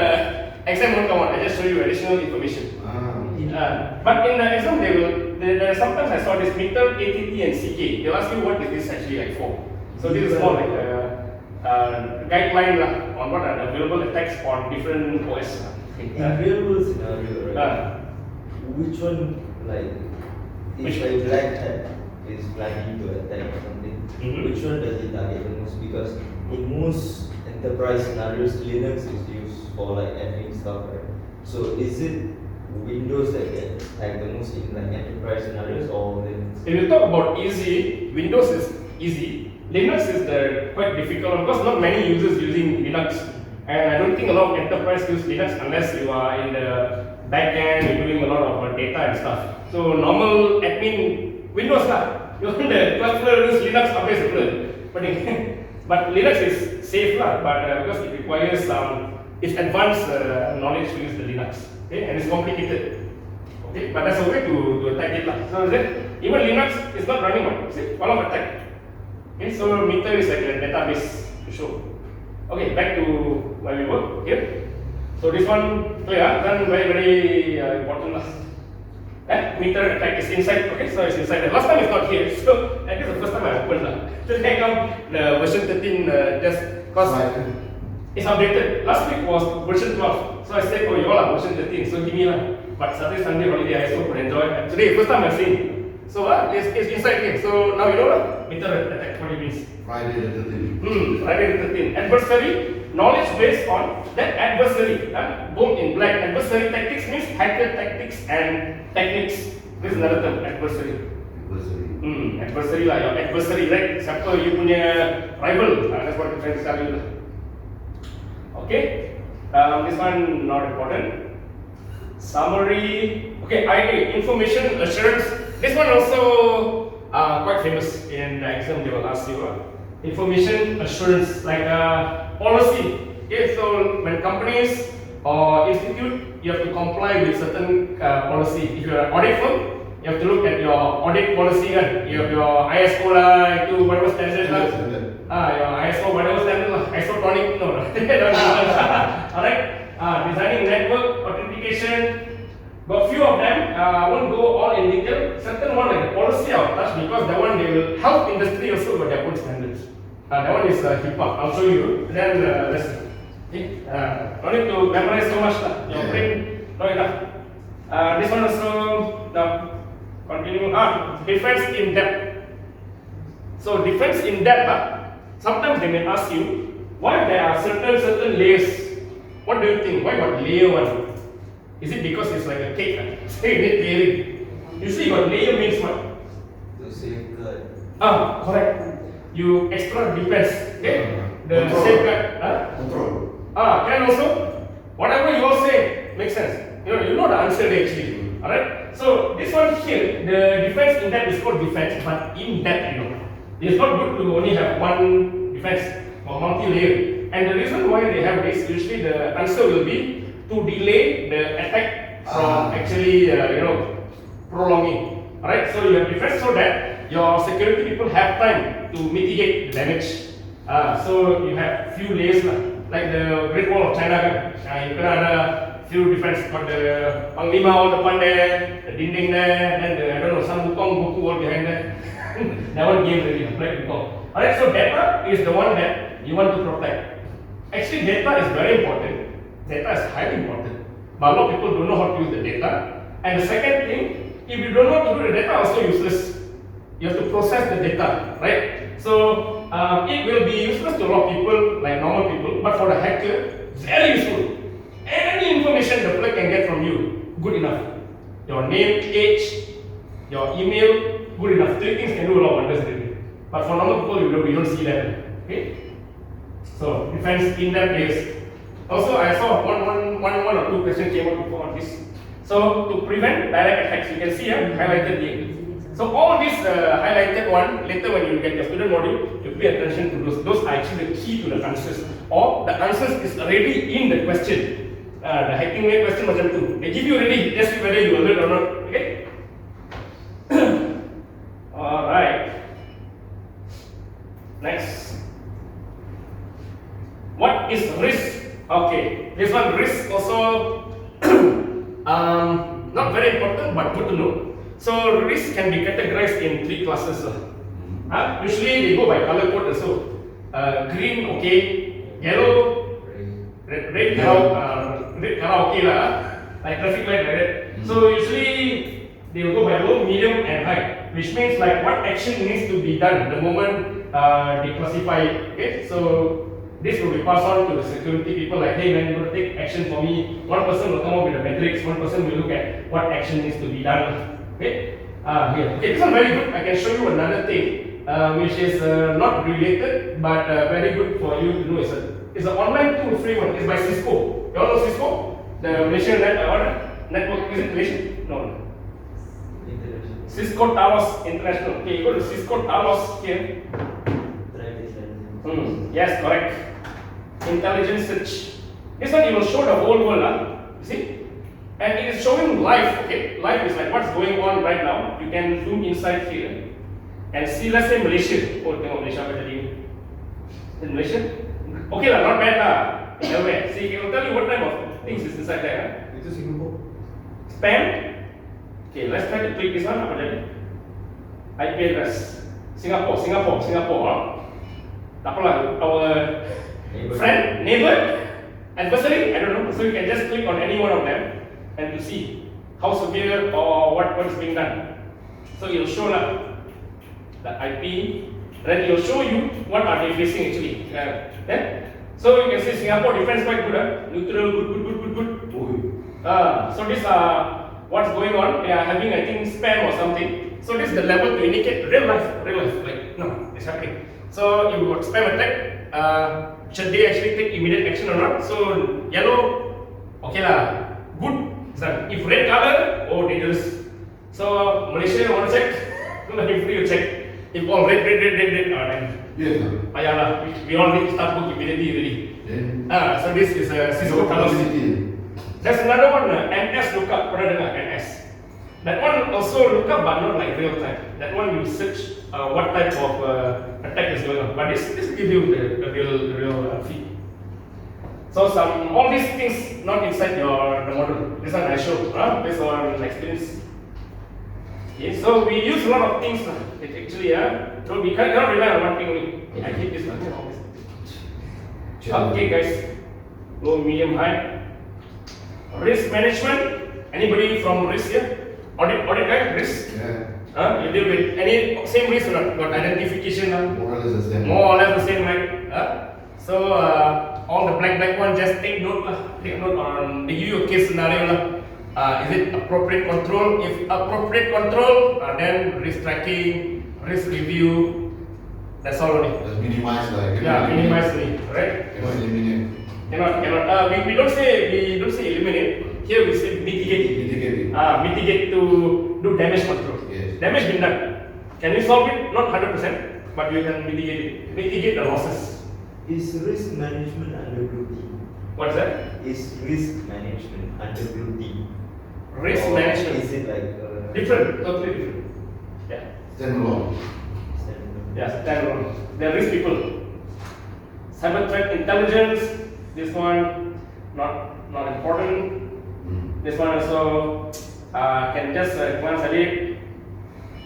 exam won't come out, I just show you additional information. But in the exam, sometimes I saw this meter, ATT, and CK. They'll ask you what is this actually like for. So this is more like a guideline lah on what are the available attacks on different OS. In real world scenario, right? Which one, like, if a black hat is planning to attack or something, which one does it target the most? Because in most enterprise scenarios, Linux is used for like admin stuff, right? So is it Windows that get attacked the most in like enterprise scenarios or Linux? If you talk about easy, Windows is easy. Linux is quite difficult because not many users using Linux, and I don't think a lot of enterprise use Linux unless you are in the back end, you're doing a lot of data and stuff. So normal admin Windows lah. You want the customer use Linux, but Linux is safe lah. But because it requires it's advanced knowledge to use the Linux, okay, and it's complicated. Okay, but that's a way to attack it lah. So even Linux is not running one. See, one of attack. Okay, so meter is like a database to show. Okay, back to where we work here. So this one clear, then very important lah. Meter attack is inside. Okay, so it's inside. Last time it's not here, so I guess the first time I opened lah. So then come the version 13 just cause it's updated. Last week was version 12, so I said, oh you all are version 13, so give me lah. But Saturday, Sunday holiday, I still could enjoy it. Today, first time I've seen. So it's inside here. So now you know lah. Meter attack, what it means. Friday the 13th. Friday the 13th. Adversary, knowledge based on that adversary. Boom in black. Adversary tactics means hacker tactics and techniques. This is another term, adversary. Adversary lah, your adversary, right? Siapa you punya rival. That's what I'm trying to tell you. Okay. This one not important. Summary. Okay, IA, information assurance. This one also quite famous in the exam. They will ask you information assurance, like policy. Okay, so when companies or institute, you have to comply with certain policy. If you are an audit firm, you have to look at your audit policy. Kan? You have your ISO lah, itu whatever standard lah. Your ISO whatever standard lah. Isotonic no lah. Alright. Designing network authentication. But few of them, I won't go all in detail. Certain one like the policy I'll touch because that one they will help industry also got their own standards. That one is HIPAA. I'll show you. Then let's see. Okay, no need to memorize so much lah. Your Yeah. brain know enough. This one also now continue. Difference in depth. So difference in depth. Sometimes they may ask you why there are certain layers. What do you think? Why got layer one? Is it because it's like a cake? Say it layering. Usually got layer means what? To safeguard. Correct. You extra defense. Okay. The Control. safeguard. Control. Can also whatever you all say makes sense. You know the answer there actually. Alright. So this one here, the defense in depth is called defense, but in depth, it's not good to only have one defense or multi-layer. And the reason why they have this, usually the answer will be to delay the attack from actually prolonging. Alright. So you have defense so that your security people have time to mitigate the damage. So you have few layers like the Great Wall of China. You can have few defense, but the Panglima all depan there, the dinding there, then the, I don't know, some Wukong Goku all behind there. That one game really, like Wukong. Alright, so data is the one that you want to protect. Actually, data is very important. Data is highly important. But a lot of people don't know how to use the data. And the second thing, if you don't know how to do the data, also useless. You have to process the data, right? So it will be useless to a lot of people, like normal people, but for the hacker, very useful. Any information the player can get from you, good enough. Your name, age, your email, good enough. Three things can do a lot of wonders really. But for normal people, you don't see that. Okay? So defense in that place. Also, I saw one or two questions came up before on this. So to prevent direct attacks, you can see highlighted here. So all this highlighted one, later when you get your student module, you pay attention to those. Those are actually the key to the answers. Or the answers is already in the question. The hacking way question macam tu. They give you already, just whether you will learn or not. Okay? Alright. Next. What is risk? Okay. This one risk also not very important but good to know. So risk can be categorized in three classes. Usually they go by color code also. Green okay, yellow, red color okay lah, like traffic light like that. So usually they will go by low, medium and high, which means like what action needs to be done the moment they classify it. Okay, so this will be passed on to the security people like, hey man, you want to take action for me. One person will come up with a matrix, one person will look at what action needs to be done. Okay, here. Okay, this one very good. I can show you another thing, which is not related, but very good for you to know. It's an online tool, free one. It's by Cisco. You all know Cisco? The Malaysian network. Is it Malaysian? No. Cisco Talos International. Okay, you go to Cisco Talos here. Yes, correct. Intelligence search. This one it will show the whole world. You see? And it is showing live, okay? Live is like what's going on right now. You can zoom inside here and see, let's say Malaysia. Oh, tengok Malaysia apa tadi? In Malaysia? Okay lah, not bad lah. Anyway, see, it will tell you what type of things is inside there. Itu Singapore. Spam. Okay, let's try to click this one. Apa tadi? IP address. Singapore. Tak apalah, our friend, neighbor, adversary, I don't know. So you can just click on any one of them and to see how severe or what is being done. So it will show the IP, then it will show you what are they facing actually. So you can see Singapore defense quite good, neutral, good. So these are what's going on. They are having, I think, spam or something. So this is the level to indicate real life, like no, it's happening. So you got spam attack. Should they actually take immediate action or not? So yellow, okay lah, good. If red color, oh dangerous. So Malaysia want to check? If you check. If all red, then Yes, sir. lah. We all need to start work immediately already. Then So this is Cisco Talos. There's another one, NS lookup. Pernah dengar NS? That one also lookup, but not like real time. That one you search what type of attack is going on. But this gives you the real feed. So all these things not inside the model. This one I show based on experience. Okay, so we use a lot of things. Actually, so we cannot rely on one thing only. I hate this one. Okay, guys. Low, medium, high. Risk management. Anybody from risk here? Audit guy, risk. Yeah. You deal with any same risk or not? Got identification now? More or less the same. More or less the same, right? So all the black one, just take note lah. Take note on. They give you a case scenario lah. Is it appropriate control? If appropriate control, then risk tracking, risk review. That's all only. Just minimize like. Yeah, minimize only, right? Cannot eliminate. Cannot. We don't say eliminate. Here we say mitigate. Mitigate. Mitigate to do damage control. Yes. Damage been done. Can you solve it? Not 100%, but you can mitigate it. Mitigate the losses. Is risk management under blue team? What's that? Is risk management under blue team? Risk Or management. Is it like Different, totally different. Yeah. Stand alone. Yeah, standalone. They're risk people. Cyber threat intelligence. This one not important. This one also can just glance at it.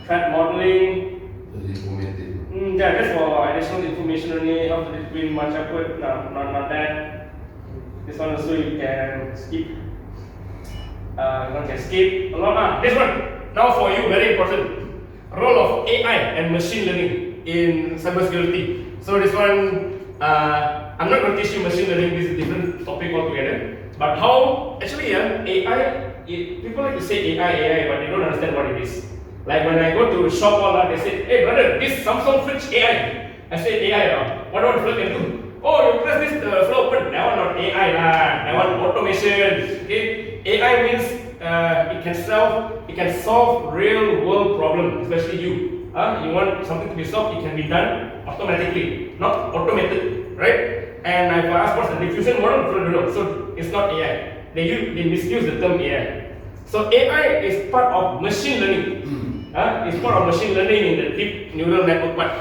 Threat modeling. Just implement it. Yeah, just for additional information only. How to discipline much effort. No, not that. This one also you can skip. You can skip a lot. This one now for you very important. Role of AI and machine learning in cybersecurity. So this one, I'm not going to teach you machine learning. This is a different topic altogether. But how actually AI, people like to say AI, but they don't understand what it is. Like when I go to shop all they say, hey brother, this Samsung fridge AI. I say AI what do you can do? Oh, you press this flow open. That one not AI lah. That one automation. Okay? AI means it can solve real world problems, especially you. You want something to be solved, it can be done automatically, not automated, right? And if I ask what's the diffusion model, people don't know. So it's not AI. They misuse the term AI. So AI is part of machine learning. It's part of machine learning in the deep neural network part.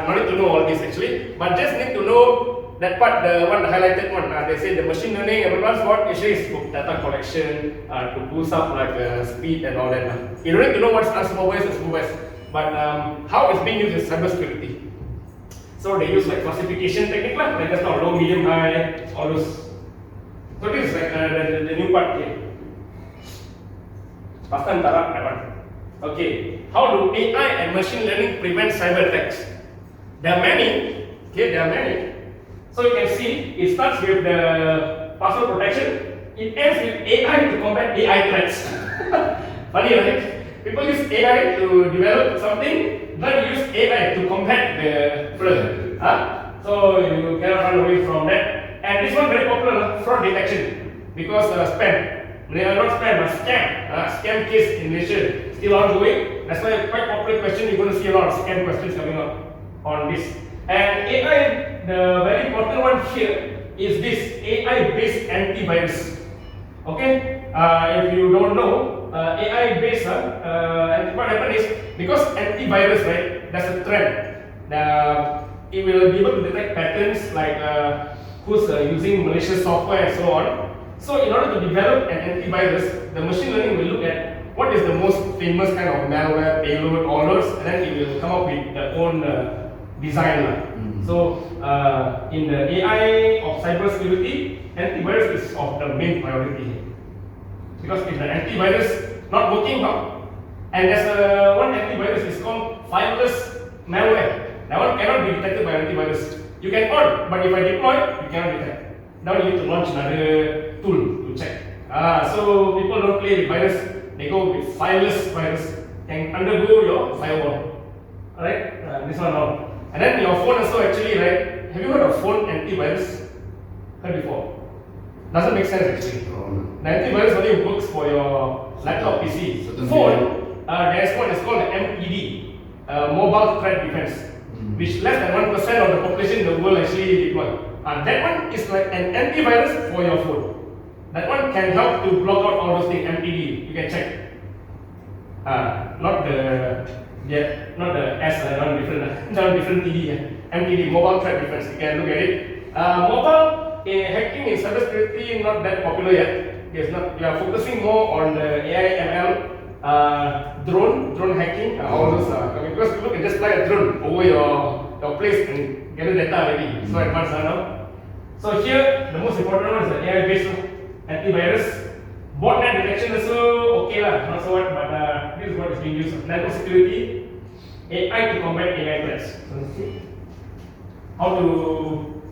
No need to know all this actually, but just need to know that part, the highlighted one. They say the machine learning, everyone's what actually is for data collection to boost up like speed and all that. You don't need to know what's unsupervised and supervised, but how it's being used in cybersecurity. So they use like classification technique like that's not low, medium, high, all those. So this is like the new part here. Last time that one. Okay, how do AI and machine learning prevent cyber attacks? There are many. Okay, there are many. So you can see it starts with the password protection. It ends with AI to combat AI threats. Funny, right? People use AI to develop something, then use AI to combat the fraud. So you cannot run away from that. And this one very popular, fraud detection, because spam. They are not spam, but scam. Scam case in Malaysia still ongoing. That's why quite popular question. You're going to see a lot of scam questions coming up on this. And AI, the very important one here is this AI-based antivirus. Okay, if you don't know, AI-based, what happens is because antivirus, right? That's a trend. It will be able to detect patterns like who's using malicious software and so on. So in order to develop an antivirus, the machine learning will look at what is the most famous kind of malware, payload, all those, and then it will come up with their own design. So in the AI of cybersecurity, antivirus is of the main priority. Because if the antivirus not working well, and there's one antivirus is called fileless malware. That one cannot be detected by antivirus. You can on, but if I deploy, you cannot detect. Now you need to launch another tool to check. So people don't play with virus, they go with fileless virus, can undergo your firewall. Alright, this one now. And then your phone also actually, right? Have you heard of phone antivirus? Heard before? Doesn't make sense actually. The antivirus only works for your laptop PC. Phone, there's one is called the MPD, Mobile Threat Defense, which less than 1% of the population in the world actually deploy. That one is like an antivirus for your phone. That one can help to block out all those things. MPD, you can check. Not the S, different TD. MPD, Mobile Threat Defense. You can look at it. Mobile hacking in cybersecurity not that popular yet. It's not. We are focusing more on the AI, ML, drone hacking, all those. Because people can just fly a drone over your place and gather data already. So advanced now. So here, the most important one is the AI-based antivirus. Botnet detection also okay lah, not so what, but this is what is being used. Network security, AI to combat AI threats. So see how to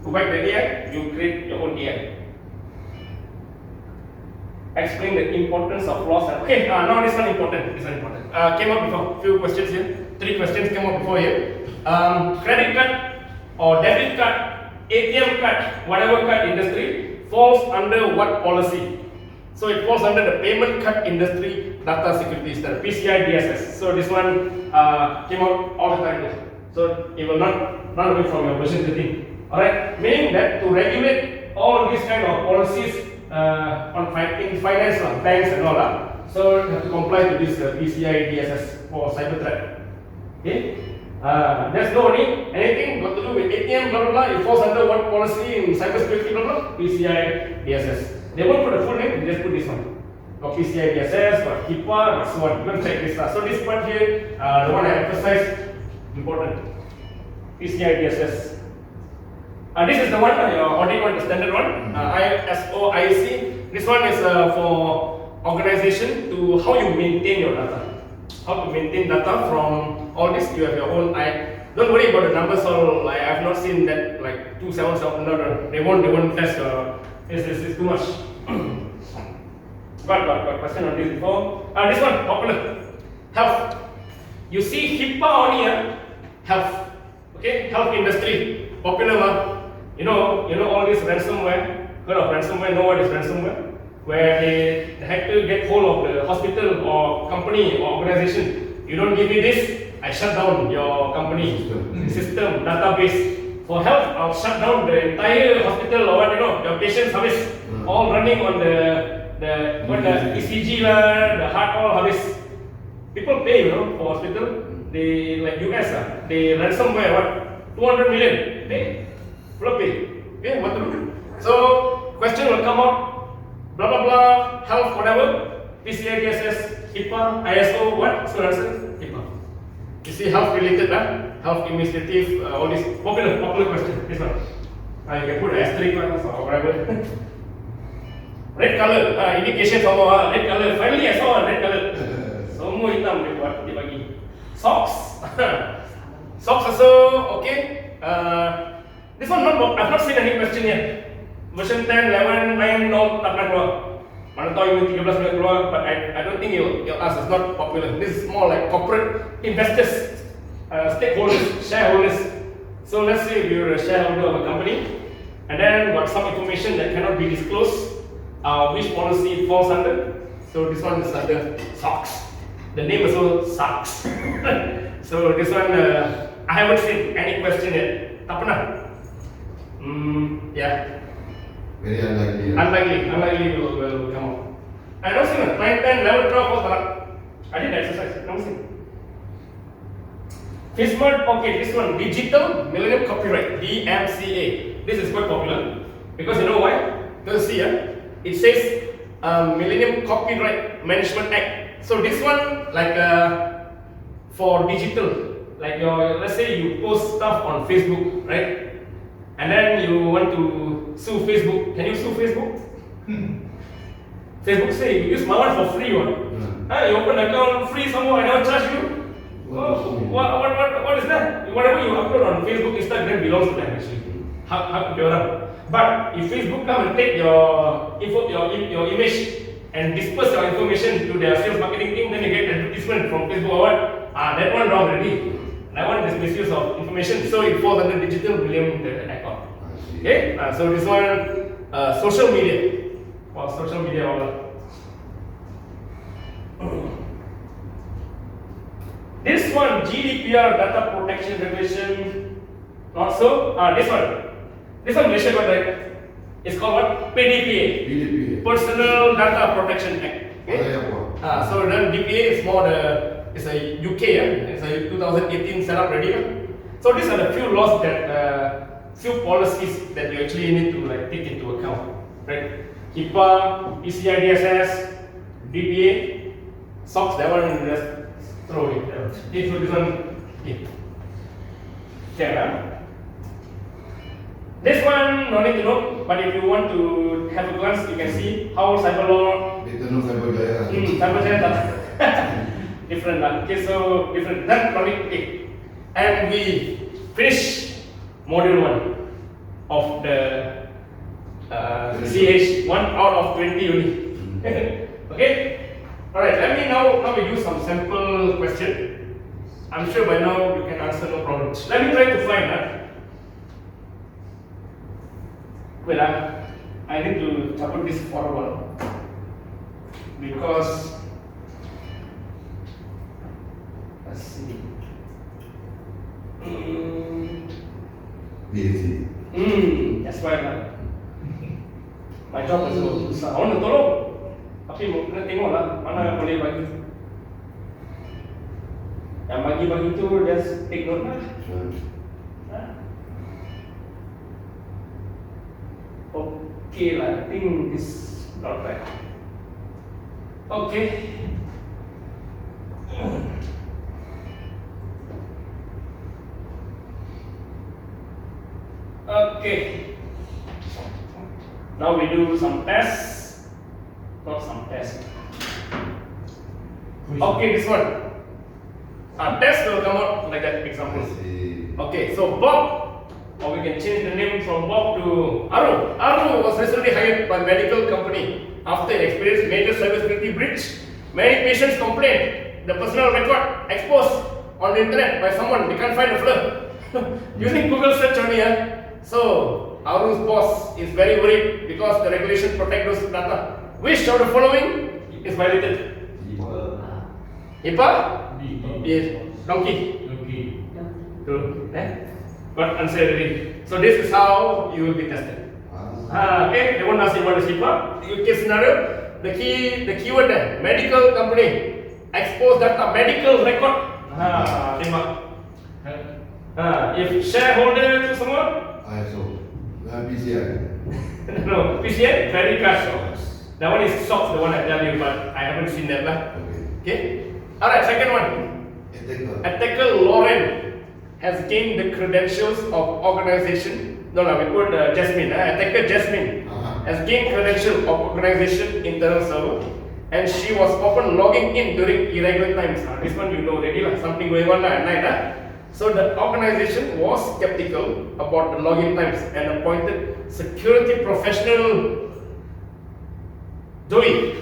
fight the AI, you create your own AI. Explain the importance of loss. Okay, now this one important. This one important. Came up before. Few questions here. 3 questions came up before here. Credit card or debit card, ATM card, whatever card industry falls under what policy? So it falls under the payment card industry data security standard, PCI DSS. So this one came out all the time. So it will not run away from your version 13. Alright, meaning that to regulate all these kind of policies on in finance, banks and all, so you have to comply to this PCI DSS for cyber threat. Okay, there's no only anything got to do with ATM, blah blah blah. It falls under what policy in cyber security, blah blah, PCI DSS. They won't put the full name, they just put this one. Got PCI DSS, got HIPAA, got so on. You can check this. So this part here, the one I emphasized, important. PCI DSS. This is the one, your audit one, the standard one, ISO IEC. This one is for organization to how you maintain your data. How to maintain data from all this. You have your own. Don't worry about the numbers. All I have not seen that like 277. No, they won't test. It's too much. Got question on this before. This one popular. Health. You see HIPAA on here. Health. Okay, health industry popular. You know all this ransomware. Heard of ransomware? Know what is ransomware? Where the hacker get hold of the hospital or company or organization. You don't give me this, I shut down your company system database. For health, I'll shut down the entire hospital or what your patient service all running on the ECG the heart all habis. People pay for hospital. They like US they ransomware what 200 million pay. Pay. Okay, what to do? So question will come up, blah blah blah, health, whatever, PCI DSS, HIPAA, ISO, what? So answer HIPAA. You see health related, health administrative, all this popular question. This one. You can put asterisk or whatever. Red color, indication sama red color. Finally I saw a red color. Semua hitam dia buat dia bagi. Socks. Socks also okay. This one I've not seen any question yet. Version 10, 11, 9, no, tak pernah keluar. Mana tahu ini 13 boleh keluar, but I don't think you'll ask. It's not popular. This is more like corporate investors, stakeholders, shareholders. So let's say if you're a shareholder of a company, and then got some information that cannot be disclosed, which policy it falls under. So this one is under SOX. The name also SOX. So this one, I haven't seen any question yet. Tak pernah. Yeah. Very unlikely. Unlikely will come up. I don't see 9, 10, 11, 12 was not. I did exercise. Don't see. FISMA, okay, this one, Digital Millennium Copyright, DMCA. This is quite popular because you know why? Because see, it says Millennium Copyright Management Act. So this one, like for digital, like let's say you post stuff on Facebook, right? And then you want to sue Facebook. Can you sue Facebook? Facebook say you use my one for free one. You open account free somewhere, I never charge you. What is that? Whatever you upload on Facebook, Instagram belongs to them actually. But if Facebook come and take your image and disperse your information to their sales marketing team, then you get advertisement from Facebook or what? That one wrong already. That one is misuse of information, so it falls under Digital Millennium Act. Okay, so this one, social media. Social media all. This one, GDPR, Data Protection Regulation. Not so. This one Malaysia got right. It's called what? PDPA. Personal Data Protection Act. Okay. So then DPA is more it's a UK, it's a 2018 setup already. So these are the few laws that few policies that you actually need to like take into account, right? HIPAA, PCI DSS, DPA, SOX, that one just throw it. This one, yeah. This one, no need to know, but if you want to have a glance, you can see how cyber law, Better know cyber jaya. cyber jaya different lah. Okay, so different. That no need. Okay. And we finish module 1 of the CEH, 1 out of 20 only. Okay? Alright, let me now we do some sample question. I'm sure by now you can answer no problem. Let me try to find wait, I need to put this forward because let's see. BAC. That's why my job is susah. I want to tolong, tapi mau kena tengok lah mana yang boleh bagi. Yang bagi tu just take note lah. Sure. Okay lah, I think this not bad. Okay. Okay. Now we do some tests. Not some tests. Okay, this one. Test will come out like that example. Okay, so Bob, or we can change the name from Bob to Aru. Aru was recently hired by a medical company after it experienced major cybersecurity breach. Many patients complained the personal record exposed on the internet by someone they can't find the flaw. Using Google search only. So Aru's boss is very worried because the regulation protect those data. Which of the following is violated? HIPAA? Yes. Donkey. True. Got answer already. So this is how you will be tested. Okay, they won't ask you what is HIPAA. Case scenario, the keyword there, medical company, expose data, medical record. If shareholder itu semua, ISO. PCI. no, PCI very cash. That one is SOX, the one I tell you, but I haven't seen that lah. Okay. Alright, second one. Attacker Lauren has gained the credentials of organization. No, we put Jasmine. Attacker Jasmine has gained credentials of organization internal server, and she was often logging in during irregular times. This one you know already lah. Something going on at night. So the organization was skeptical about the login times and appointed security professional Joey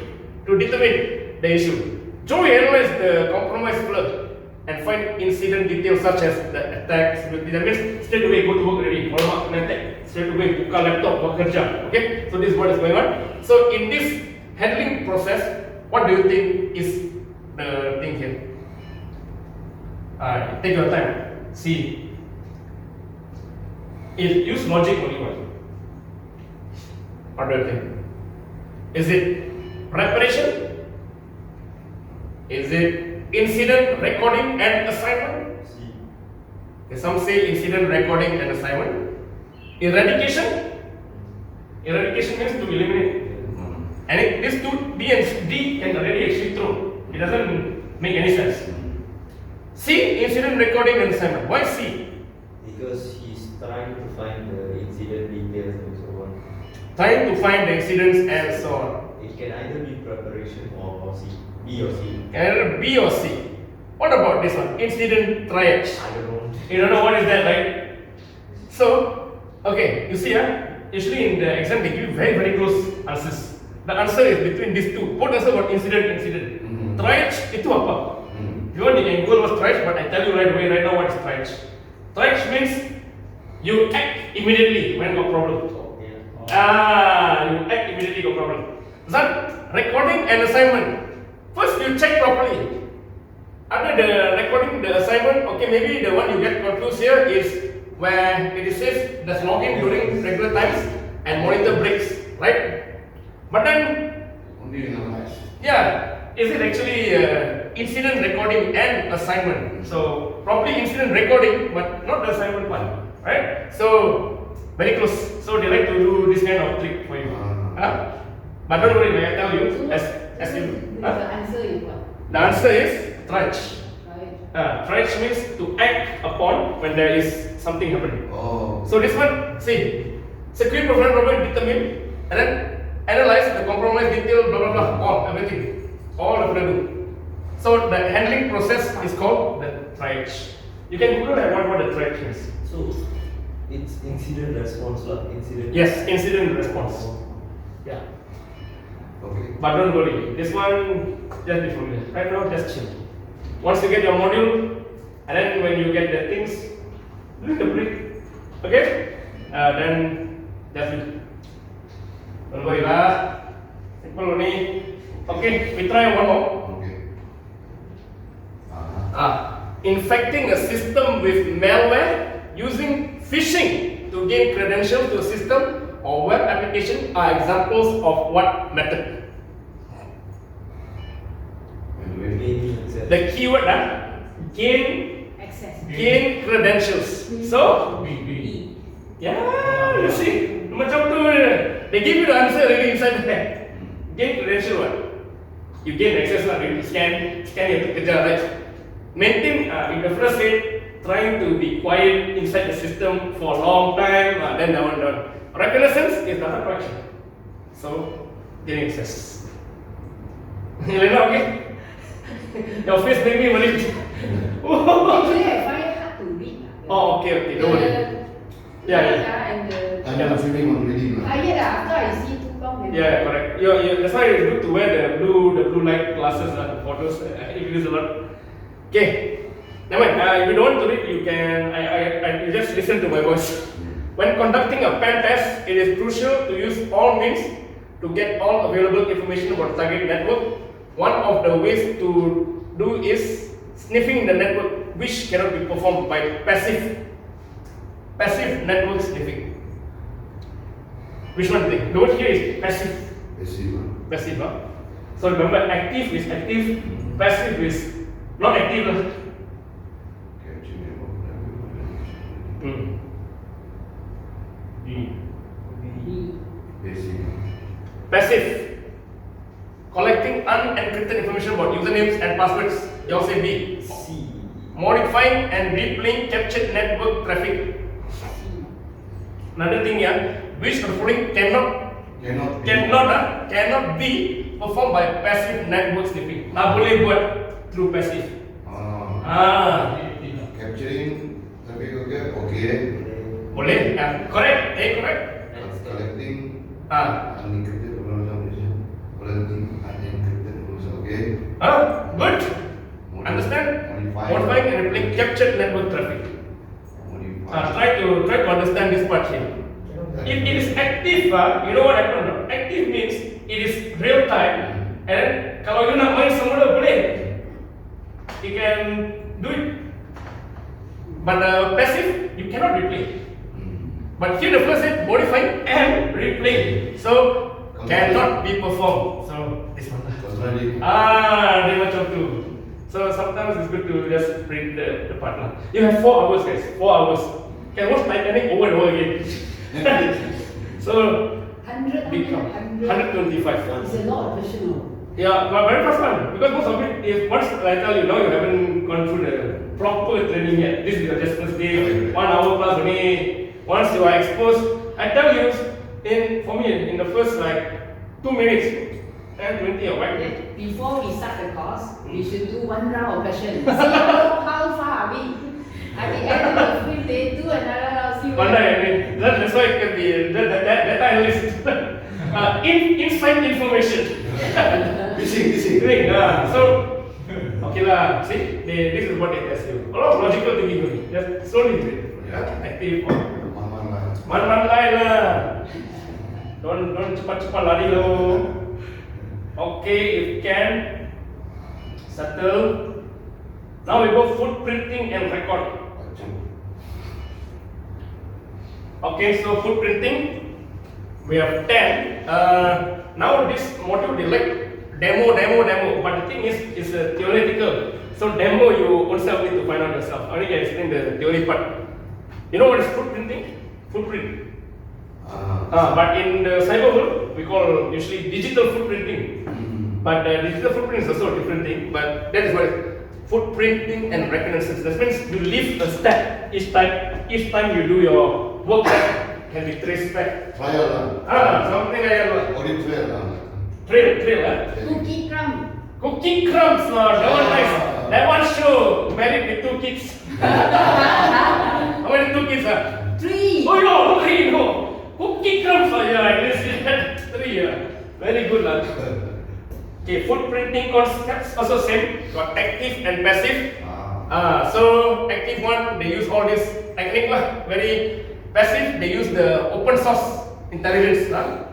to determine the issue. Joey analyzed the compromised flood and find incident details such as the attack, security. That means straight away go to work already. Kalau mak kena attack, straight away buka laptop bekerja. Okay, so this is what is going on. So in this handling process, what do you think is the thing here? Take your time. See. Use logic only one. What do you think? Is it preparation? Is it incident recording and assignment? Some say incident recording and assignment. Eradication? Eradication means to eliminate. And these two B and D can already actually throw. It doesn't make any sense. C, incident recording and assignment. Why C? Because he's trying to find the incident details and so on. Trying to find the incidents and so on. It can either be preparation or C. B or C. Either B or C. What about this one? Incident triage. I don't know. You don't know what is that, right? So, okay, you see, usually in the exam they give you very, very close answers. The answer is between these two. What answer about incident? Triage, itu apa? If you want, you can Google what's triage, but I tell you right away, right now, what is triage? Triage means you act immediately when got problem. You act immediately got problem. That recording and assignment. First, you check properly. Under the recording, the assignment, okay, maybe the one you get confused here is where it says does login during regular times and monitor breaks, right? But then, Only analyze. yeah, is it actually incident recording and assignment? So, probably incident recording, but not the assignment one, right? So, very close. So, they like to do this kind of trick for you. But don't worry, like I tell you, as you. The answer is what? The answer is triage. Right. Triage means to act upon when there is something happening. Oh. So this one, see, Security profile problem determine and then analyze the compromise detail, blah blah blah, all everything, all the do. So the handling process is called the triage. You can Google and what the triage is. So it's incident response lah. Incident. Yes, incident response. Yeah. Okay. But don't worry, this one just be familiar. Right now, just chill. Once you get your module, and then when you get the things, do the break. Okay? Then just do. Don't worry lah. Simple only. Okay, we try one more. Okay. Uh-huh. Infecting a system with malware using phishing to gain credentials to a system or web application are examples of what method? The keyword gain credentials. So yeah, you see, macam tu they give you the answer already inside there. Gain credential what? You gain access lah, you scan you kerja right. Maintain in the first state, trying to be quiet inside the system for a long time, then down. Reconnaissance is data collection. So gain access. You know, okay? Your face made me worried. Actually, I find it hard to read. Oh, okay, don't worry. Yeah. And the I'm feeling on reading. tired after I see too long. Yeah, correct. That's why it's good to wear the blue light glasses for those. It is a lot. Okay. Never mind. If you don't want to read, you can. You just listen to my voice. When conducting a pen test, it is crucial to use all means to get all available information about target network. One of the ways to do is sniffing the network, which cannot be performed by passive network sniffing. Which one thing? The word here is passive. Passive, huh? So remember, active is active, passive is not active. Passive, collecting unencrypted information about usernames and passwords. You all say B. C. Modifying and replaying captured network traffic. Another thing, which the following cannot be performed by passive network sniffing. Boleh buat through passive. Capturing traffic okay. Boleh, correct, correct. Collecting unencrypted information. Collecting unencrypted information okay. Good. Understand? Modifying and replaying captured network traffic. Try to understand this part here. If it is active, you know what happened? Active means it is real time, and kalau you nak main semula boleh, you can do it. But passive, you cannot replay. But here the first said modifying and replaying, so cannot be performed. So this one. Dia macam tu. So sometimes it's good to just print the part lah. You have 4 hours, guys. 4 hours. Can watch Titanic over and over again. So 100, become 125. It's a lot of question. Yeah, but very fast one. Because most of it, if once I tell you now you haven't gone through the proper training yet. This is your just first day, 1 hour plus only. Once you are exposed, I tell you, for me, in the first 2 minutes and 20 or what? Before we start the course, we should do 1 round of questions. See how far are we? At the end of the free day, do another round. See One day, that's why it can be data analyst. Inside information. Missing. So, okay lah. See, this is what they test you. A lot of logical thinking only. Just slowly do it. Active. Man lain lah. Don't cepat-cepat lari lo. Okay, if can settle. Now we go footprinting and record. Okay, so footprinting, we have 10. Now this module they like demo. But the thing is, it's theoretical. So demo you also need to find out yourself. Only can explain the theory part. You know what is footprinting? Footprint. But in the cyber world, we call usually digital footprinting. But digital footprint is also a different thing. But that is what footprinting and reconnaissance. That means you leave a step each time you do your work. can be traced back. Trial lah. Something like that. Audit trail lah. Trail, Cookie crumb. Cooking crumbs, that one nice. That one show, married with 2 kids. How many 2 kids? 3. Oh no, 3 no. Cooking crumbs, yeah, I didn't see that. 3, very good lah. Okay, footprinting concepts also same. Got active and passive. So active one, they use all this technique lah. Very passive, they use the open source intelligence lah.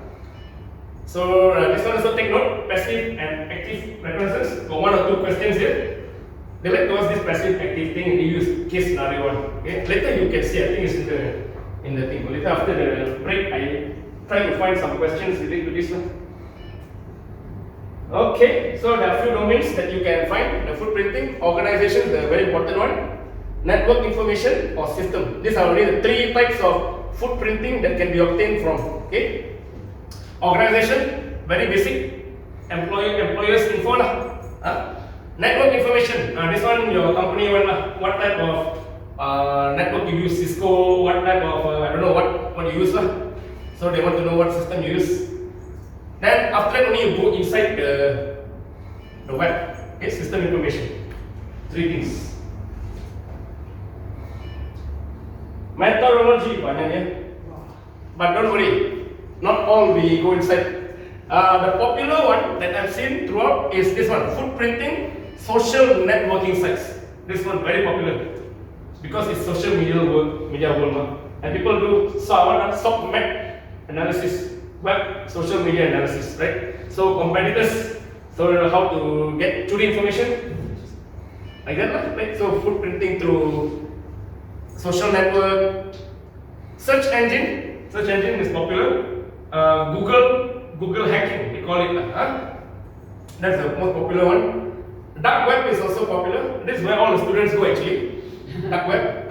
So this one also take note, passive and active references. Got 1 or 2 questions here. They like to ask this passive active thing and they use case scenario one. Okay, later you can see. I think it's in the thing. Later after the break, I try to find some questions related to this one. Okay, so there are a few domains that you can find. The footprinting, organization, the very important one. Network information or system. These are only the 3 types of footprinting that can be obtained from. Okay. Organization, very basic. Employers info lah. Network information. This one your company one lah. What type of network you use? Cisco. What type of I don't know what you use lah. So they want to know what system you use. Then after that only you go inside the web. Okay, system information. 3 things. Methodology banyaknya. But don't worry. Not all we go inside. The popular one that I've seen throughout is this one, footprinting social networking sites. This one very popular because it's social media world, and people do SOC map analysis, web social media analysis, right? So competitors, so how to get to the information like that, right? So footprinting through social network, search engine is popular. Google hacking, they call it. That's the most popular one. Dark web is also popular. This is where all the students go actually. Dark web.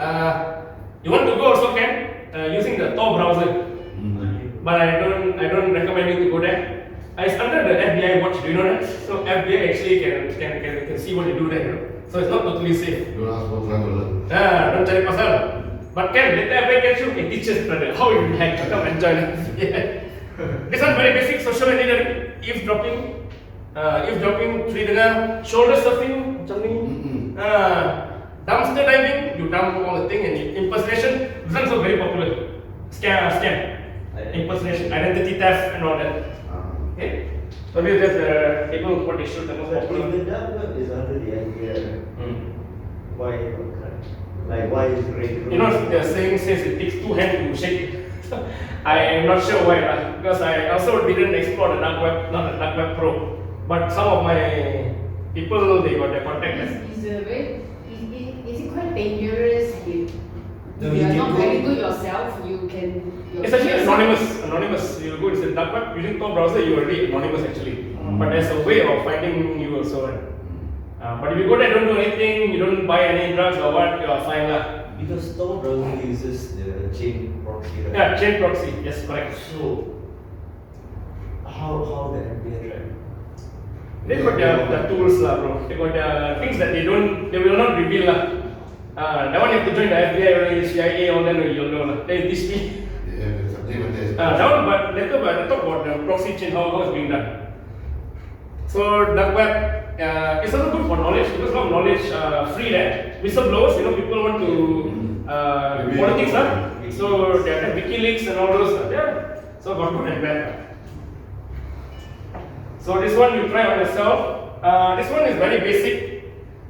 You want to go also can using the Tor browser. But I don't recommend you to go there. It's under the FBI watch. Do you know that? So FBI actually can see what you do there. So it's not totally safe. Don't ask for trouble. Don't cari pasal. But can later FBI catch you? Hey, teachers brother, how you hack? Come and join us. Yeah. This one very basic social engineering, eavesdropping, tree dengar, shoulder surfing, macam ni. Dumpster diving, you dump all the thing, and impersonation. This one also very popular. Scam, impersonation, identity theft, and all that. Okay. So this is the table what they should the most popular. The dark web is under the idea. Why? Like why is great? You know the saying says it takes 2 hands to shake it. I am not sure why, because I also didn't explore the dark web, not the dark web pro. But some of my people, they got their contact. Is it quite dangerous if No, you you are can not go- very good yourself? You can. It's actually anonymous. You go to the dark web using Tor browser, you are already anonymous actually. But there's a way of finding you also. But if you go there, don't do anything, you don't buy any drugs or what, you are fine lah. Because Tor browser uses the chain proxy, right? Yeah, chain proxy. Yes, correct. So how the FBI track? They got their tools lah, bro. They got their things that they will not reveal lah. That one you have to join the FBI or CIA, all that you'll know lah. They teach me. Yeah, something like that. That one, but later I talk about the proxy chain, how it's being done. So dark web, it's also good for knowledge because a lot of knowledge free there. Whistleblowers, people want to politics lah. So there are WikiLeaks and all those. Yeah. So got good and bad. So this one you try on yourself. This one is very basic.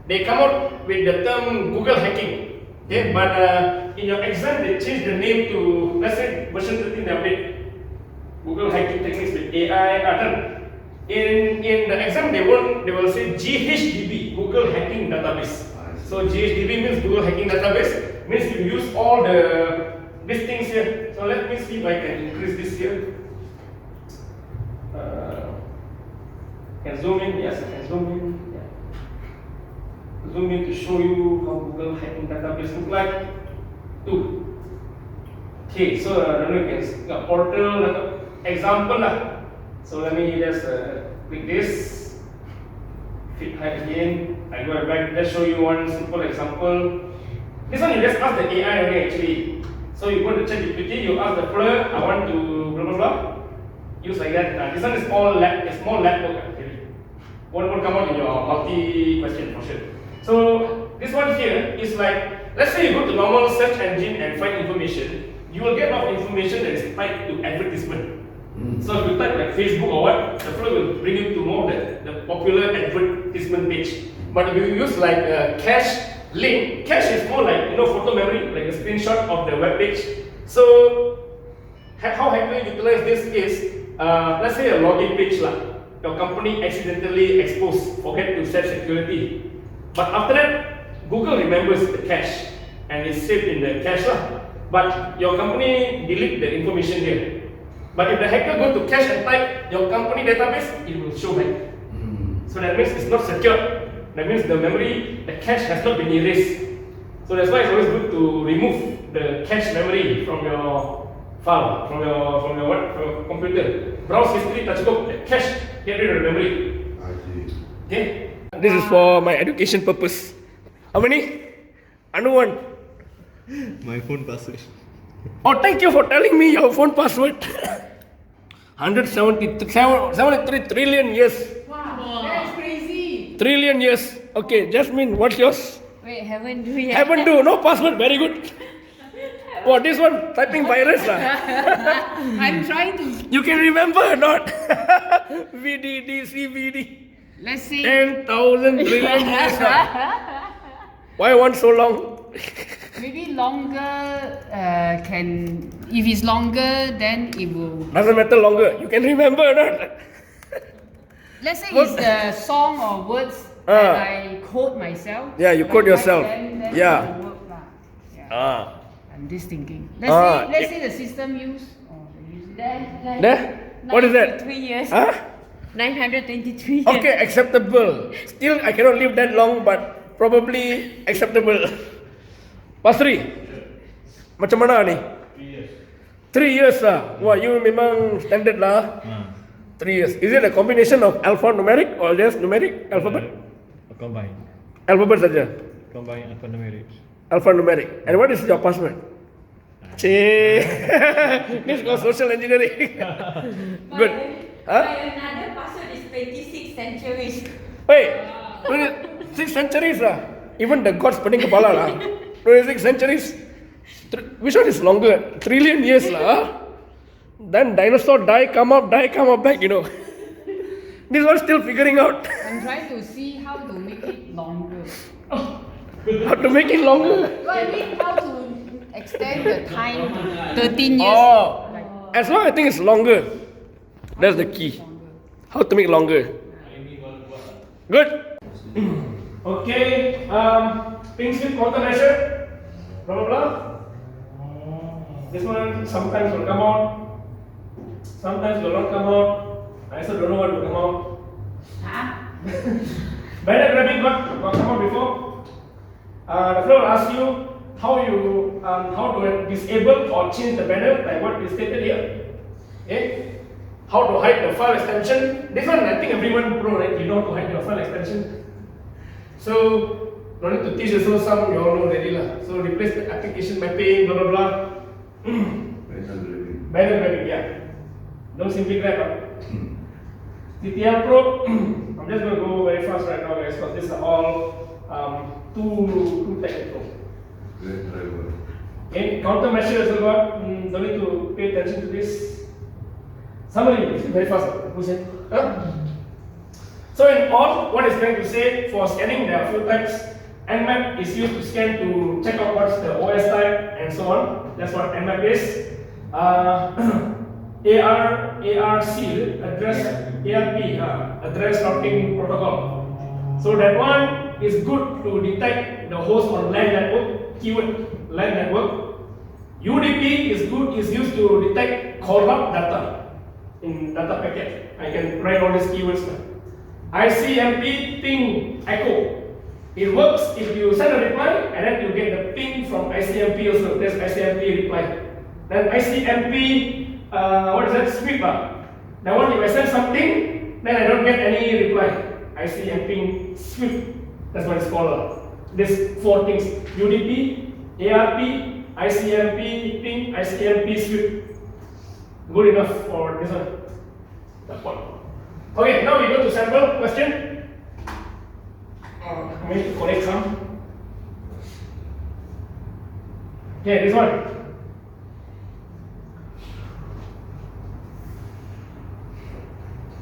They come out with the term Google hacking. Okay, but in your exam they change the name to, let's say version 13 they update Google hacking techniques with AI. In the exam they will say GHDB, Google hacking database. So GHDB means Google hacking database, means you use all these things here. So let me see if I can increase this here. Can zoom in? Yes, I can zoom in. Yeah. Zoom in to show you how Google hacking database look like. Okay, so I don't know if you can portal example lah. So let me just click this. Fit hide again. I go back. Let's show you one simple example. This one you just ask the AI only actually. So you go to ChatGPT, you ask the fella, I want to blah blah blah. Use like that. This one is all lab. It's more lab work actually. Won't come out in your multi question for sure. So this one here is like, let's say you go to normal search engine and find information, you will get a lot of information that is tied to advertisement. So if you type like Facebook or what, the flow will bring you to more the popular advertisement page. But if you use like a cache link, cache is more like photo memory, like a screenshot of the web page. So how hacker utilize this is, let's say a login page lah. Your company accidentally exposed, forget to set security. But after that, Google remembers the cache and it's saved in the cache lah. But your company delete the information here. But if the hacker go to cache and type your company database, it will show back. So that means it's not secure. That means the memory, the cache has not been erased. So that's why it's always good to remove the cache memory from your file, from your computer. Browse history, tak cukup, the cache, get rid of the memory. I see. Okay? This is for my education purpose. How many? Anu one. My phone password. Oh, thank you for telling me your phone password. 173 trillion years. Wow, that's crazy. Trillion years. Okay, Jasmine, what's yours? Wait, haven't do yet. Haven't do, no password, very good. Oh, this one, typing virus lah. I'm trying to, You can remember or not? VDD, CVD. let's say, 10,000 trillion years lah. Why one so long? maybe longer if it's longer, then it will, Doesn't matter longer. You can remember or not? let's say it's the song or words Ah. that I quote myself. Yeah, you quote yourself. Then Yeah. it will work lah. Yeah. Ah. I'm just thinking. Ah, Let's say the system use. Oh, they use it. There? What is that? 93 years. Huh? 923 years. Okay, acceptable. Still, I cannot live that long, but probably acceptable. Pasri, macam mana ni? 3 years lah. Wah, you memang standard lah. 3 years. Is it a combination of alphanumeric or just numeric alphabet? Combine. Alphabet saja. Combine alphanumeric. Alphanumeric. And what is your password? Chee. This is called social engineering. Good. Huh? My another password is 26 centuries. Wait, 6 centuries lah. Even the gods pening kepala lah. 26 centuries. Which one is longer? Trillion years lah. Then dinosaur die, come up back, This one still figuring out I'm trying to see how to make it longer. how to make it longer. Well, I mean how to extend the time to 13 years. Oh, Like, as long as I think it's longer. That's the key. How to make longer. Good. Okay. Pink slip countermeasure. Blah blah blah. This one sometimes will come out. Sometimes will not come out. I also don't know what will come out. Banner grabbing got come out before. The floor will ask you how to disable or change the banner, like what is stated here. Okay. How to hide the file extension. This one I think everyone pro, right? You know how to hide your file extension. So no need to teach also, some you all know already lah. So replace the application mapping, blah blah blah. Banner grabbing, yeah. Don't simply grab. TTL Pro, I'm just going to go very fast right now, guys, because these are all too technical. Okay, countermeasure also got. Don't need to pay attention to this. Summary, very fast. Who said? Huh? So in all, what it's trying to say, for scanning there are few types. Nmap is used to scan to check out what's the OS type and so on. That's what Nmap is. ARC, address routing protocol. So that one is good to detect the host on LAN network, keyword LAN network. UDP is used to detect corrupt data in data packet. I can write all these keywords now. ICMP ping echo. It works if you send a reply and then you get the ping from ICMP also. There's ICMP reply. Then ICMP, what is that? Sweep. That one, if I send something, then I don't get any reply. ICMP sweep. That's what it's called. These four things: UDP, ARP, ICMP ping, ICMP sweep. Good enough for this one. That one. Okay, now we go to sample question. We need to correct some. Okay, this one.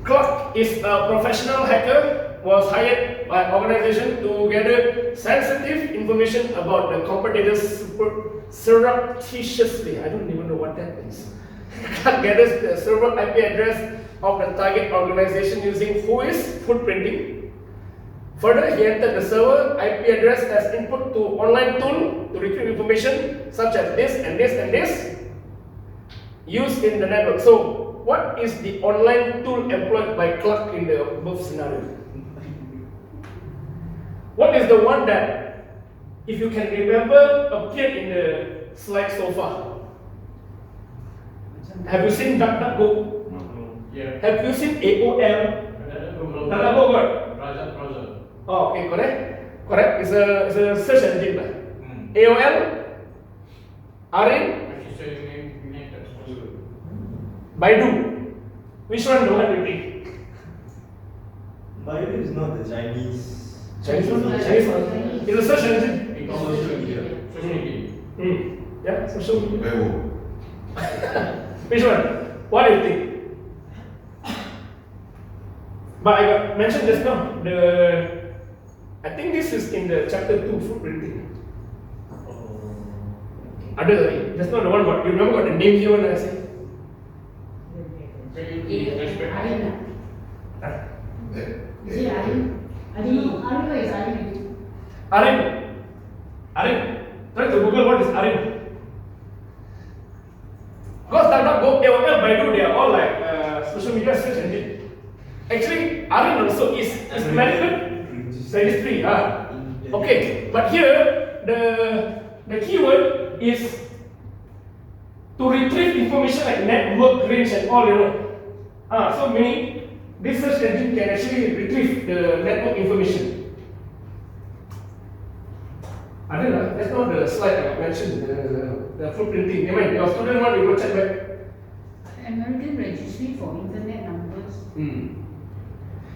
Clark is a professional hacker, was hired by organization to gather sensitive information about the competitors surreptitiously. I don't even know what that means. Clark gathers the server IP address of the target organization using whois footprinting. Further, he entered the server IP address as input to online tool to retrieve information such as this and this and this used in the network. So, what is the online tool employed by Clark in the above scenario? What is the one that, if you can remember, appeared in the slide so far? Have you seen DuckDuckGo? Yeah. Have you seen AOL? DuckDuckGo what? Browser. Oh, okay, correct. Correct. It's a search engine lah. AOL, Arin, Baidu. Which one do you think? Baidu is not the Chinese. Chinese one? Chinese one. It's a search engine. E-commerce media. Social media. Yeah, social media. Weibo. Which one? What do you think? But I got mentioned just now, I think this is in the chapter 2, footprinting. Ada, just not the one, what, you remember what the name here when I say? Arin. Is it Arin? I don't know. Arin, where is Arin? Arin. Try to Google what is Arin. Because DuckDuckGo, AOL, Baidu, they are all like social media search engine. Actually, Arin also is medical registry. Okay, but here the keyword is to retrieve information like network range and all, you know. So meaning this search engine can actually retrieve the network information. I don't know, that's not the slide I mentioned, the footprinting. I mean, your student one, you go check back. American Registry for Internet Numbers.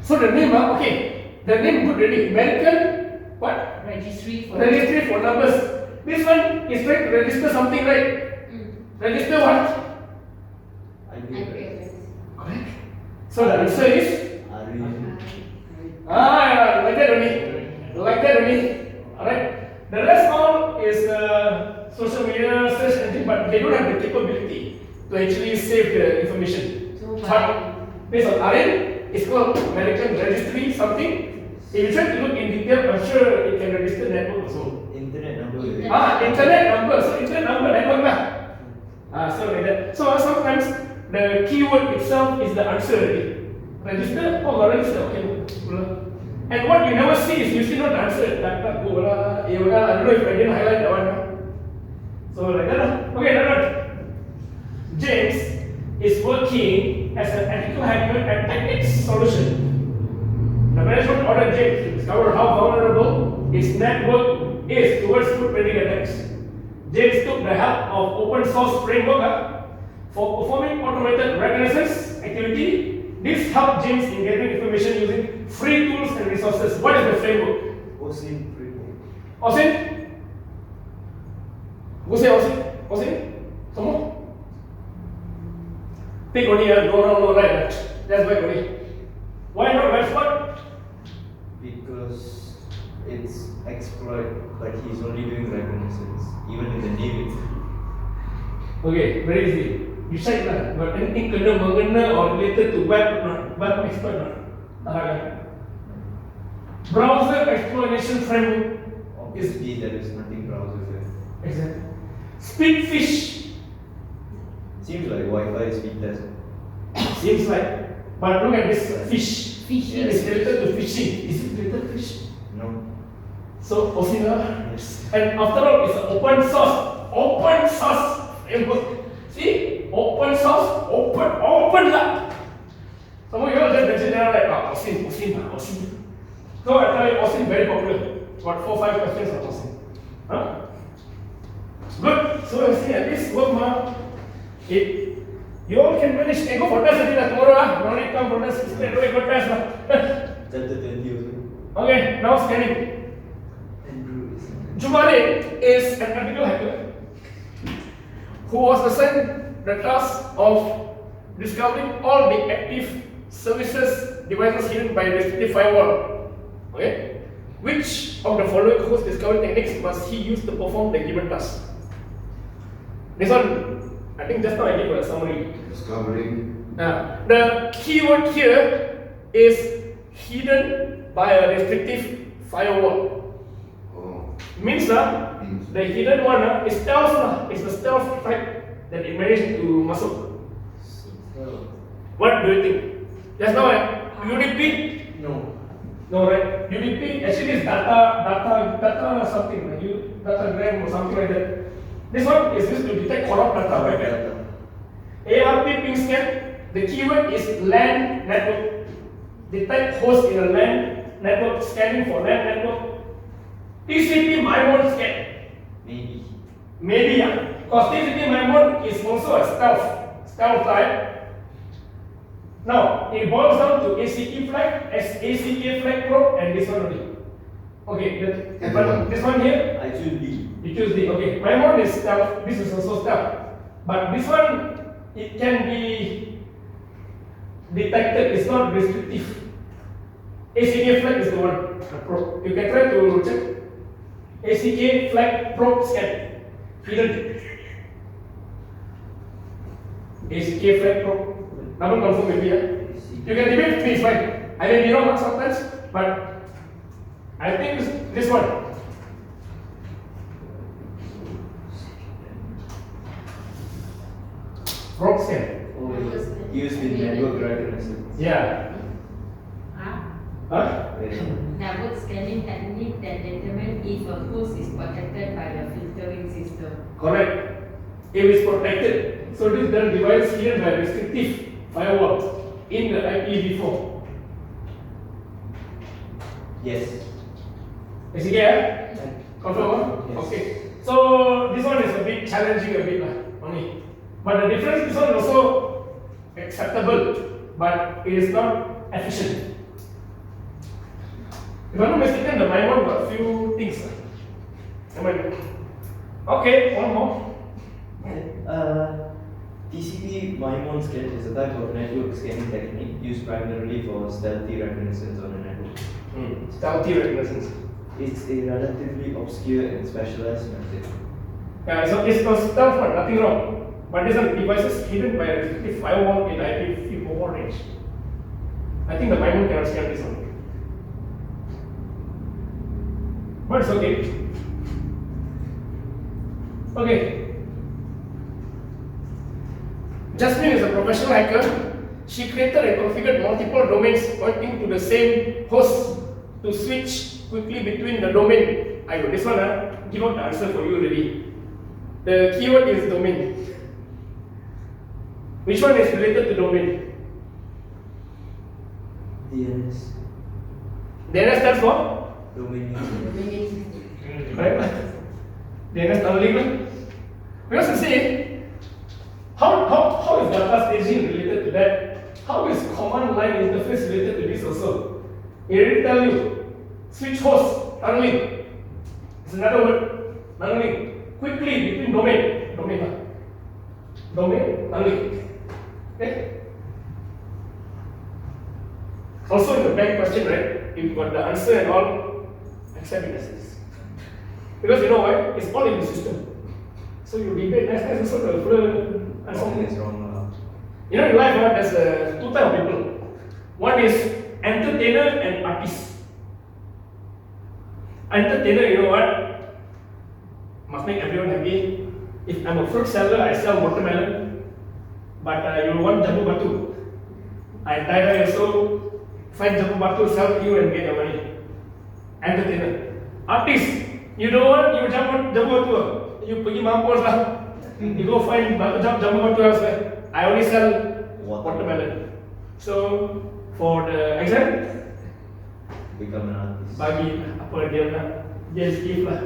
So the name, okay, the name good already. American, what? Registry for Numbers. This one is trying to register something, right? Register what? IP. Correct. So the answer is? Arin. Like that only. Like that only. Alright. The rest all is social media search engine, but they don't have the capability to actually save the information. So But based on Arin, it's called American Registry something. If you try to look in detail, I'm sure it can register network also. Internet number. Internet number. So internet number network lah. So like that. So sometimes the keyword itself is the answer already. Register, register, okay. And what you never see is usually not the answer. DuckDuckGo lah, AOL, I don't know if I didn't highlight that one. So like that lah. Okay, that. James is working as an ethical hacker at Technics Solution. The management ordered James to discover how vulnerable its network is towards footprinting attacks. James took the help of open source framework for performing automated reconnaissance activity. This helped James in gathering information using free tools and resources. What is the framework? OSINT framework. OSINT? Who say OSINT? OSINT? Some more? Take only, no, right. That's why only. Why not Westport? Because it's exploit, but he's only doing reconnaissance, even in the name itself. Okay, very easy. You check lah, but anything mengena or related to web not, web exploit not. Browser exploitation framework is Obviously, there is nothing browser there. exactly. Speedfish Seems like Wi-Fi speed test. seems like, but look at this fish. Fishing. It's related to fishing. Is it related to fish? No. So Osina, Yes. and after all, it's an open source framework. See, open source, open lah. Some of you all just mention there like Osin. So I tell you, Osin very popular. What 4-5 questions on Osin? Good. So I see at least work ma. It you all can manage. Can go for test until tomorrow lah. No need come for test. Straight away go test lah. Chapter 20 also. Okay, now scanning. Jumare is an ethical hacker who was assigned the task of discovering all the active services devices hidden by restrictive firewall. Okay, which of the following host discovery techniques must he use to perform the given task? This one, I think just now I gave a summary. Discovering. The keyword here is hidden by a restrictive firewall. Oh. Means the hidden one is stealth is the stealth type that it managed to muscle. What do you think? Just now UDP? No. No, right? UDP actually is data something like datagram or something like that. This one is used to detect corrupt data, right? ARP ping scan, the keyword is LAN network. Detect host in a LAN network, scanning for LAN network. TCP MIMO scan. Maybe, yeah. Because TCP MIMO is also a stealth type. Now, it boils down to ACK flag probe, and this one only. Okay, this one here, I choose B. you choose the, okay, MIMO is stealth, this is also stealth. But this one, it can be detected, it's not restrictive. ACK flag is the one, probe. You can try to check. ACK flag probe scan. Hidden. ACK flag probe. Double confirm maybe, yeah. You can debate me, it's fine. I may be wrong sometimes, but I think this one. Probe scan. Used in network reconnaissance. Yeah. Huh? Network scanning technique that determines if a host is protected by the filtering system. Correct. If it's protected, so this then device here by restrictive firewall in the IPv4. Yes. Is it here? Confirm? Huh? Yes. Okay. So this one is a bit challenging a bit only. But the difference, this one is also acceptable, but it is not efficient. If I'm not mistaken, the MIMO got a few things. Okay, one more. TCP MIMO scan is a type of network scanning technique used primarily for stealthy reconnaissance on a network. Stealthy reconnaissance. It's a relatively obscure and specialized method. Yeah, so it's for stealth, but nothing wrong. But these are devices hidden by a restrictive firewall in IPv4 range. I think the MIMO cannot scan this one. But it's okay. Okay. Jasmine is a professional hacker. She created and configured multiple domains pointing to the same host to switch quickly between the domain. I know this one, give out the answer for you already. The keyword is domain. Which one is related to domain? DNS. DNS stands for? Domain name. Right? DNS non-legal. Because you see, how is data staging related to that? How is command line interface related to this also? It already tell you, switch host, tunneling. It's another word, tunneling. Quickly between domain, tunneling. Okay? Also in the bank question, right? You've got the answer and all, accept it as is. Because you know why? It's all in the system. So you debate next time also the full answer. Something is wrong. You know in life there's two types of people. One is entertainer and artist. Entertainer, you know what? Must make everyone happy. If I'm a fruit seller, I sell watermelon. But you want jambu batu. I die also find jambu batu, sell to you and get your money. Entertainer. Artist, you don't want, you jambu batu. You pergi mampus lah. You go find jambu batu elsewhere. I only sell watermelon. So for the exam, Become an artist. bagi apa dia nak, just give lah.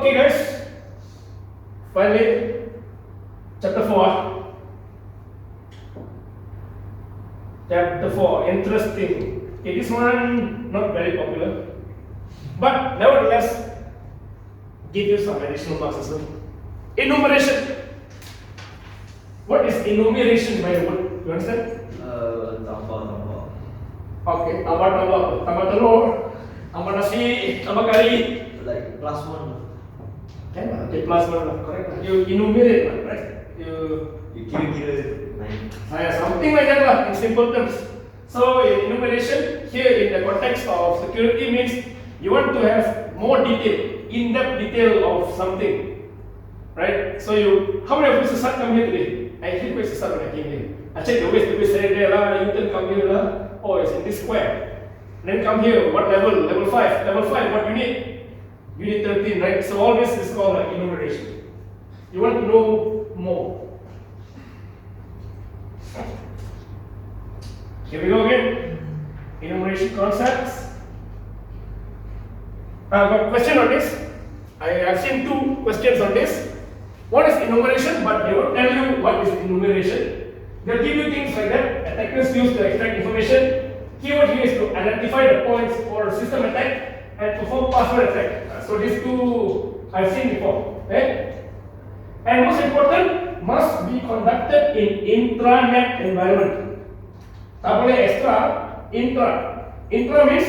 Okay, guys. Finally, chapter 4. Chapter 4, interesting. Okay, this one not very popular, but nevertheless, give you some additional marks as well. Enumeration. What is enumeration by the word? You understand? Tambah. Okay, tambah telur, tambah nasi, tambah kari. Like plus one. Can lah, okay, plus one lah, correct lah. You enumerate lah, right? You kira-kira 9. Something like that lah, in simple terms. So enumeration here in the context of security means you want to have more detail, in-depth detail of something, right? So how many of you start come here today? I actually quite start when I came here. I check the ways there lah, U-turn come here lah. Oh, it's in this square. Then come here, what level? Level 5. Level 5, what unit? Unit 13, right? So all this is called like enumeration. You want to know more. Here we go again. Enumeration concepts. I got a question on this. I have seen 2 questions on this. One is enumeration, but they won't tell you what is enumeration. They'll give you things like that. Attackers use to extract information. Keyword here is to identify the points for a system attack and perform password attack. So these 2 I've seen before. Okay? And most important, must be conducted in intranet environment. Tak boleh extra, intra. Intra means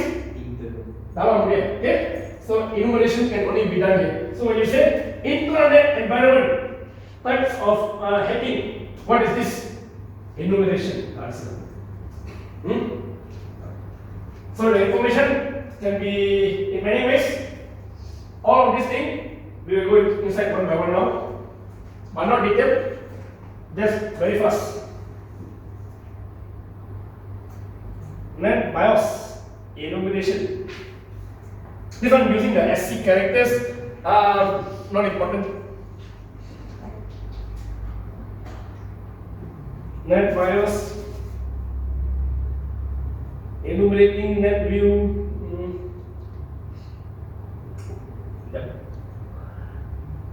dalam dia. Okay? So enumeration can only be done here. So when you say intranet environment, types of hacking, what is this? Enumeration answer. So the information can be in many ways. All of these things we will go inside one by one now, but not detailed. Just very fast. Then BIOS enumeration. This one using the SC characters, not important. Net BIOS enumerating net view.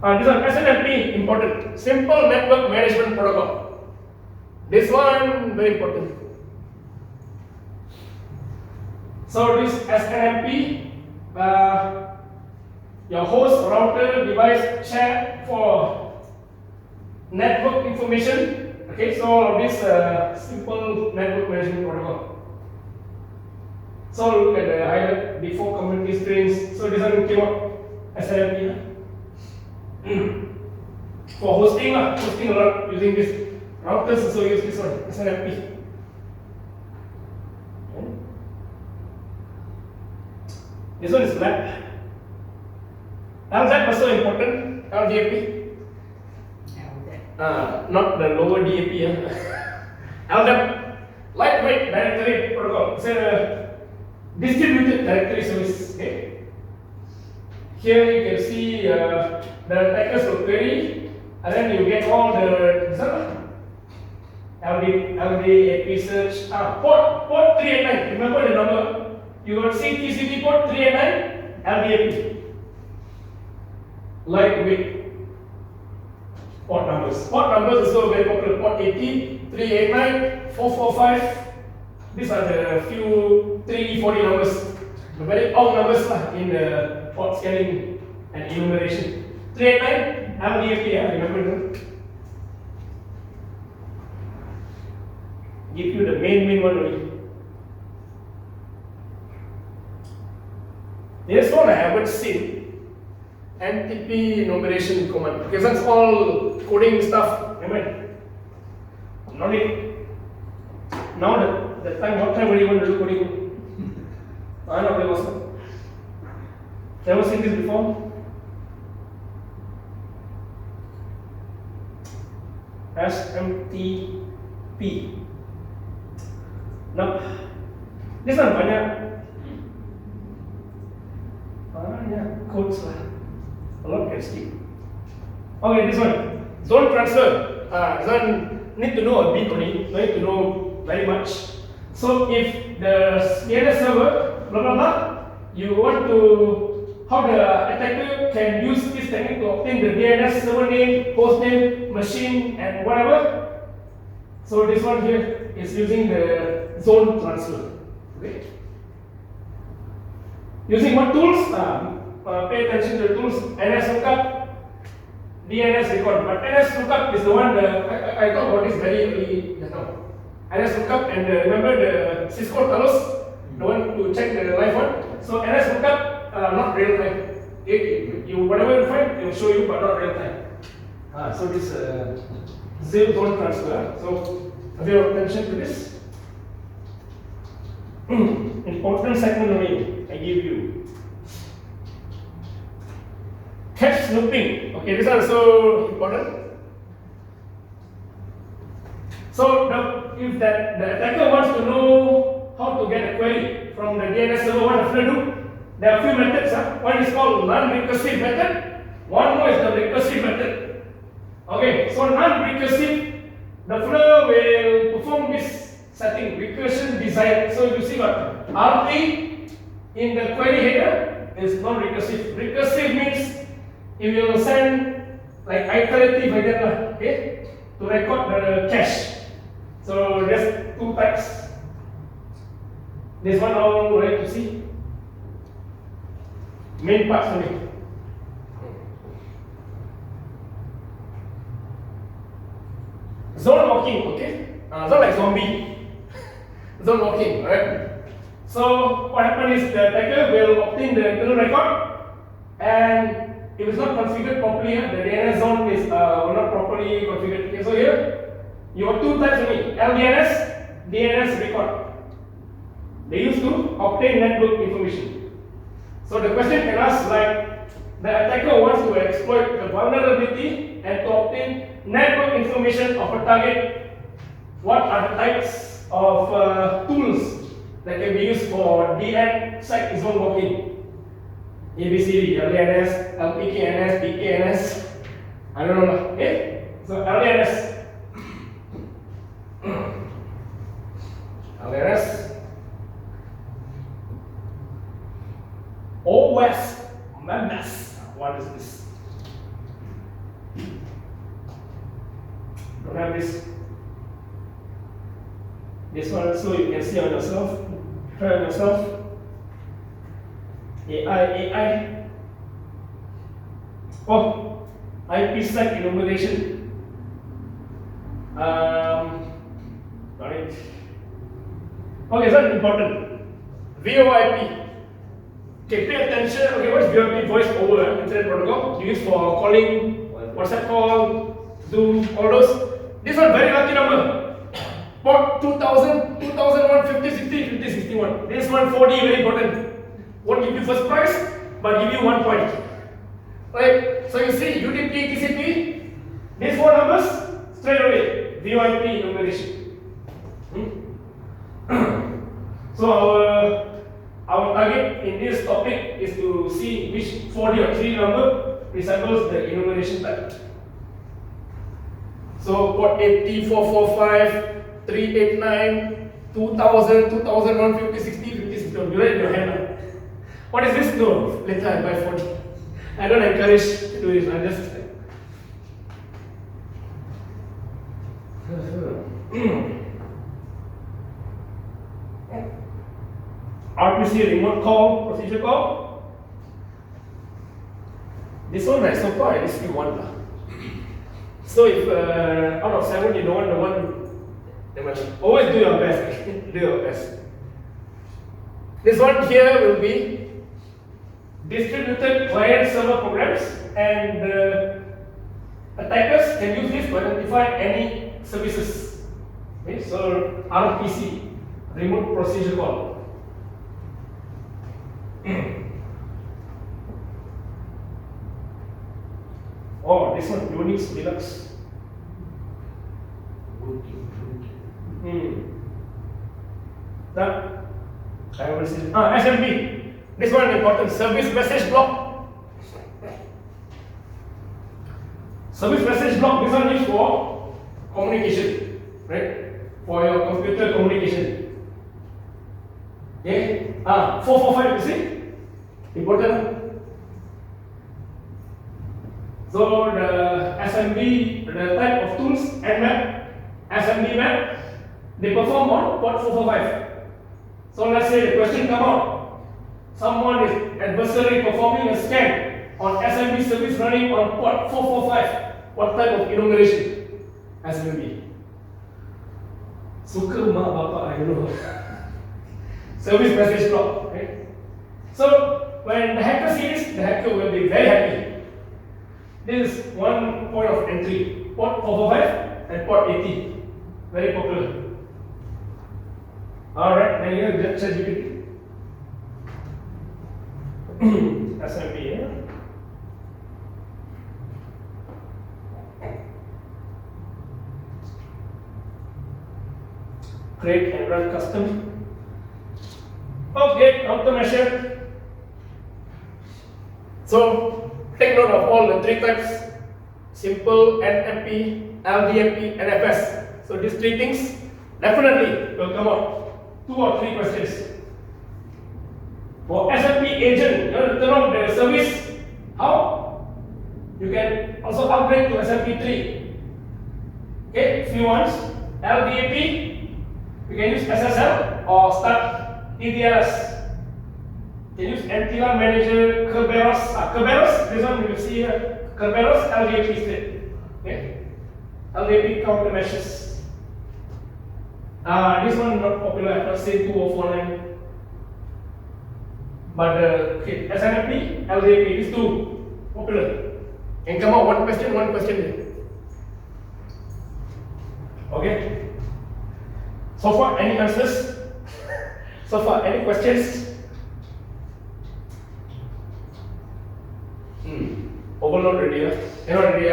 This one SNMP important. Simple network management protocol. This one very important. So this SNMP, your host, router, device share for network information. Okay, so all of this simple network management protocol. So look at the highlight before community screens. So this one came up SNMP. For hosting a lot using this. Routers also use this one, SNMP. This one is LAP. LDAP also important. LDAP. Not the lower DAP. LDAP, lightweight directory protocol. It's a distributed directory service. Okay. Here you can see the attackers will query, and then you get all the LDAP search. Port 389. Remember the number? You got TCP port 389 LDAP. Lightweight port numbers. Port numbers is also very popular. Port 80, 389, 445. These are the few 340 numbers. The very old numbers in the port scanning and enumeration. 389 LDAP, remember? Give you the main one only. This one I haven't seen. NTP enumeration command. Because that's all coding stuff. Remember? No need. Now the time, what time were you going to do coding? I know there was. Never seen this before? SMTP. Now, this one banyak codes lah. A lot can skip. Okay, this one. Zone transfer. This one need to know a bit only. No need to know very much. So if the DNS server, blah blah blah, you want to how the attacker can use this technique to obtain the DNS server name, host name, machine, and whatever. So this one here is using the zone transfer. Okay. Using what tools? Pay attention to the tools. NS lookup, DNS record. But NS lookup is the one I talked about this very early just now. NS lookup and remember the Cisco Talos, the one to check the live one. So NS lookup, not real time. You whatever you find, it will show you, but not real time. So this zone transfer. So a bit of attention to this. Important segment only I give you. Cache snooping. Okay, this one is so important. So if the attacker wants to know how to get a query from the DNS server, what have to do? There are a few methods. One is called non-recursive method. One more is the recursive method. Okay, so non-recursive, the flow will perform this setting, recursion desired. So you see what? RT in the query header is non-recursive. Recursive means it will send like iterative again, okay, to record the cache. So there's two types. This one all ready to see. Main parts only. Zone walking, okay? Zone like zombie. Zone walking, alright? So what happens is the attacker will obtain the internal record, and if it's not configured properly, the DNS zone is not properly configured. Okay, so here you have two types only: LDNS, DNS record. They used to obtain network information. So the question can ask like, the attacker wants to exploit the vulnerability and to obtain network information of a target. What are the types of tools that can be used for DN site zone walking? ABCD, LDNS, LPKNS, DKNS. I don't know. Okay? So LDNS. LDNS. OS members. What is this? Don't have this. This one so you can see on yourself. Try on yourself. AI. Oh, IPsec enumeration. Got it. Okay, that's important. VoIP. Okay, pay attention. Okay, what is VoIP? Voice over Internet Protocol. Used for calling, WhatsApp call, Zoom, all those. This one very lucky number. Port 2000, 2001, 50, 60, 50, 61. This one 40, very important. Won't give you first prize, but give you 1 point. Right? So you see UDP, TCP, these four numbers straight away. VoIP enumeration. So our target in this topic is to see which 40 or 3 number resembles the enumeration type. So port 80, 445, 389, 2000, 2001, 50, 60, 50, 61. You write in your hand. What is this? No, later I buy 40. I don't encourage to do this. I just RPC remote call, procedure call. This one right so far I just give 1 lah. So if out of 7 you don't want the one, then always do your best. Do your best. This one here will be distributed client server programs, and attackers can use this to identify any services. Okay, so RPC, remote procedure call. Oh, this one Unix Linux. That I haven't seen. SMB. This one important. Service message block. Service message block. This one used for communication, right? For your computer communication. Okay. 445. You see? Important. So the SMB, the type of tools, NMAP, SMB map, they perform on port 445. So let's say the question come out. Someone is adversary performing a scan on SMB service running on port 445. What type of enumeration? SMB. Suka mak bapak, I don't know. Service message block. Right? So when the hacker sees, the hacker will be very happy. This is one point of entry. Port 445 and port 80. Very popular. Alright, then you have ChatGPT. SMB, yeah. Create and run custom. Okay, countermeasure. So take note of all the three types: simple, NMP, LDMP, NFS. So these three things definitely will come out. 2 or 3 questions. For SMP agent, you want to turn on the service. How? You can also upgrade to SMP3. Okay, if you want LDAP, you can use SSL or start TDLS. You can use Antivirus Manager, Kerberos. Kerberos, this one you will see here. Kerberos LDAP state. Okay, LDAP countermeasures. This one not popular. I have not seen 2049. But okay, SNMP, LDAP, these two popular. Can come out one question here. Okay. So far, any answers? So far, any questions? Overload already, you know already.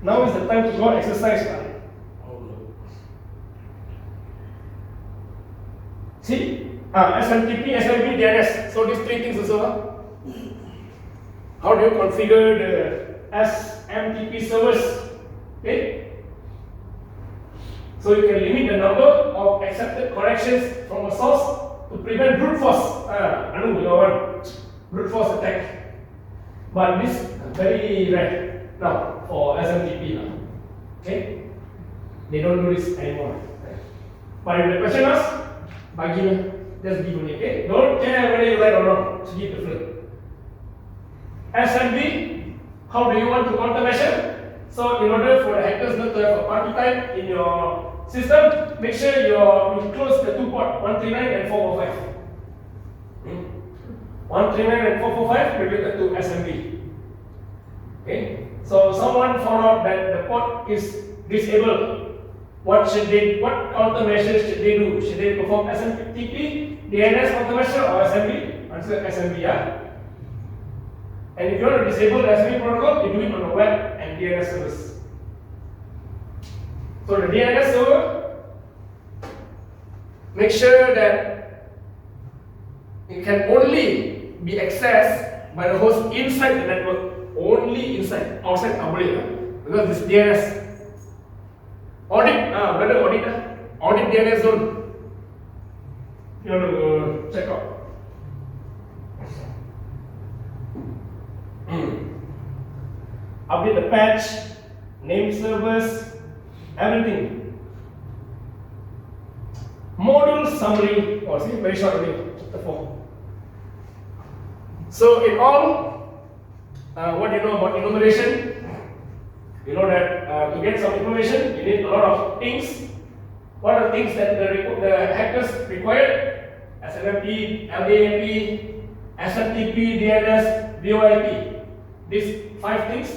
Now is the time to go exercise. See, SMTP, SMB, DNS. So these three things also. How do you configure the SMTP servers? Okay. So you can limit the number of accepted corrections from a source to prevent brute force. Brute force attack. But this is very rare now for SMTP. Okay. They don't do this anymore. But if the question is, bagi just give only, okay? Don't care whether you right or wrong. Just give the flow. SMB, how do you want to countermeasure? So in order for the hackers not to have a party time in your system, make sure you close the 2 port 139 and 445. 139 and 445 related to SMB. Okay? So someone found out that the port is disabled. What countermeasures should they do? Should they perform SMTP, DNS countermeasure, or SMB? Answer SMB, yeah. And if you want to disable the SMB protocol, you do it on the web and DNS servers. So the DNS server, make sure that it can only be accessed by the host inside the network. Only inside, outside because this DNS. Audit, whether audit DNS zone. You want to check out. Update the patch, name servers, everything. Module summary, see, very short only, chapter 4. So in all, what do you know about enumeration? You know that to get some information, you need a lot of things. What are the things that the hackers required? SNMP, LDAP, SMTP, DNS, VoIP. These 5 things.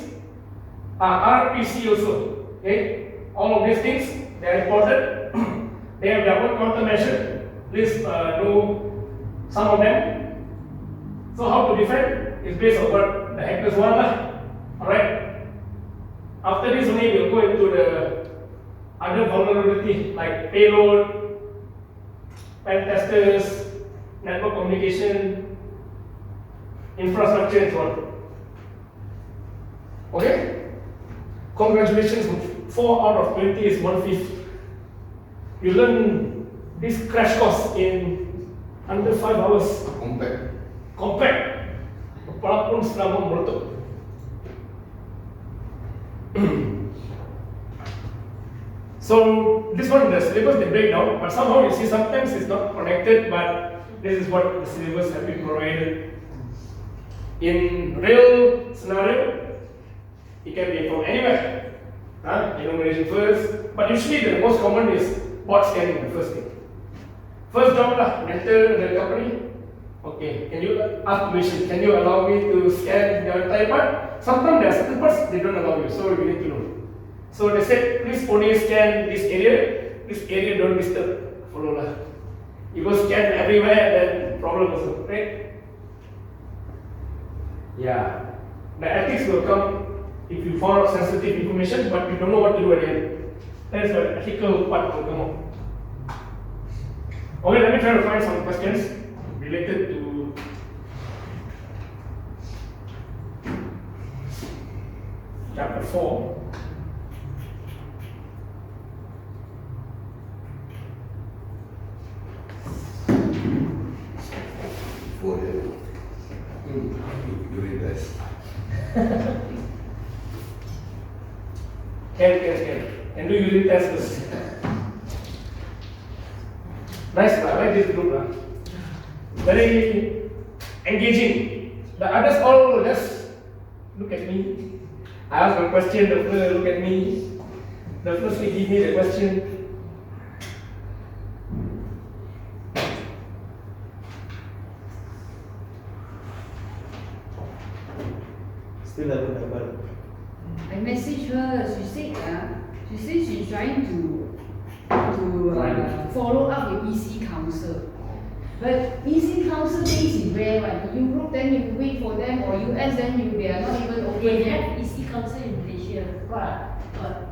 RPC also. Okay, all of these things they are important. They have their own countermeasure. Please know some of them. So how to defend is based on what the hackers want. Alright. After this only we'll go into the other vulnerability like payload, pen testers, network communication, infrastructure and so on. Okay? Congratulations, 4 out of 20 is 1/5. You learn this crash course in under 5 hours. Compact. Compact. Walaupun selama meletup. So this one, the syllabus they break down, but somehow you see sometimes it's not connected, but this is what the syllabus have been provided. In real scenario, it can be from anywhere. Enumeration first, but usually the most common is bot scanning, the first thing. First job lah, enter the company. Okay, can you ask permission? Can you allow me to scan the entire part? Sometimes there are certain parts they don't allow you, so you need to know. So they said, please only scan this area don't disturb. Follow lah. You go scan everywhere, then problem also, right? Yeah. The ethics will come if you found out sensitive information, but you don't know what to do at the end. That's the ethical part will come out. Okay, let me try to find some questions related to chapter 4. For during this. Can do unit test first. Nice, I like this group. Very engaging. The others all just look at me. I ask a question, the first look at me. The first give me the question. Still haven't happened. I messaged her. She said she's trying to follow up with EC Council. But EC Council base is where? In Europe, then you wait for them, or US, then they are not even open They yet. have EC Council in Malaysia. But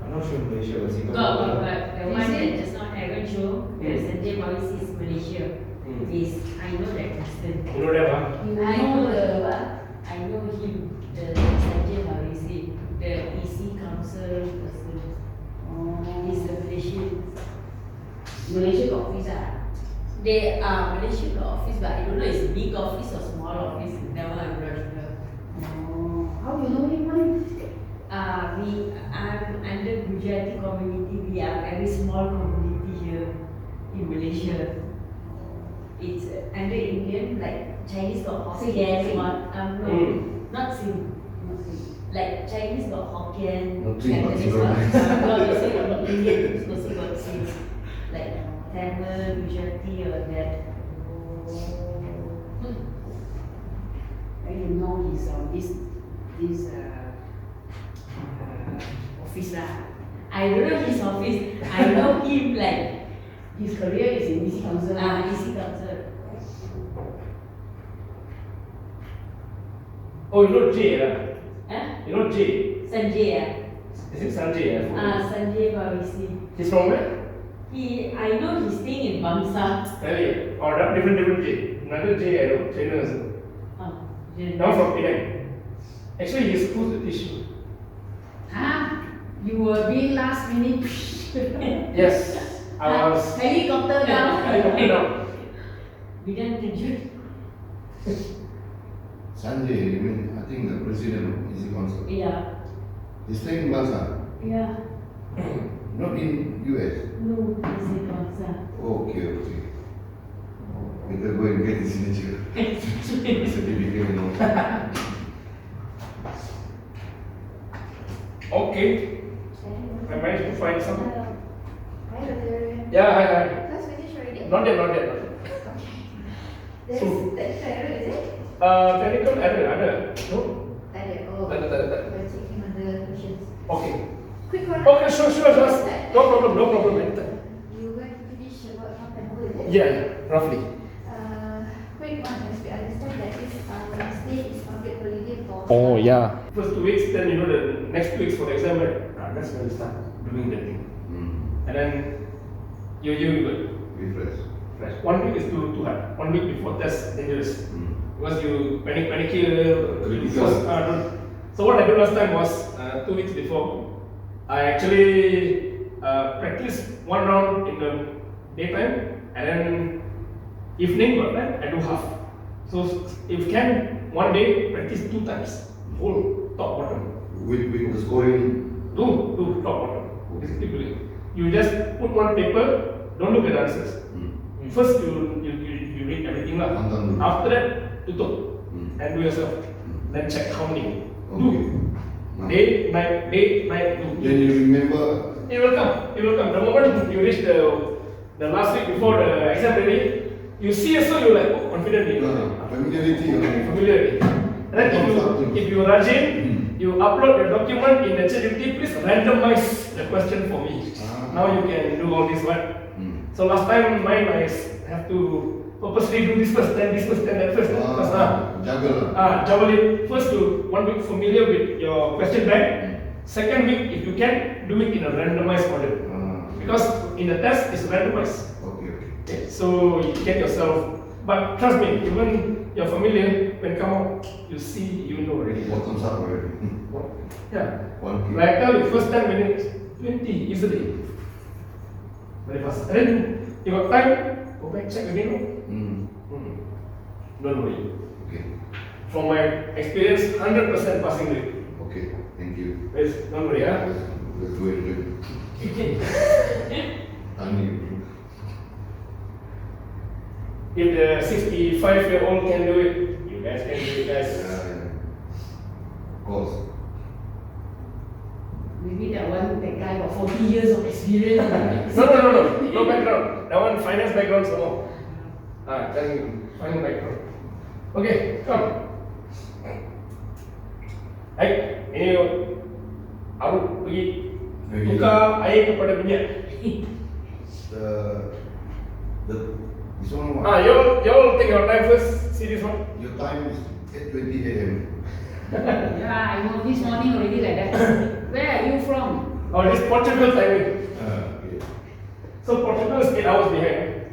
I'm not sure Malaysia or Singapore. But the Is one it? that just now Aaron showed, the Sanjay policy is Malaysia. Is I know that person. You know them, huh? you I know know the I know him, the Sanjay policy, the EC Council person. He's a Malaysian. Malaysia got office They are Malaysia got office, but I don't know it's a big office or small office. Never I'm not sure. How you know him, man? I'm under Gujarati community. We are very small community here in Malaysia. It's under Indian, like Chinese got Hokkien, no, not Sing. Like Chinese got Hokkien, Not Sing, but Cantonese got, no, you say got Indian, also got Sing. Like Tamil, Gujarati or that. I don't know he's on this office lah. I don't know his office. I know him like His career is in EC Council. EC Council. Oh, you know Jay, Huh? You know Jay? Sanjay, Is it Sanjay? Sanjay Bhavisi. He's from where? I know he's staying in Bangsa. Really? Or different Jay. Another Jay, I know. China also. Now from Penang. Actually, he's supposed to teach me. You were being last minute. Yes, I was. Helicopter down. Helicopter down. We done graduate. Sanjay, you mean, I think the president of EC Council. Yeah. He's staying in Bangsa, Yeah. not in US. No, he's in Bangsa. Okay. Better go and get his signature. Certificate, you know. Okay. I managed to find some. Hi, Dr. Yeah, hi. Class finished already? Not yet. Okay. There's So- that's error, is it? Technical error, ada. No? Ada. Oh. Tak ada. We're checking on the questions. Okay. Quick one. Okay, sure. Just no problem. Anytime. You going to finish about half an hour, is it? Yeah, roughly. Quick one, as we understand that this state is public holiday for. Yeah. First 2 weeks, then the next 2 weeks for the exam, right? That's when we start doing that thing. And then you good. Refresh. Right. 1 week is too hard. 1 week before test dangerous. Because you panic here. Critical. So what I did last time was 2 weeks before, I actually practiced 1 round in the daytime and then evening, but then I do half. So if can, one day practice 2 times, whole top bottom. With the scoring top bottom. Basically do it. You just put one paper, don't look at the answers. First you read everything lah. Nonton dulu. After that, tutup and do yourself. Then check how many. Do. Day, night, do. Then you remember. It will come. It will come. The moment you reach the last week before the exam ready, you see also you like confident. Familiarity. Familiarity. And then if you rajin, you upload the document in the ChatGPT. Please randomize the question for me. Now you can do all this one. So last time mine I have to purposely do this first, then this first, then that first. Juggle. Juggle it. First you 1 week familiar with your question bank. Second week, if you can, do it in a randomized order. Because in the test, it's randomized. Okay. So you get yourself, but trust me, even you're familiar, when come out, you see, you know already. What comes up already? Yeah. 1K. Like I tell you, first 10 minutes, 20 easily. Very fast. And then you got time, go back, check again. Don't worry. Okay. From my experience, 100% passing rate. Okay. Thank you. Don't worry, huh? Let's go and If the 65-year-old can do it, you guys can do it, guys. Of course. Maybe that guy got 40 years of experience. No background. That one finance background some more. Then finance background. Okay, come. Ini Arul pergi tukar air kepada minyak. This one. You all take your time first. See this one. Your time is 8:20 a.m. Yeah, I know this morning already like that. Where are you from? This Portugal timing. Okay. So Portugal is 8 hours behind.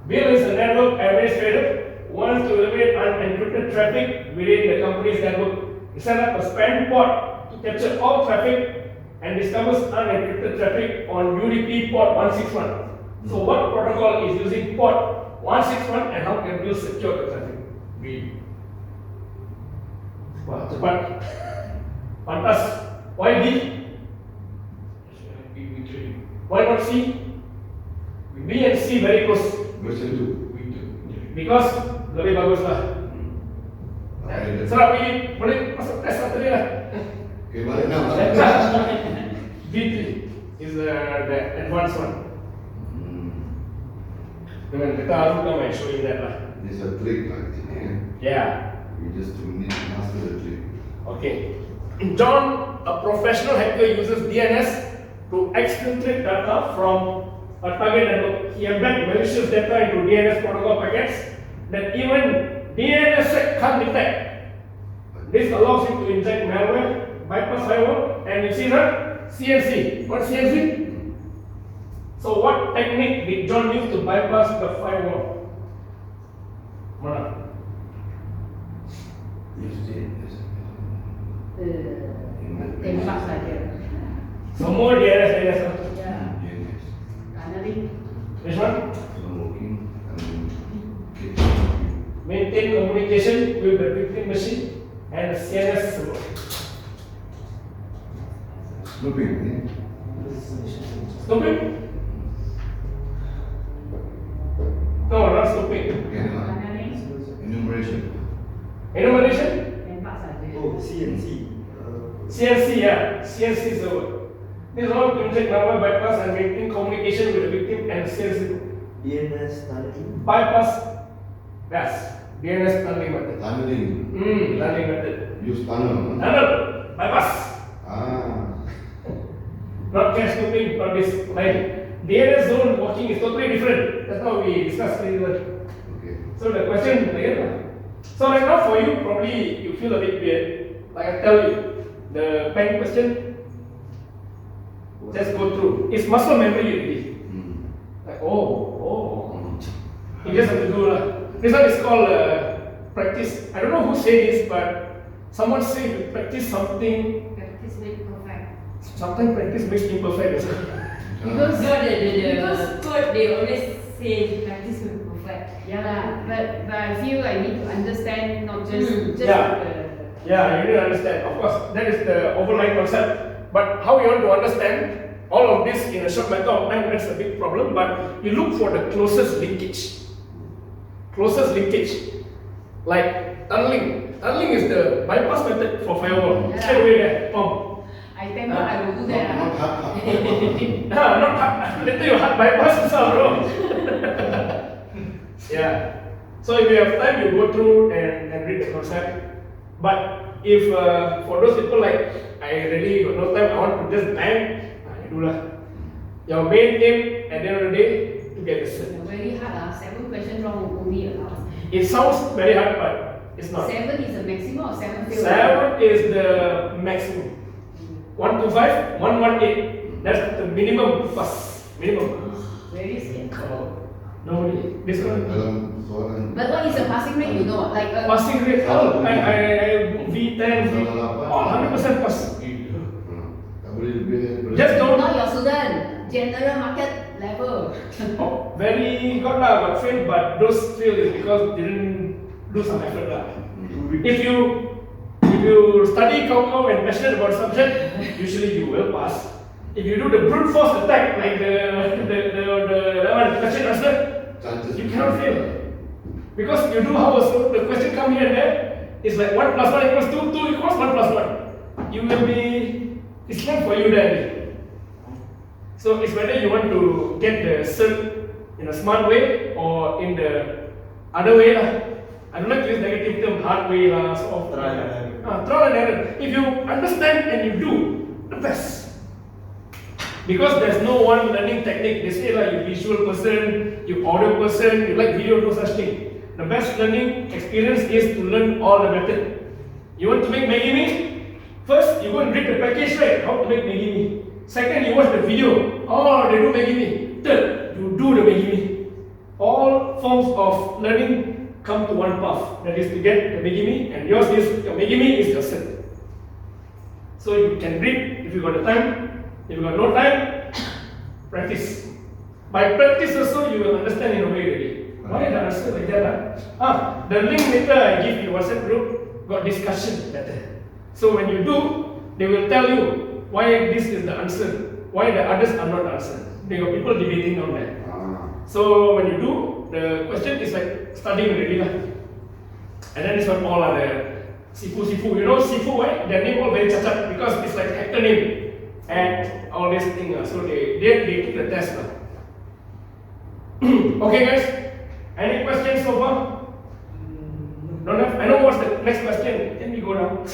Bill is a network administrator. Wants to eliminate unencrypted traffic within the company's network. He set up a span port to capture all traffic and discovers unencrypted traffic on UDP port 161. So what protocol is using port 161 and how can you secure the traffic? B. Wah, cepat. Pantas. Why B? Why not C? B and C very close. Version 2. Because lebih bagus lah. Serap pergi, boleh masuk tes satu dia lah. Okay, balik now. B3 is the advanced one. Dengan kita harus main showing that lah. This is a trick actually. Yeah. You just need to master the trick. Okay. John, a professional hacker, uses DNS to exfiltrate data from a target network. He embeds malicious data into DNS protocol packets that even DNSSEC can't detect. This allows him to inject malware, bypass firewall, and you see that CNC. What's CNC? So what technique did John use to bypass the firewall? Mana? Tembak saja. Semua DNS. Yeah. Tunneling. Which one? Maintain communication with the victim machine and the CNS server. Snooping. Stupid? No, not stupid. Tunneling. Enumeration. Enumeration? Tembak saja. CNC. CNC, yeah. CNC server. This is all to inject malware, bypass and maintain communication with the victim and the CNC. DNS tunneling. Bypass. Yes. DNS tunneling method. Tunneling. Tunneling method. Use tunnel. Tunnel. Bypass. Not cache snooping, not this line. DNS zone working is totally different. That's how we discussed earlier. Okay. So the question again. So right now for you, probably you feel a bit weird. Like I tell you, the pen question, just go through. It's muscle memory already. Like you just have to do lah. This one is called practice. I don't know who said this, but someone said you practice something. Practice make perfect. Sometimes practice makes imperfect. Because the code they always say practice will perfect. Yeah, but I feel I need to understand not just Yeah. Yeah, you need to understand. Of course, that is the overlying concept. But how you want to understand all of this in a short matter of time, that's a big problem. But you look for the closest linkage. Closest linkage. Like tunneling. Tunneling is the bypass method for firewall. Yeah. Straight away there, pump. I tell you, I will do that. Not ah. hard. Not hard. Later you hard bypass yourself, bro. Yeah. So if you have time, you go through and read the concept. But if for those people like I really got no time, I want to just bang, you do lah. Your main aim at the end of the day to get the cert. Very hard. 7 questions wrong only allowed. It sounds very hard, but it's not. 7 is the maximum or 7 fail? 7 is the maximum. 1 to 5, 118. That's the minimum pass. Minimum. Very scary. Nobody. This one. Dalam soalan. But what is the passing rate? You know, like Passing rate, I V10, oh, 100% pass. Tak boleh lebih daripada. Just don't. not your student, general market level. Oh, very good lah, but fail. But those fail is because didn't do some effort lah. If you study Kau and passionate about subject, usually you will pass. If you do the brute force attack like the one question answer, Chances. you cannot fail. Because you do how also the question come here and there, it's like 1 plus 1 equals 2, 2 equals 1 plus 1. You will be, it's not for you there. So it's whether you want to get the cert in a smart way or in the other way lah. I don't like to use negative term, hard way lah, so off. Trial and error. Trial and error. If you understand and you do, the best. Because there's no one learning technique. They say like you visual person, you audio person, you like video, no such thing. The best learning experience is to learn all the method. You want to make Maggi mee? First, you go and read the package, right? How to make Maggi mee. Second, you watch the video. Oh, they do Maggi mee. Third, you do the Maggi mee. All forms of learning come to one path. That is to get the Maggi mee, and yours is your Maggi mee is your set. So you can read if you got the time. If you got no time, practice. By practice also, you will understand in a way already. Why the answer like that? The link later I give you WhatsApp group got discussion better. So when you do, they will tell you why this is the answer, why the others are not the answer. They got people debating on that. So when you do, the question is like studying already lah. And then this one all are the Sifu. You know Sifu, right? Their name all very cacat because it's like actor name. And all these things, so they take the test. Okay guys, any questions so far? Don't have? I know what's the next question, then we go down.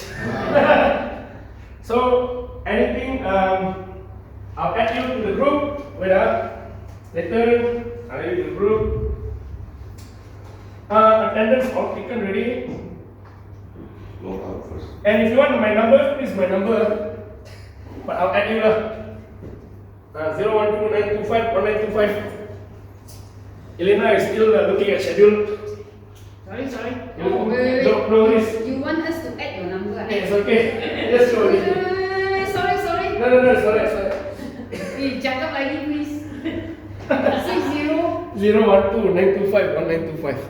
So, anything, I'll add you to the group, later, I'll add you to the group. Attendance all taken ready. Log out first. And if you want my number, please my number. But I'll add you lah. 012-925-1925. Elena is still looking at schedule. Sorry. No, wait. no worries. You want us to add your number? Okay, it's okay. Just show it. Sorry. No, sorry. Hey, cakap lagi please. 60 012-925-1925.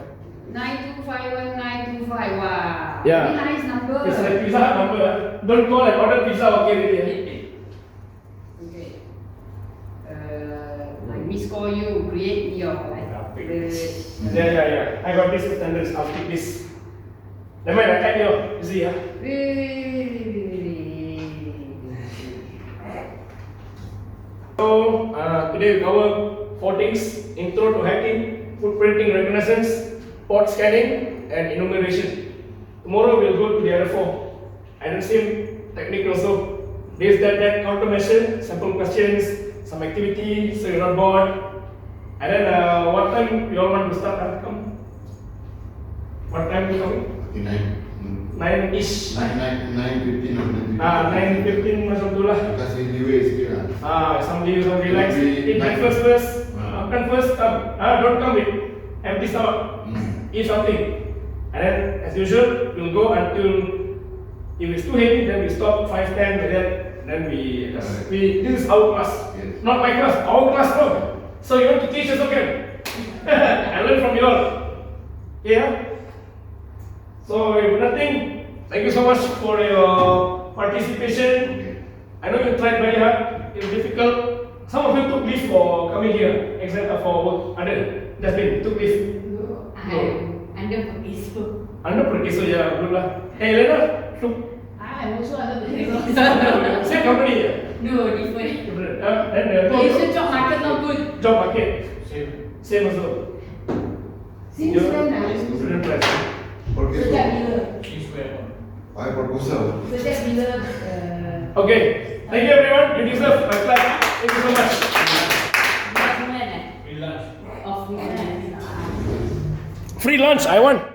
9251 Wow. Yeah. Very nice number. It's like pizza Hut number. Don't call and order pizza, okay already. Okay. I miss call you, create your Yeah. I got this attendance. I'll keep this. Never mind, I add you. You see, yeah. So today we cover 4 things: intro to hacking, footprinting reconnaissance, port scanning, and enumeration. Tomorrow we'll go to the other 4. And the same technique also. This, that, countermeasure, sample questions, some activity, so you're not bored. And then what time you all want to start? Come. What time you coming? 9-ish. 9:15 9:15 macam tu lah. Kasih leeway sikit lah. Some relax. Eat breakfast first. Makan first. Come. Don't come with empty stomach. Eat something. And then, as usual, we'll go until if it's too heavy, then we stop 5-10 like that. Then this is our class, Yes. not my class. Our class, bro. So you want to teach us again? I learn from you all. Yeah. So if nothing, Thank you so much for your participation. I know you tried very hard. It was difficult. Some of you took leave for coming here, except for work. Ada, Jasmine took leave. Under Pakiso. Anda pergi saja, good lah. Hey, Lena, took I'm also under the same company ya? No, different. Different. And the Asian job market not good. job market Same. same also. Since when Student price. Porque Sejak bila? Since where on? I proposal. Sejak bila? Okay, thank you everyone. You deserve my clap. Thank you so much. Free lunch. Of Free lunch, I want.